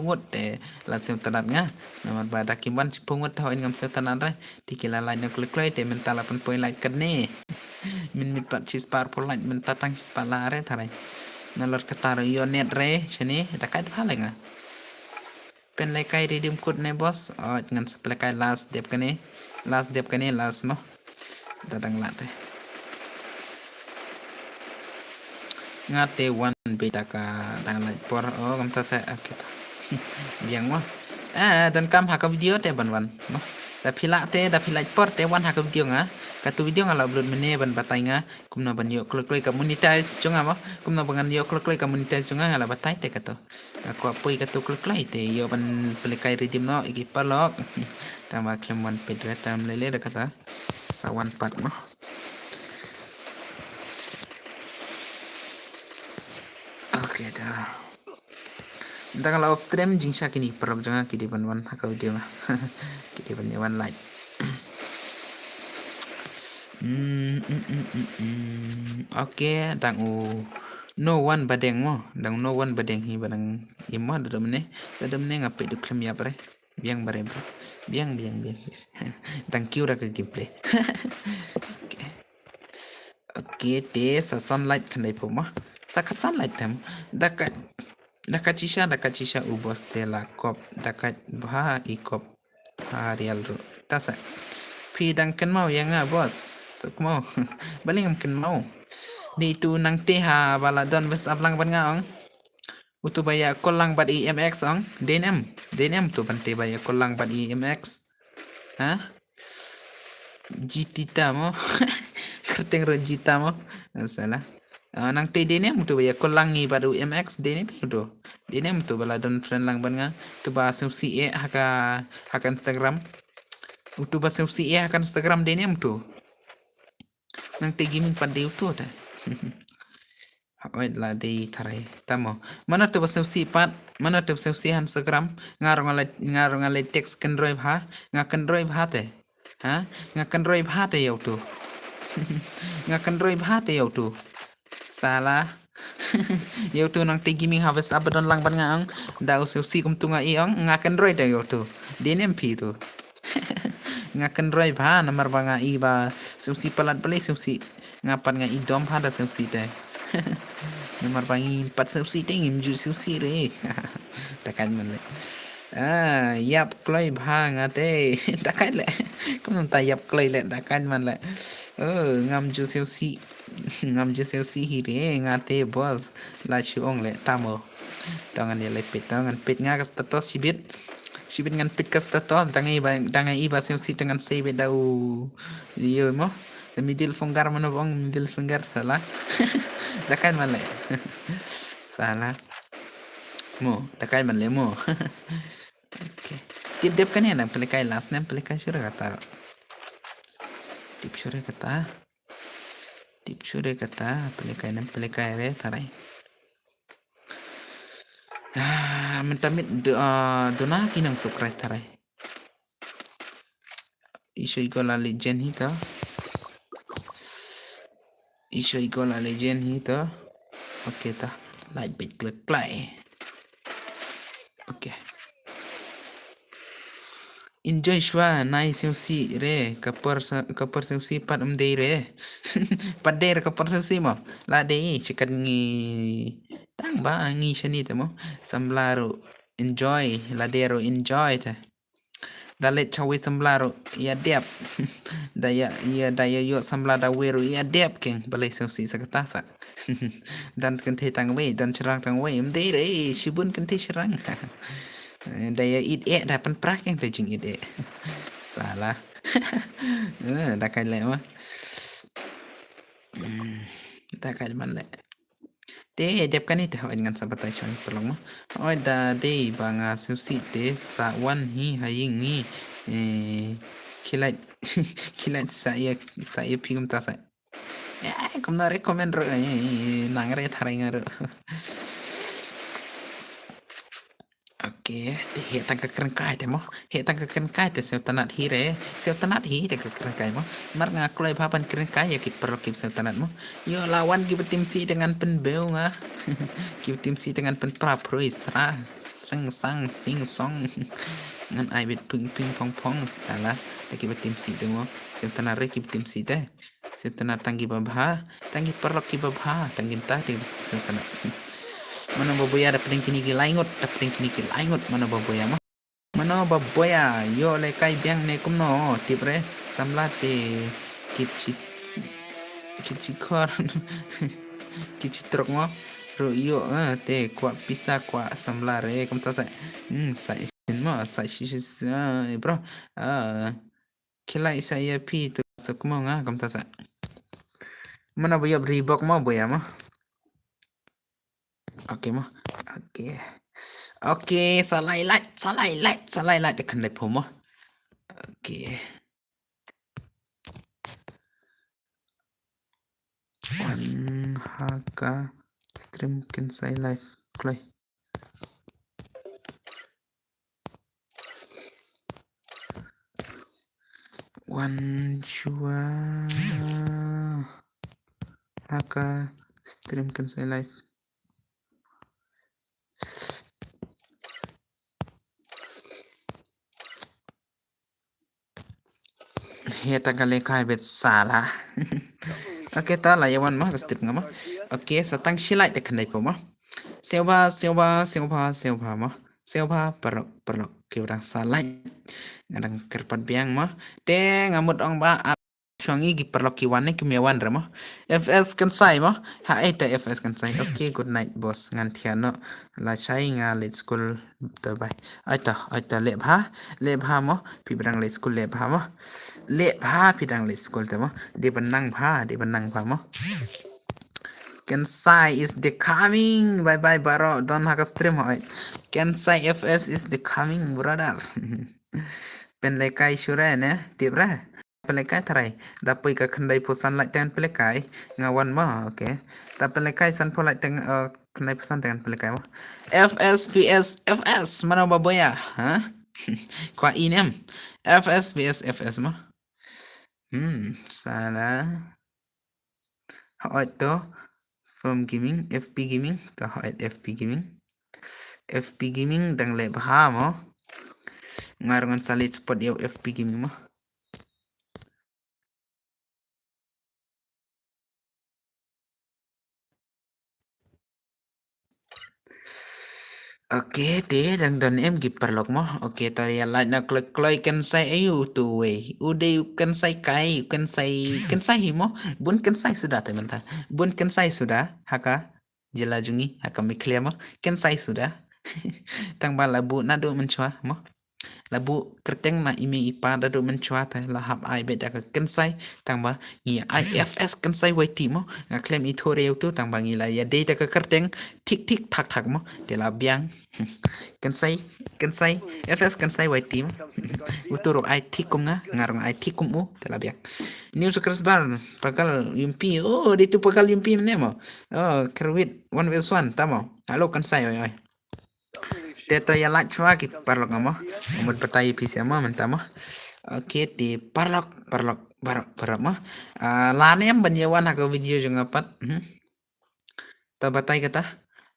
Speaker 1: ngut te la sem tanat nga namat bada kimban cipo ngut ho ngam sem tanat re dikila la nya klek te mental 8 poin like kene min mit pat cis par pol like men tatang cis pala re tharai nalor kataro yo net re chene dakat phale nga pen lekai redeem code ne bos ngan supply last dep kane last mo dadang late ngate one beta ka dang like por kam ta sa kita biang mo dan kam ha ka video te ban no da phila por te wan ha ka video nga ka tu video nga la upload mene ban batai nga kumna ban yo klik ka monetize chunga mo kumna bangan yo klik ka monetize chunga la batai te ka to aku apoi ka tu klik te yo ban pelikai redeem no iki palok tama klem wan pedra tam lele kata sawan pat mo okay dah Entah kalau off stream jingsa kini perok jangan kidi ban wan hakau dia mah kidi ban wan like okay dang no one badeng mo dang no one badeng hi badang imma dadam ne ngape du klem ya bare Biang bare bro. Biang. Thank you dah ke gameplay. Okay. Okay, te sa sunlight kan dai poma. Sakat sunlight tem. Dakat cisha ubos te la kop dakat bah ikop harial ro. Tasa. Pidang kan mau yang bos. Sok mau. Baling kan mau. Di tu nang te ha baladon bes ablang ban ngaong. Utu baya kolang bat IMX ong. DNM tu bante baya kolang bat IMX. Ha? Jitita mo. Kerteng ro jita mo. Salah. Nang te DNM tu baya kolang ni badu MX DNM tu. DNM tu baladon friend lang ban nga. Tu ba susi haka Instagram. Utu ba susi haka Instagram DNM tu. Nang te gaming pad de tu ta. Wait lah di tarai tamo mana tu pasal sifat mana tu pasal si Instagram ngarong alai teks kendroi bha ngakendroi bha te ha ngakendroi bha te yau tu ngakendroi bha te yau tu salah yau tu nang tegi ming harvest abadon lang ban ngang dau si kum tunga iong ngakendroi te yau tu DNMP tu ngakendroi bha namar banga iba si palat beli si ngapan nga idom bha da si te Nomor pangi 4 susi tingin ju susi re. Takkan man le. Yap kloi bhang ate. Takkan le. Kom nam ta yap kloi le takkan man le. Ngam ju susi. Ngam ju susi hi re ngate bos. La chuong le tamo. Tangan dia le pit tangan pit nga ka status sibit. Sibit ngan pit ka status tangai iba susi dengan save dau. Yo mo. Middle finger mana bang middle finger salah. Takkan man le. Salah. Mo, takkan man le mo. Okay. Tip kan ya na pelikai last name pelikai sure kata. Tip sure kata pelikai nam pelikai re tarai. Mentamit dona kinang subscribe tarai. Isu igola legend hita. Okay ta. Like bit klik play. Okay. Enjoy shwa nai si re kapar si pat dei re. Pat dei kapar si mo. La dei chikat ngi tang ba ngi shani te mo. Samlaro enjoy la dero enjoy te. Dalet chawi samlaro ya dep. Daya yo samla da weru ya dep king balai si sakatasa. Dan kente tang we dan serang tang we dei re shibun kente serang. Daya id dapat prak yang tajing id salah dah kai le mah dah kai man le te dep kan itu dengan sahabat Aisyah tolong mah da de banga susi te sa wan hi haying ni kilat saya pingum ta sa kom na recommend ro nang re tharai ngar Oke, he tangka kerengkai te mo. He tangka kerengkai te sel tanat hi re. Sel tanat hi te kerengkai mo. Mar ngakloi papan kerengkai ya kip perlo kip sel tanat mo. Yo lawan kip tim si dengan penbeu nga. Kip tim si dengan pen praproi sra. Sang sing song. Ngan ai bit ping pong salah. Kip tim si te mo. Sel tanat re kip tim si te. Sel tanat tanggi babha. Tanggi perlo kip babha. Tanggi tah di sel tanat. Mana baboya ada peling kini laingot mana baboya mah mana baboya yo le kai biang ne kumno tipre samla te kici kor kici truk mo ro yo te kwa pisa kwa samla re kum ta sa mo sa shi bro kilai saya pi tu sukmo nga kum ta sa mana boya ribok mo boya mah Oke mah. Oke, salah light dekan lepo mah. Oke. Haka stream kan saya live play. Shua Haka stream kan saya live. Heta kali kai bet salah. Oke ta la yawan mah step ngama. Oke satang silai de kandai po mah. Silva mah. Silva perlu ke orang salah. Ngadang kerpat biang mah. Te ngamut ong ba Shangi gi perlu kiwan ni kimiawan rama. FS kan sai mah. Ha eta FS kan sai. Oke good night boss ngan tiano la chai nga let school to bai. Aita le bha mah pi brang let school le bha mah. Le bha pi dang let school te mah. Di benang bha mah. Kensai is the coming. Bye bye baro. Don't have a stream hoy. Kensai FS is the coming brother. Penlekai sure ne tibra. Penlekai tarai. Dapoi ka khandai pusan like ten penlekai ngawan ma okay. Ta penlekai san po like ten khandai pusan ten penlekai ma. FS PS FS mana baboya ha? Kwa inem. FS PS FS ma. Salah. Hoy to. From gaming FP gaming ta hoy FP gaming dang le bha mo ngarangan salit spot yo FP gaming mo Oke te dang don em gi perlok mo oke ta ya la na kloi kan sai ayu tu we ude kan sai kai kan sai mo bun kan sai sudah teman ta bun kan sai sudah haka jela jungi haka miklia mo kan sai sudah tang bala bu na do menchwa mo labu kerteng na imi ipa da do menchua ta la hab ai be da ka kensai tang ba ngi IFS kensai wai ti mo nga claim i thore tu tang ba ngi la ya de ta ka kerteng tik tik thak thak mo de la biang kensai FS kensai wai ti mo uturo ai tik kum nga ngarong ai tik kum u de la biang news kres bar pakal yumpi oh de tu pakal yumpi ne mo oh kerwit 1 vs 1 tamo halo kensai oi oi Teto ya la chua ki parlok ngamo umut petai pisi amo mentamo oke di barok mah lan em banyawan ha video jeng apat ta batai kata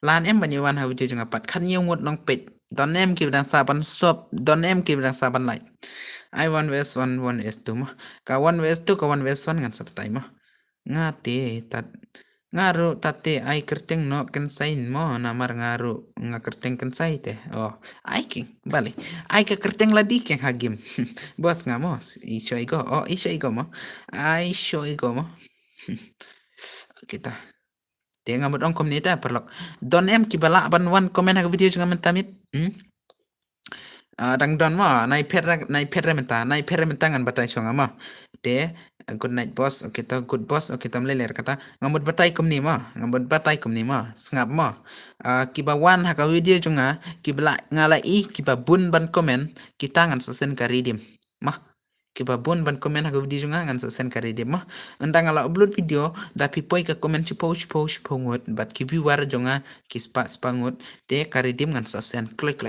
Speaker 1: lan em banyawan ha video jeng apat kan ngut nong pet don em ki bidang saban sop don em ki bidang saban like I 1 vs 1 1 vs 2 mah ka 1 vs 2 ka 1 vs 1 ngan saptai mah ngate tat ngaru tate ai kerteng no kensain mo namar ngaru kerteng kensai teh oh ai king balik ai ke kerteng ladi keng hagim bos ngamos isyo igo oh isyo igo mo ai isyo igo mo kita dia ngamut ong komunita perlok don em kibala ban wan komen hak video jangan mentamit dang don mo nai pet menta ngan batai songa mo de good night boss kita good boss kita meleler kata ngamut batai kum ni ma sngap mo kiba wan haka video junga kibla ngala I kiba bun ban komen kita ngan sesen karidim mah kiba bun ban komen haka video junga ngan sesen karidim mah endang ngala upload video da pipoi ka komen chupo ngut bat ki viewer junga kispa spangut de karidim ngan sesen klik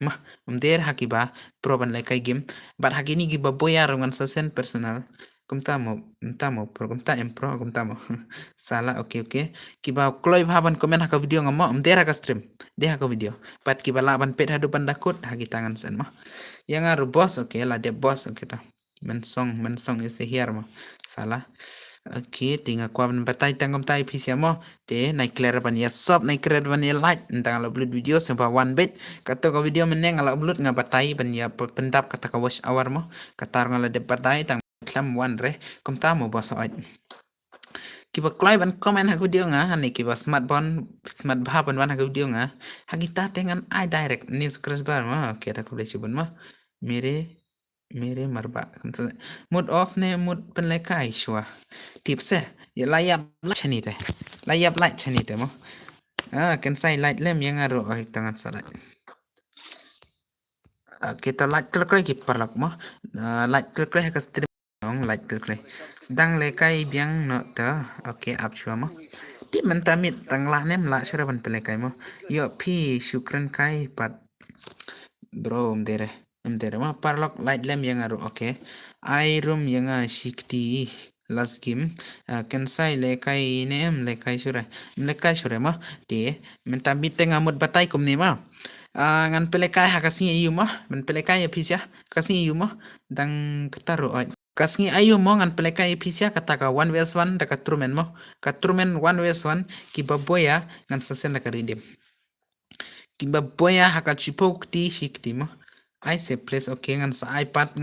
Speaker 1: mah umder hakiba proban lai kai game bat hakini giba boya ngan sesen personal kumtamo kumta empro kumtamo salah oke kiba kloi bhaban komen haka video ngamo umder haka stream de haka video bat kiba laban pet hadu pandakut hagi tangan sen mah yang aru boss oke la de boss oke ta mensong is here mah salah oke tinggal kuaban batai tangkom tai pisiamo te naik clear ban ya sop naik clear ban ya like entang ala upload video sampai 1 bit kata ka video meneng ala upload nga batai ban ya pendap kata ka watch hour mo kata ngala de batai tang klam wan re kom tamo bos oi kiba klai ban comment hak video nga hani kiba smart bha ban wan hak video nga hagita dengan I direct news crash bar ma kita ka boleh cubun ma mere marba mood off ne mood penlekai shua tips ya layap light chani te mo kan sai light lem yang aro tangan salat kita light klik ki parlak mo light klik ka stream ong light klik sedang lekai biang no ta oke up chua mo ti mentamit tanglah nem la syaraban pelekai mo yo pi syukran kai pat bro mdere ma parlak light lem yang aro oke I room yang shikti last game kan sai lekai nem lekai sure ma ti mentamit tengamut batai kum ni ma ngan pelekai hakasi yu ma men pelekai ya pisya kasi yu ma dang ketaro kasngi ayu mo ngan pelekai pisia kata ka 1 vs 1 da katrumen mo katrumen 1 vs 1 ki baboya ngan sasen da karidim ki baboya haka chipok ti shikti mo ai se place okay ngan sa iPad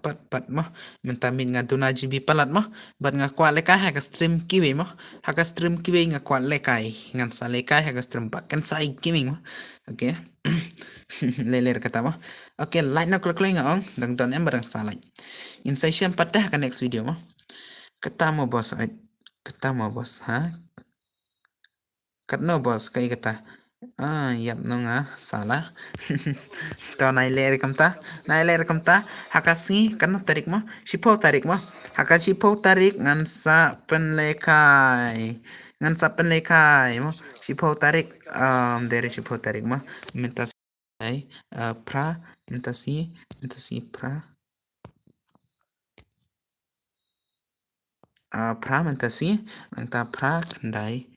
Speaker 1: pat mo mentamin nga duna GB palat mo bat nga kwa lekai haka stream kiwi mo haka stream kiwi nga kwa lekai ngan sa lekai haka stream pat kan sa gaming mo okay leler kata mo okay like na klik nga ong dang don em barang sa like insai siam patah ka next video mo kata mo bos ha kat no bos kai kata yap no nga salah to nai ler kamta hakasi kan tarik mo sipo tarik mo hakachi po tarik ngan sa penlekai mo sipo tarik dari sipo tarik mo minta ai pra minta si pra mentasi menta pra kendai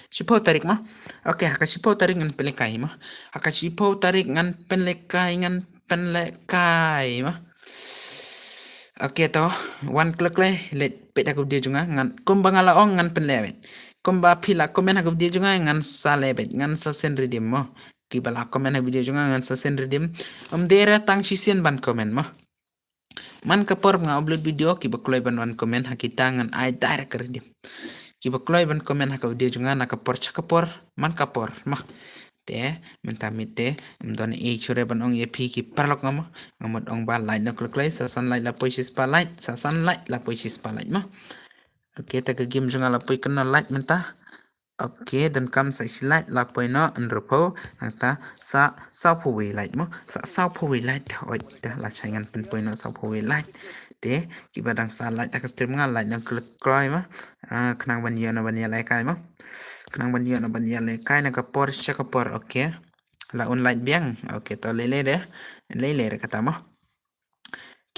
Speaker 1: sipo tarik mah oke haka sipo tarik ngan pelekai mah haka sipo tarik ngan penlekai mah oke to one klik le let pet aku dia juga ngan kumbangala ong ngan penlewet kumba pila komen aku dia juga ngan salebet ngan sasen redim mah kibala komen aku dia juga ngan sasen redim dera tang sisen ban komen mah man kapor nga upload video ki bakloi ban wan komen hakita ngan ai direct redim ki bakloi ban komen haka video junga na kapor man kapor mah te mentamite mdon e chure ban ong epi ki parlok ngam ngamot ong ba light no kloi sa sunlight la poisis pa light sa sunlight la poisis pa light mah okay ta game junga la poi kena light menta okay dan kam sa slide la poi no andropo ta sa phui light mo sa phui light oi ta la changan pen poi no sa phui light te ki badang sa light ta stream nga light no kloi ma knang ban yo no ban ya lai kai ma knang ban yo no ban ya lai kai na ka por okay la on light biang okay to lele kata mo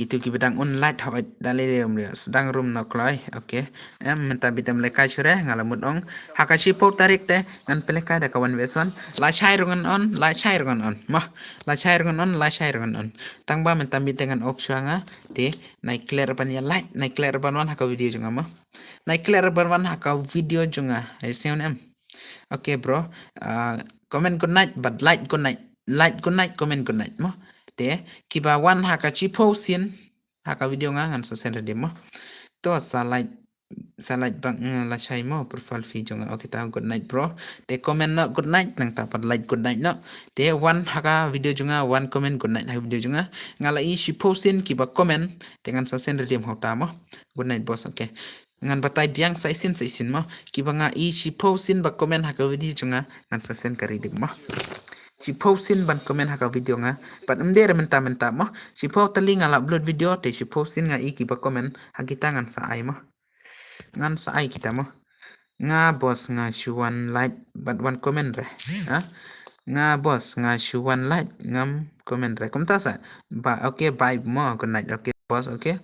Speaker 1: gitu ki bedang light hawat dalile sedang room no kloi okay menta bitam lekai chure ngalamut ong hakachi po tarik te ngan peleka da kawan beson la chai rungan on mah la chai rungan on tangba menta bitengan off suanga te naik clear ban ya light naik clear ban wan haka video junga mah naik clear ban wan haka video junga seon em okay bro comment good night but light good night comment good night mah te kiba wan haka chipo sin haka video nga ngan sa sender demo to salite bang la chai mo profile video nga okay ta good night bro te comment no good night nang ta pat like good night no te wan haka video junga one comment good night haka video junga ngala i chipo sin kiba comment dengan sa sender demo ta mo good night boss okay ngan batai biang sa isin mo kiba nga i chipo sin ba comment haka video junga ngan sa sen kari demo si postin ban komen haka video nga pat mdere menta mo si po tali nga upload video te si postin nga iki ba komen hakita ngan sa ai mo ngan sa ai kita mo nga boss nga shuan light but one comment re ha nga boss nga shuan light ngam comment re kumta sa ba okay bye mo good night okay boss okay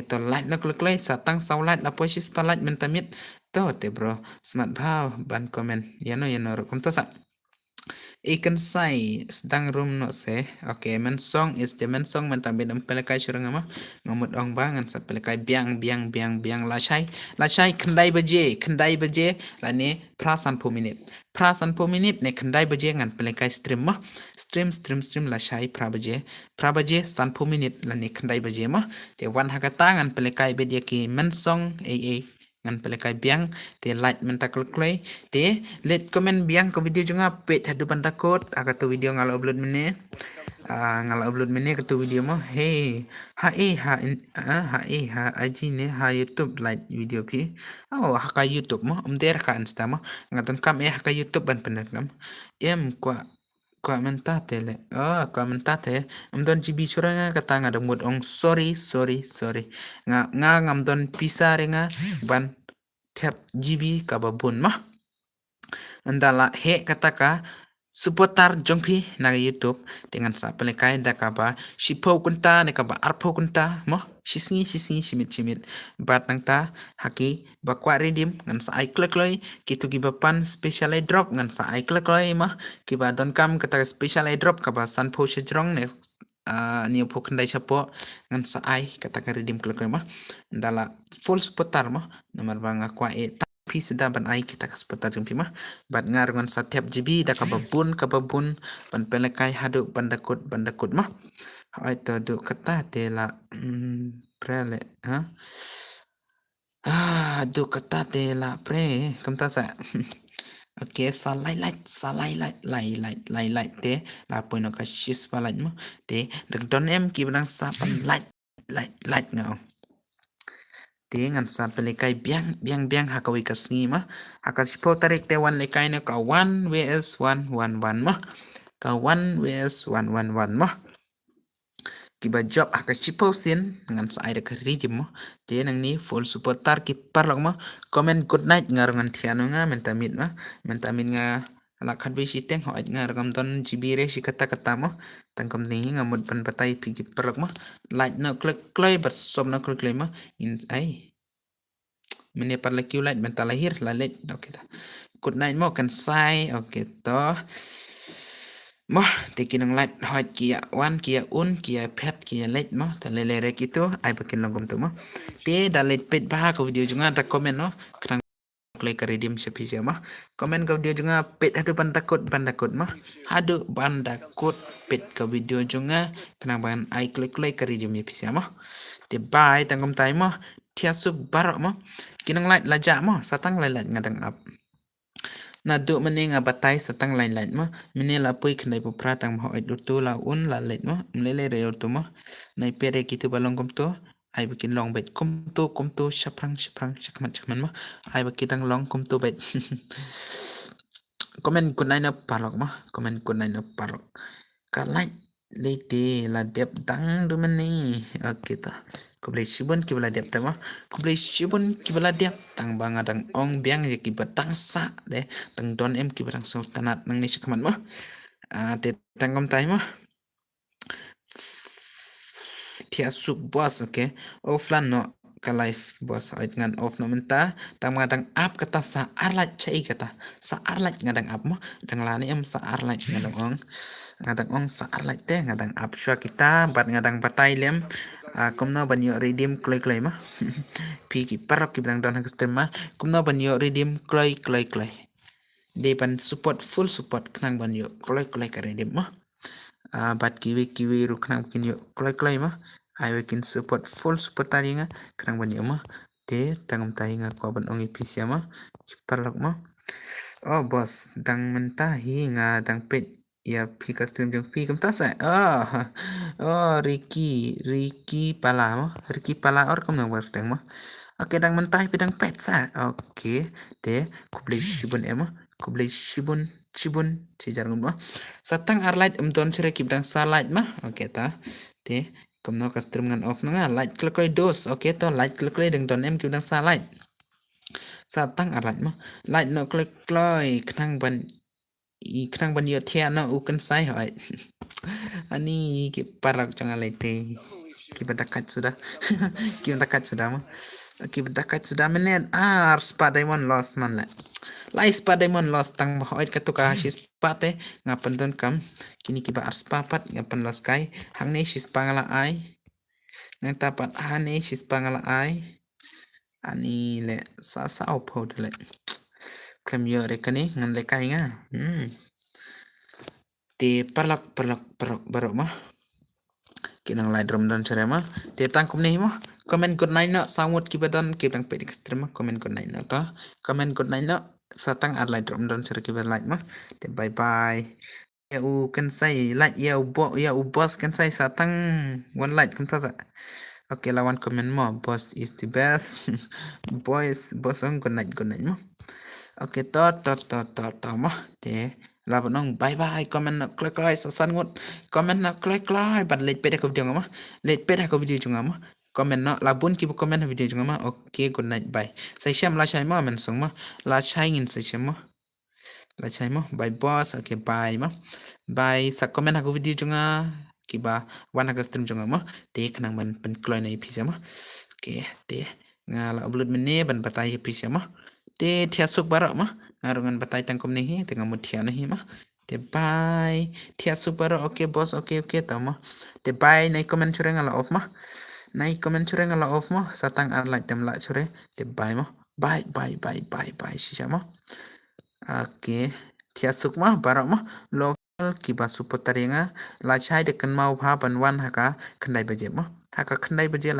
Speaker 1: to light na klik sa tang sa light la poisis pa light menta mit to te bro smart bhav ban comment yano kumta sa ikan sai sedang room no se okay men song is the men song men tambe dam pelekai surang ama ngamut ong bangan sa pelekai biang la chai kendai baje la ne prasan po minute ne kendai baje ngan pelekai stream la chai pra baje san po minute la ne kendai baje ma te wan hakata ngan pelekai bedia ki men song ngan pelekai biang te like menta klei te let comment biang ke video junga pet hadu takut aga tu video ngala upload mene ke tu video mo hey ha aji ne ha YouTube like video pi ha ka YouTube mo der ka insta mo ngaton kam ha ka YouTube ban penet kam kwa menta tele kwa amdon GB suranga kata nga mut ong sorry nga ngamdon pisare nga ban tap GB kababun mah andala he kata ka seputar jongpi na YouTube dengan sa pelekai da kaba sipo kunta ne kaba arpo kunta mo simit bat nang ta haki bakwa redim ngan sa ai klekloy kitu gibapan special ai drop ngan sa ai klekloy mah kiba don kam kata special ai drop kaba san po jrong ne ni pok kendai chapo ngan sa ai kata ka redeem klik mah dala full seputar mah nomor bang aqua tapi sudah ban ai kita ka seputar jumpi mah bat ngar ngan setiap GB da ka babun ban pelekai haduk bandakut mah ai to du kata tela prele ha du kata tela pre kam ta sa Oke, lai te la poi no ka shis pa light mo te don em ki bang sa pan light ngao te ngan sa pele kai biang hakawi kasngi ma hakas po tarik te wan le kai no ka 1 vs 1 ma ka 1 vs 1 ma kiba job aka chipo sin ngan sa aida ka rijim mo te nang ni full support tar ki parlok mo comment good night ngar ngan thiano nga mentamit nga ala khat bi siteng ho ngar gam don jibire si kata mo tangkam ni ngamut pan patai pi ki parlok mo like no click play but som no click mo in ai mene parla ki like mental lahir la let okay good night mo kan sai okay to Mah, tekin ang light hot kia kia kia pet kia light mah, tale lere gitu, ai pakin longom tu mah. Te dalit pet bah ke video juga tak komen no, kerang klik redeem siapa mah. Komen ke video juga pet hadu bandakut mah, hadu bandakut pet ke video juga, kenang bangan ai klik redeem siapa mah. Te bye tangkom tai mah, tiasuk barok mah, kinang light lajak mah, satang light ngadang up. Na do mani nga batay sa tang lain mo mini la pui khnai pu pratang mo ai tu la un la let mo mlele re tu mo nai pere kitu balong kum to ai bikin long bet kum to shaprang chakman mo ai bakitang long kum to bet komen kunai na parok mo komen kunai na parok kalai lete la dep dang du mani okay ta kublai shibun kibla dep tama kublai shibun kibla dep tang banga dang ong biang je kibatang sa de tang don em kibatang sultanat nang ni shikaman mo te tangom tai mo tia sub boss okay offline no ka live boss ait ngan off no menta tang ngadang up kata sa arlat chai kata sa arlat ngadang up mo dang lani em sa arlat ngadang ong sa arlat te ngadang up shwa kita bat ngadang batai lem kumno banyo redeem klay mah pi ki parok ki bang don hagster mah kumno banyo redeem klay de pan support full support knang banyo klay ka redeem mah bat kiwi ru knang kinyo klay mah I can support full support tadi nga knang banyo mah de tangam tahi nga ko ban ongi pisya mah parok mah oh bos dang mentahi nga dang pet ya pi custom jong pi kam tasa Ricky pala or kam nang warteng mah oke dang mentah pidang pet sa oke de kublai shibun si jargon mah satang arlight don chere kibdang light mah oke ta de kam no custom ngan off nga light klik dos oke to light klik deng don em kibdang light satang arlight mah light no klik knang ban yo thia no ukan sai hoi ani ki parak jangan lete ki batakat sudah ki batakat sudah menet spa diamond lost man la spa diamond lost tang hoit katuka shis pate ngapan don kam kini ki ba spa pat ngapan lost kai hang ne shis pangala ai nang tapat hane shis pangala ai ani le sa opho le klem yo rekani ngan le kai nga ti perlok barok mah kinang lai drum dan cara mah ti tangkum ni mah komen good night no sangut kibadon kibang pedik stream mah komen good night no ta komen good night no satang ar lai drum dan cara kibad like mah ti bye bye ya u kan sai like ya u boss kan sai satang one like kan sa okay lawan komen mo boss is the best boss on good night mah okay to mah ti là bọn ông bye bye comment nó click like san ngut comment nó click like bạn lết peda ko video ngama lết peda ko video chung ngama comment nó là bun ki comment video chung ngama okay good night bye sai sham la chai ma men song ma la chai ngin sai sham ma la chai ma bye boss okay bye ma bye sa comment ko video chung nga ki ba wan ka stream chung ngama te kanang man pen kloy na episode ma okay te nga la upload mene ban batai episode ma te thia suk barak ma ngarungan batai tangkom ni tengah mutia ni mah Te bye. Tia super oke bos oke tau mo. Te bye nai comment chure ngala off mo. Nai comment chure ngala off mo. Satang ar like dem la chure. Te bye mo. Bye sisa mo. Oke. Tia suk mo barok mo. Lo kiba supportaringa la chai de kan mau pa ban wan haka kendai baje mo. Haka kendai baje